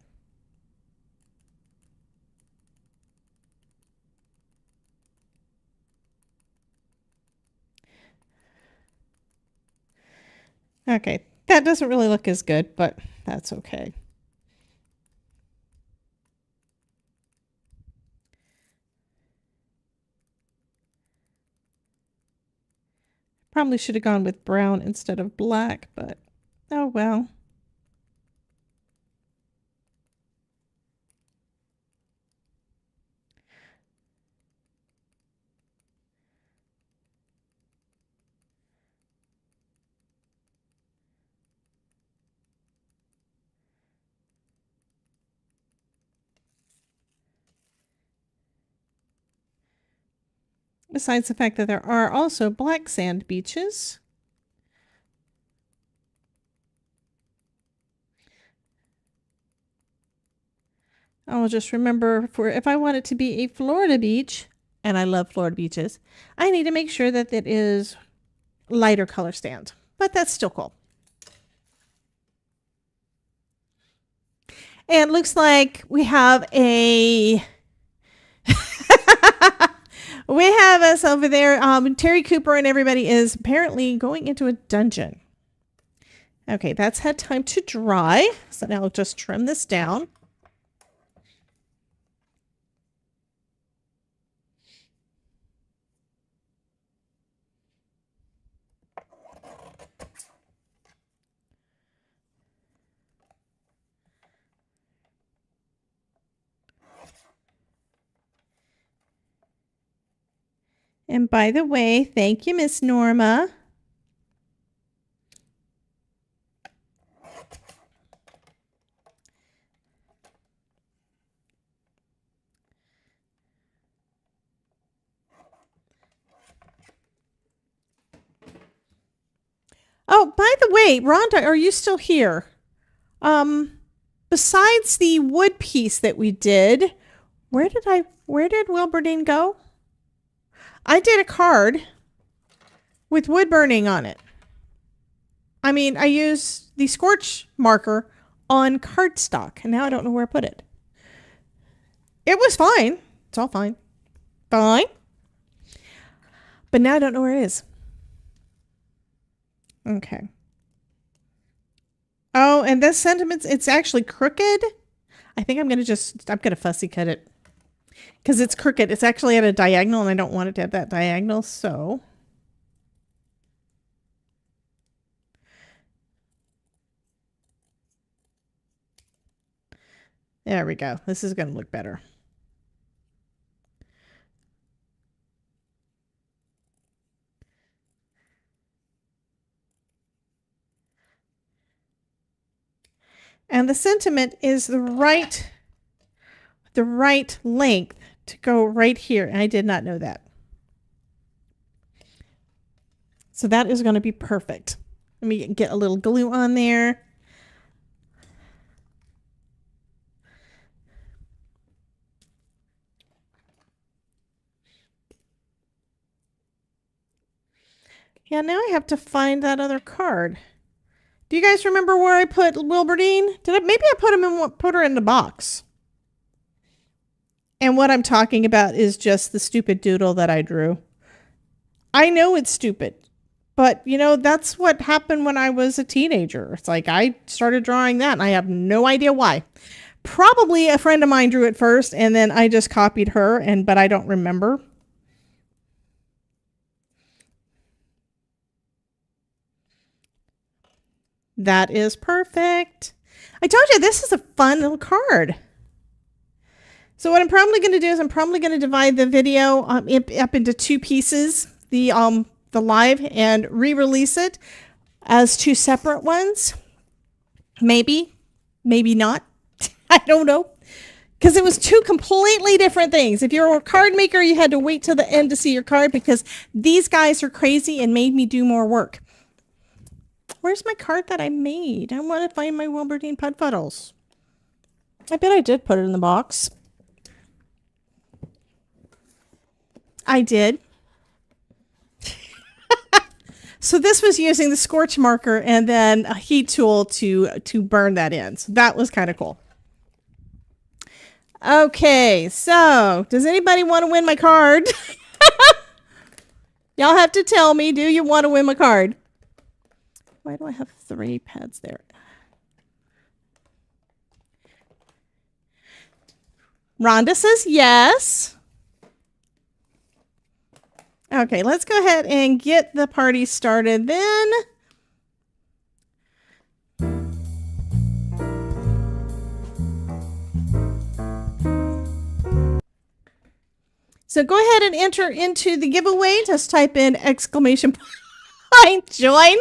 Okay, that doesn't really look as good, but that's okay. Probably should have gone with brown instead of black, but oh well. Besides the fact that there are also black sand beaches. I'll just remember for if I want it to be a Florida beach, and I love Florida beaches, I need to make sure that it is lighter color sand, but that's still cool. And it looks like we have a we have us over there. Terry Cooper and everybody is apparently going into a dungeon. Okay, that's had time to dry. So now I'll just trim this down. And by the way, thank you, Miss Norma. Oh, by the way, Rhonda, are you still here? Besides the wood piece that we did, where did Wilberdine go? I did a card with wood burning on it. I mean, I used the Scorch Marker on cardstock, and now I don't know where I put it. It was fine. It's all fine. Fine. But now I don't know where it is. Okay. Oh, and this sentiment, it's actually crooked. I think I'm going to fussy cut it. Because it's crooked. It's actually at a diagonal, and I don't want it to have that diagonal, so. There we go. This is going to look better. And the sentiment is the right length to go right here. And I did not know that. So that is going to be perfect. Let me get a little glue on there. Yeah, now I have to find that other card. Do you guys remember where I put Wilberdine? Maybe I put her in the box. And what I'm talking about is just the stupid doodle that I drew. I know it's stupid, but you know, that's what happened when I was a teenager. It's like I started drawing that and I have no idea why. Probably a friend of mine drew it first and then I just copied her, but I don't remember. That is perfect. I told you this is a fun little card. So what I'm probably going to do is I'm probably going to divide the video up into two pieces, the live, and re-release it as two separate ones. Maybe not. I don't know. Because it was two completely different things. If you're a card maker, you had to wait till the end to see your card because these guys are crazy and made me do more work. Where's my card that I made? I want to find my Wilberdine Pudfuddles. I bet I did put it in the box. I did. So this was using the Scorch Marker and then a heat tool to burn that in. So that was kind of cool. Okay, so does anybody want to win my card? Y'all have to tell me, do you want to win my card? Why do I have 3 pads there? Rhonda says yes. Okay, let's go ahead and get the party started then. So go ahead and enter into the giveaway. Just type in exclamation point join.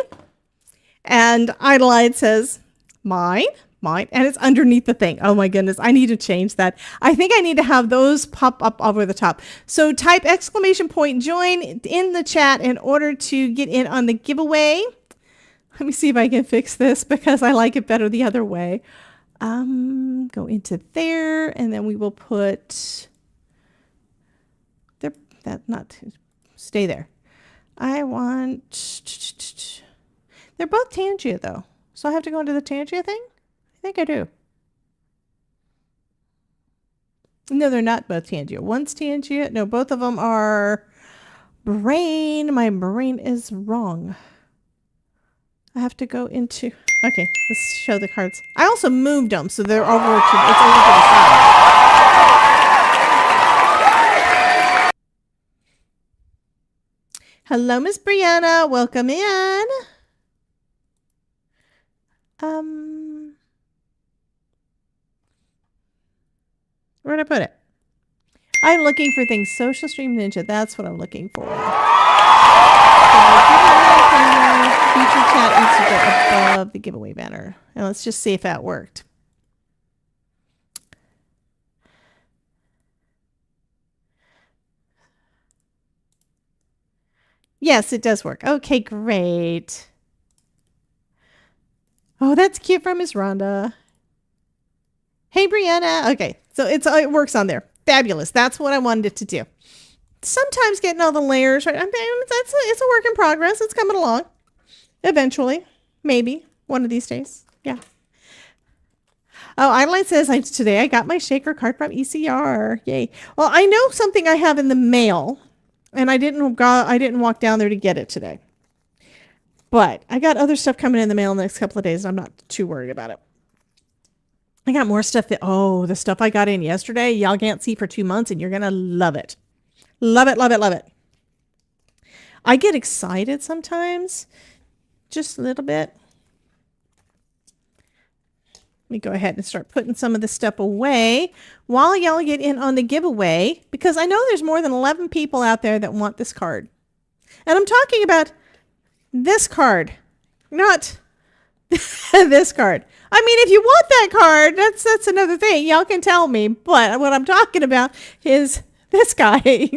And Idolide says, mine, and it's underneath the thing. Oh my goodness, I need to change that. I think I need to have those pop up over the top. So type exclamation point join in the chat in order to get in on the giveaway. Let me see if I can fix this because I like it better the other way. Go into there, and then we will put there. Stay there. I want. They're both Tangia, though. So I have to go into the Tangia thing? I think I do. No, they're not both Tangia. One's Tangia. No, both of them are brain. My brain is wrong. I have to go into... Okay, let's show the cards. I also moved them, so they're over to... It's over to the side. Hello, Miss Brianna. Welcome in. Where'd I put it? I'm looking for things. Social Stream Ninja. That's what I'm looking for. Feature chat needs to go above the giveaway banner. And let's just see if that worked. Yes, it does work. Okay, great. Oh, that's cute from Miss Rhonda. Hey, Brianna. Okay, so it works on there. Fabulous. That's what I wanted it to do. Sometimes getting all the layers right. It's a work in progress. It's coming along. Eventually, maybe one of these days. Yeah. Oh, Adeline says today I got my shaker card from ECR. Yay. Well, I know something I have in the mail And I didn't walk down there to get it today. But I got other stuff coming in the mail in the next couple of days. I'm not too worried about it. I got more stuff the stuff I got in yesterday, y'all can't see for 2 months, and you're going to love it. Love it, love it, love it. I get excited sometimes, just a little bit. Let me go ahead and start putting some of this stuff away while y'all get in on the giveaway, because I know there's more than 11 people out there that want this card. And I'm talking about this card, not this card. I mean, if you want that card, that's another thing. Y'all can tell me. But what I'm talking about is this guy.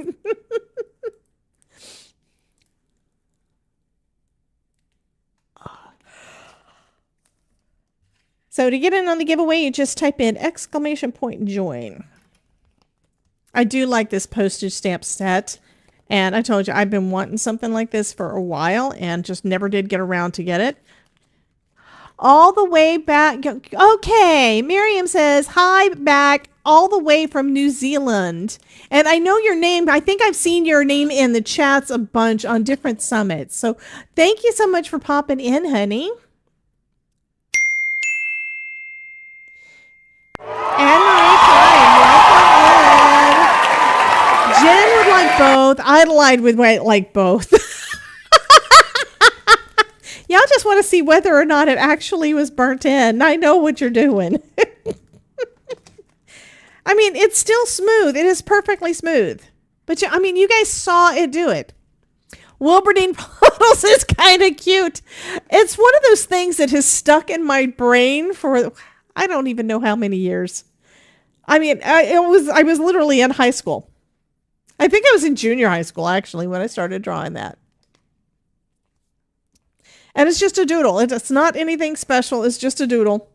So to get in on the giveaway, you just type in !join. I do like this postage stamp set. And I told you, I've been wanting something like this for a while and just never did get around to get it. All the way back. Okay, Miriam says, hi, back all the way from New Zealand. And I know your name. I think I've seen your name in the chats a bunch on different summits. So thank you so much for popping in, honey. And Marie Klein, welcome in. Jen would like both. I'd like both. Y'all just want to see whether or not it actually was burnt in. I know what you're doing. I mean, it's still smooth. It is perfectly smooth. But, you guys saw it do it. Wilberdine Puddles is kind of cute. It's one of those things that has stuck in my brain for, I don't even know how many years. I was literally in high school. I think I was in junior high school, actually, when I started drawing that. And it's just a doodle. It's not anything special. It's just a doodle.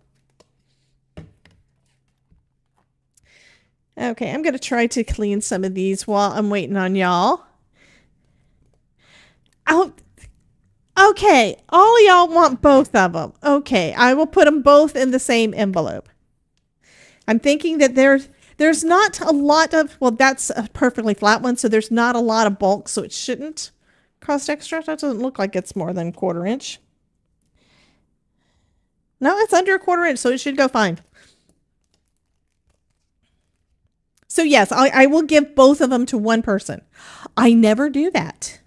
Okay, I'm going to try to clean some of these while I'm waiting on y'all. Okay, all of y'all want both of them. Okay, I will put them both in the same envelope. I'm thinking that there's not a lot of, well, that's a perfectly flat one, so there's not a lot of bulk, so it shouldn't cost extra. That doesn't look like it's more than 1/4 inch. No, it's under 1/4 inch, so it should go fine. So yes, I will give both of them to one person. I never do that.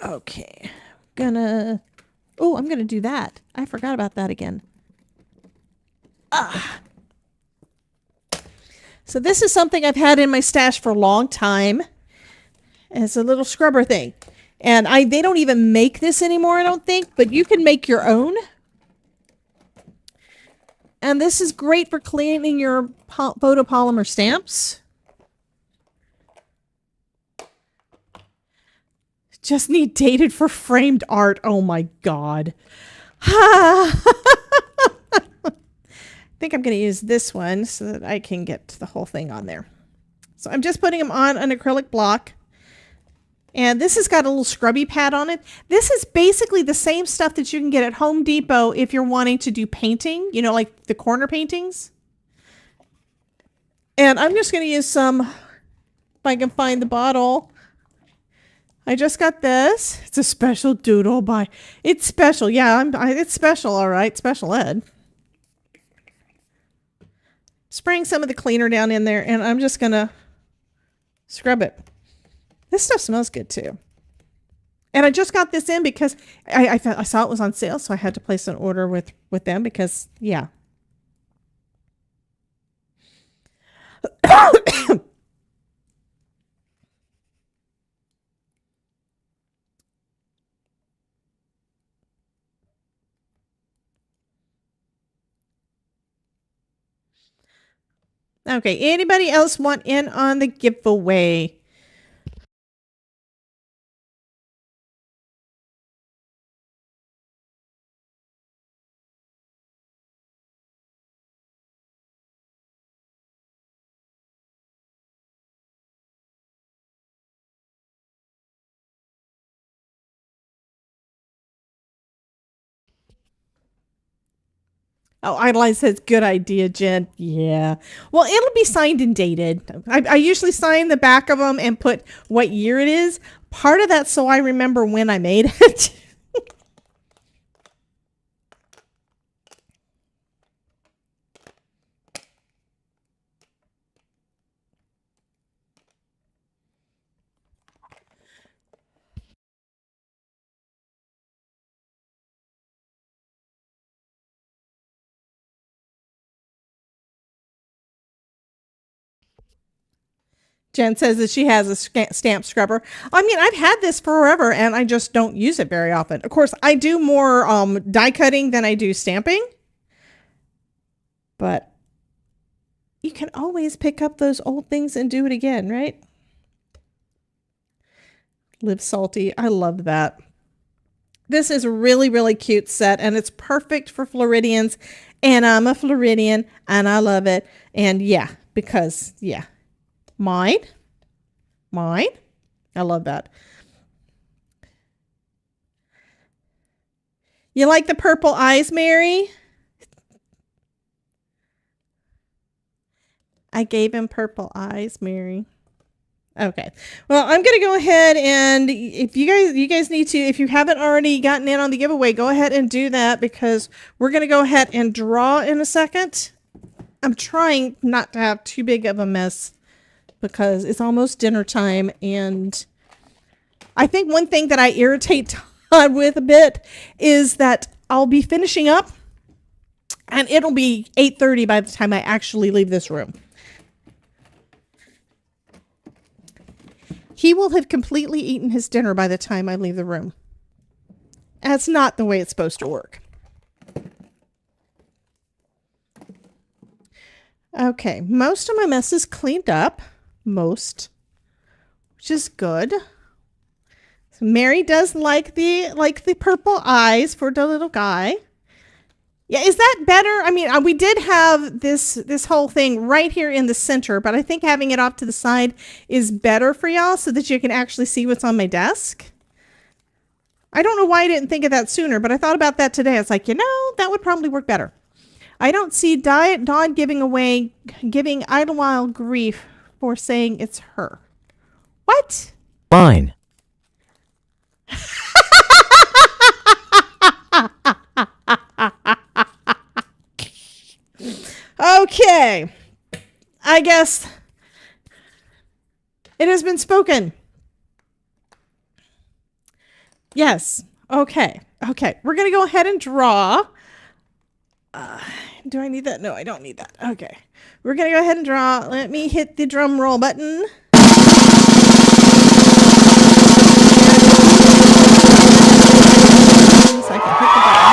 Okay, I'm gonna do that. I forgot about that again. So this is something I've had in my stash for a long time. It's a little scrubber thing. And they don't even make this anymore, I don't think, but you can make your own. And this is great for cleaning your photopolymer stamps. Just need dated for framed art. Oh my God. I think I'm going to use this one so that I can get the whole thing on there. So I'm just putting them on an acrylic block. And this has got a little scrubby pad on it. This is basically the same stuff that you can get at Home Depot if you're wanting to do painting, like the corner paintings. And I'm just going to use some, if I can find the bottle. I just got this. It's a special doodle it's special. Yeah, it's special. All right. Special ed. Spraying some of the cleaner down in there, and I'm just going to scrub it. This stuff smells good too. And I just got this in because I saw it was on sale, so I had to place an order with them because, yeah. Okay, anybody else want in on the giveaway? Oh, Idolize says, good idea, Jen. Yeah. Well, it'll be signed and dated. I usually sign the back of them and put what year it is. Part of that so I remember when I made it. Jen says that she has a stamp scrubber. I mean, I've had this forever and I just don't use it very often. Of course, I do more die cutting than I do stamping. But you can always pick up those old things and do it again, right? Live Salty. I love that. This is a really, really cute set and it's perfect for Floridians. And I'm a Floridian and I love it. And yeah, because yeah. Mine. I love that. You like the purple eyes, Mary? I gave him purple eyes, Mary. Okay. Well, I'm going to go ahead and if you guys need to, if you haven't already gotten in on the giveaway, go ahead and do that because we're going to go ahead and draw in a second. I'm trying not to have too big of a mess because it's almost dinner time. And I think one thing that I irritate Todd with a bit is that I'll be finishing up and it'll be 8:30 by the time I actually leave this room. He will have completely eaten his dinner by the time I leave the room. That's not the way it's supposed to work. Okay, most of my mess is cleaned up. Most, which is good. So Mary does like the purple eyes for the little guy. Yeah, is that better? I mean, we did have this whole thing right here in the center, but I think having it off to the side is better for y'all so that you can actually see what's on my desk. I don't know why I didn't think of that sooner, but I thought about that today. I was like, you know, that would probably work better. I don't see Dawn giving Idlewild grief for saying it's her. What? Fine. Okay. I guess it has been spoken. Yes. Okay. Okay. We're going to go ahead and draw. Do I need that? No, I don't need that. Okay. We're going to go ahead and draw. Let me hit the drum roll button. So I can hit the button.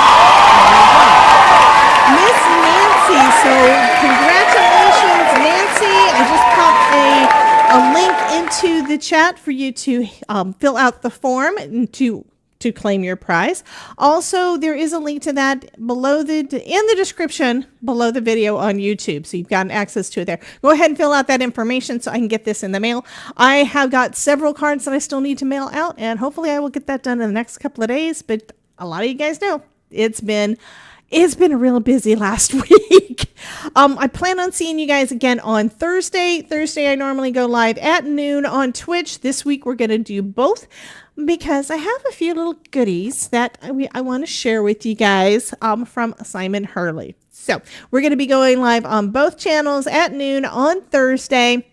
Miss Nancy. So congratulations, Nancy. I just popped a link into the chat for you to fill out the form and to claim your prize. Also, there is a link to that below in the description below the video on YouTube. So you've gotten access to it there. Go ahead and fill out that information so I can get this in the mail. I have got several cards that I still need to mail out, and hopefully I will get that done in the next couple of days. But a lot of you guys know it's been a real busy last week. I plan on seeing you guys again on Thursday. Thursday, I normally go live at noon on Twitch. This week, we're going to do both because I have a few little goodies that I want to share with you guys from Simon Hurley. So we're going to be going live on both channels at noon on Thursday.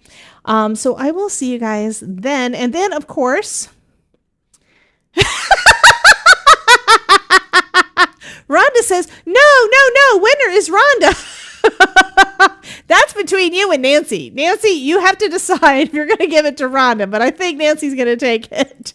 So I will see you guys then. And then, of course... Rhonda says, no, winner is Rhonda. That's between you and Nancy. Nancy, you have to decide if you're going to give it to Rhonda, but I think Nancy's going to take it.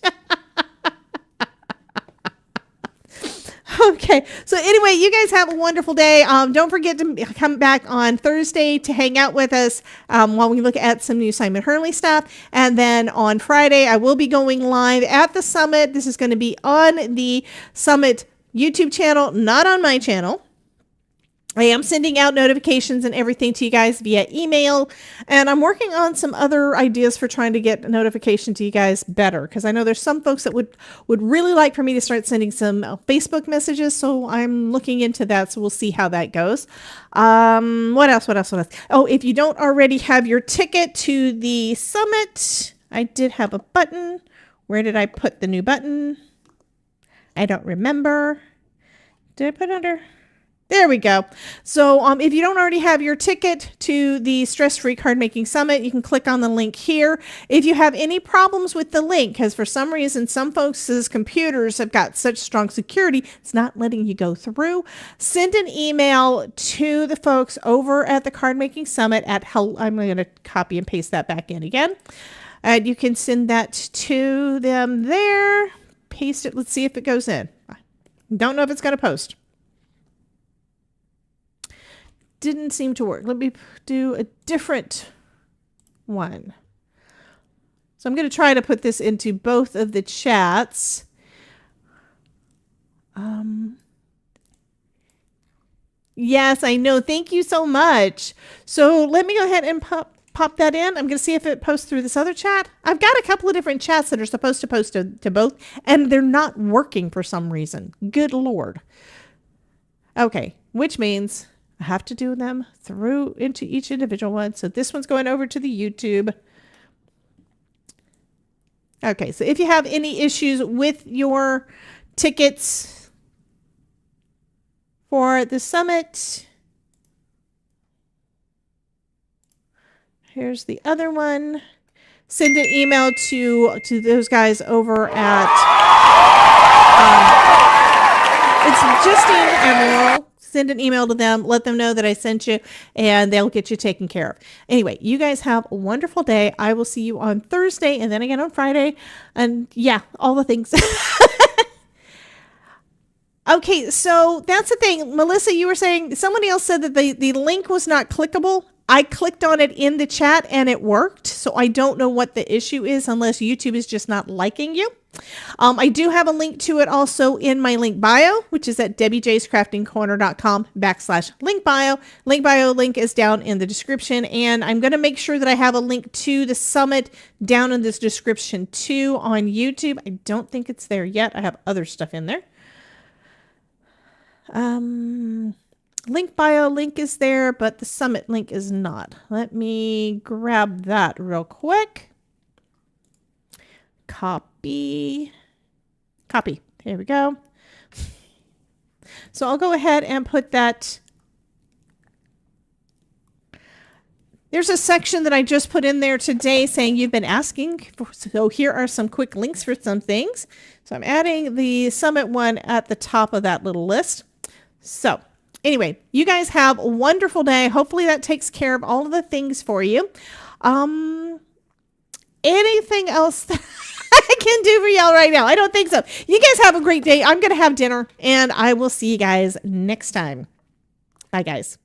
Okay, so anyway, you guys have a wonderful day. Don't forget to come back on Thursday to hang out with us while we look at some new Simon Hurley stuff. And then on Friday, I will be going live at the Summit. This is going to be on the Summit YouTube channel, not on my channel. I am sending out notifications and everything to you guys via email, and I'm working on some other ideas for trying to get a notification to you guys better, because I know there's some folks that would really like for me to start sending some Facebook messages, so I'm looking into that, so we'll see how that goes. What else? Oh, if you don't already have your ticket to the summit, I did have a button. Where did I put the new button? I don't remember. Did I put it under? There we go. So if you don't already have your ticket to the Stress-Free Card Making Summit, you can click on the link here. If you have any problems with the link, because for some reason some folks' computers have got such strong security, it's not letting you go through, send an email to the folks over at the Card Making Summit at I'm going to copy and paste that back in again. And you can send that to them there. Paste it. Let's see if it goes in. Don't know if it's going to post. Didn't seem to work. Let me do a different one. So I'm going to try to put this into both of the chats. Yes, I know. Thank you so much. So let me go ahead and pop that in. I'm going to see if it posts through this other chat. I've got a couple of different chats that are supposed to post to both, and they're not working for some reason. Good Lord. Okay, which means I have to do them through into each individual one. So this one's going over to the YouTube. Okay, so if you have any issues with your tickets for the summit, here's the other one. Send an email to those guys over at it's Justine and Laurel. Send an email to them, let them know that I sent you, and they'll get you taken care of. Anyway, you guys have a wonderful day. I will see you on Thursday and then again on Friday. And yeah, all the things. Okay, so that's the thing. Melissa, you were saying, somebody else said that the link was not clickable. I clicked on it in the chat and it worked. So I don't know what the issue is unless YouTube is just not liking you. I do have a link to it also in my link bio, which is at debbiejayscraftingcorner.com/link bio. Link bio link is down in the description, and I'm going to make sure that I have a link to the summit down in this description too on YouTube. I don't think it's there yet. I have other stuff in there. Link bio link is there, but the summit link is not. Let me grab that real quick. Copy. Here we go. So I'll go ahead and put that. There's a section that I just put in there today saying you've been asking for, so here are some quick links for some things. So I'm adding the summit one at the top of that little list. So anyway, you guys have a wonderful day. Hopefully that takes care of all of the things for you. Anything else that I can do for y'all right now? I don't think so. You guys have a great day. I'm going to have dinner, and I will see you guys next time. Bye, guys.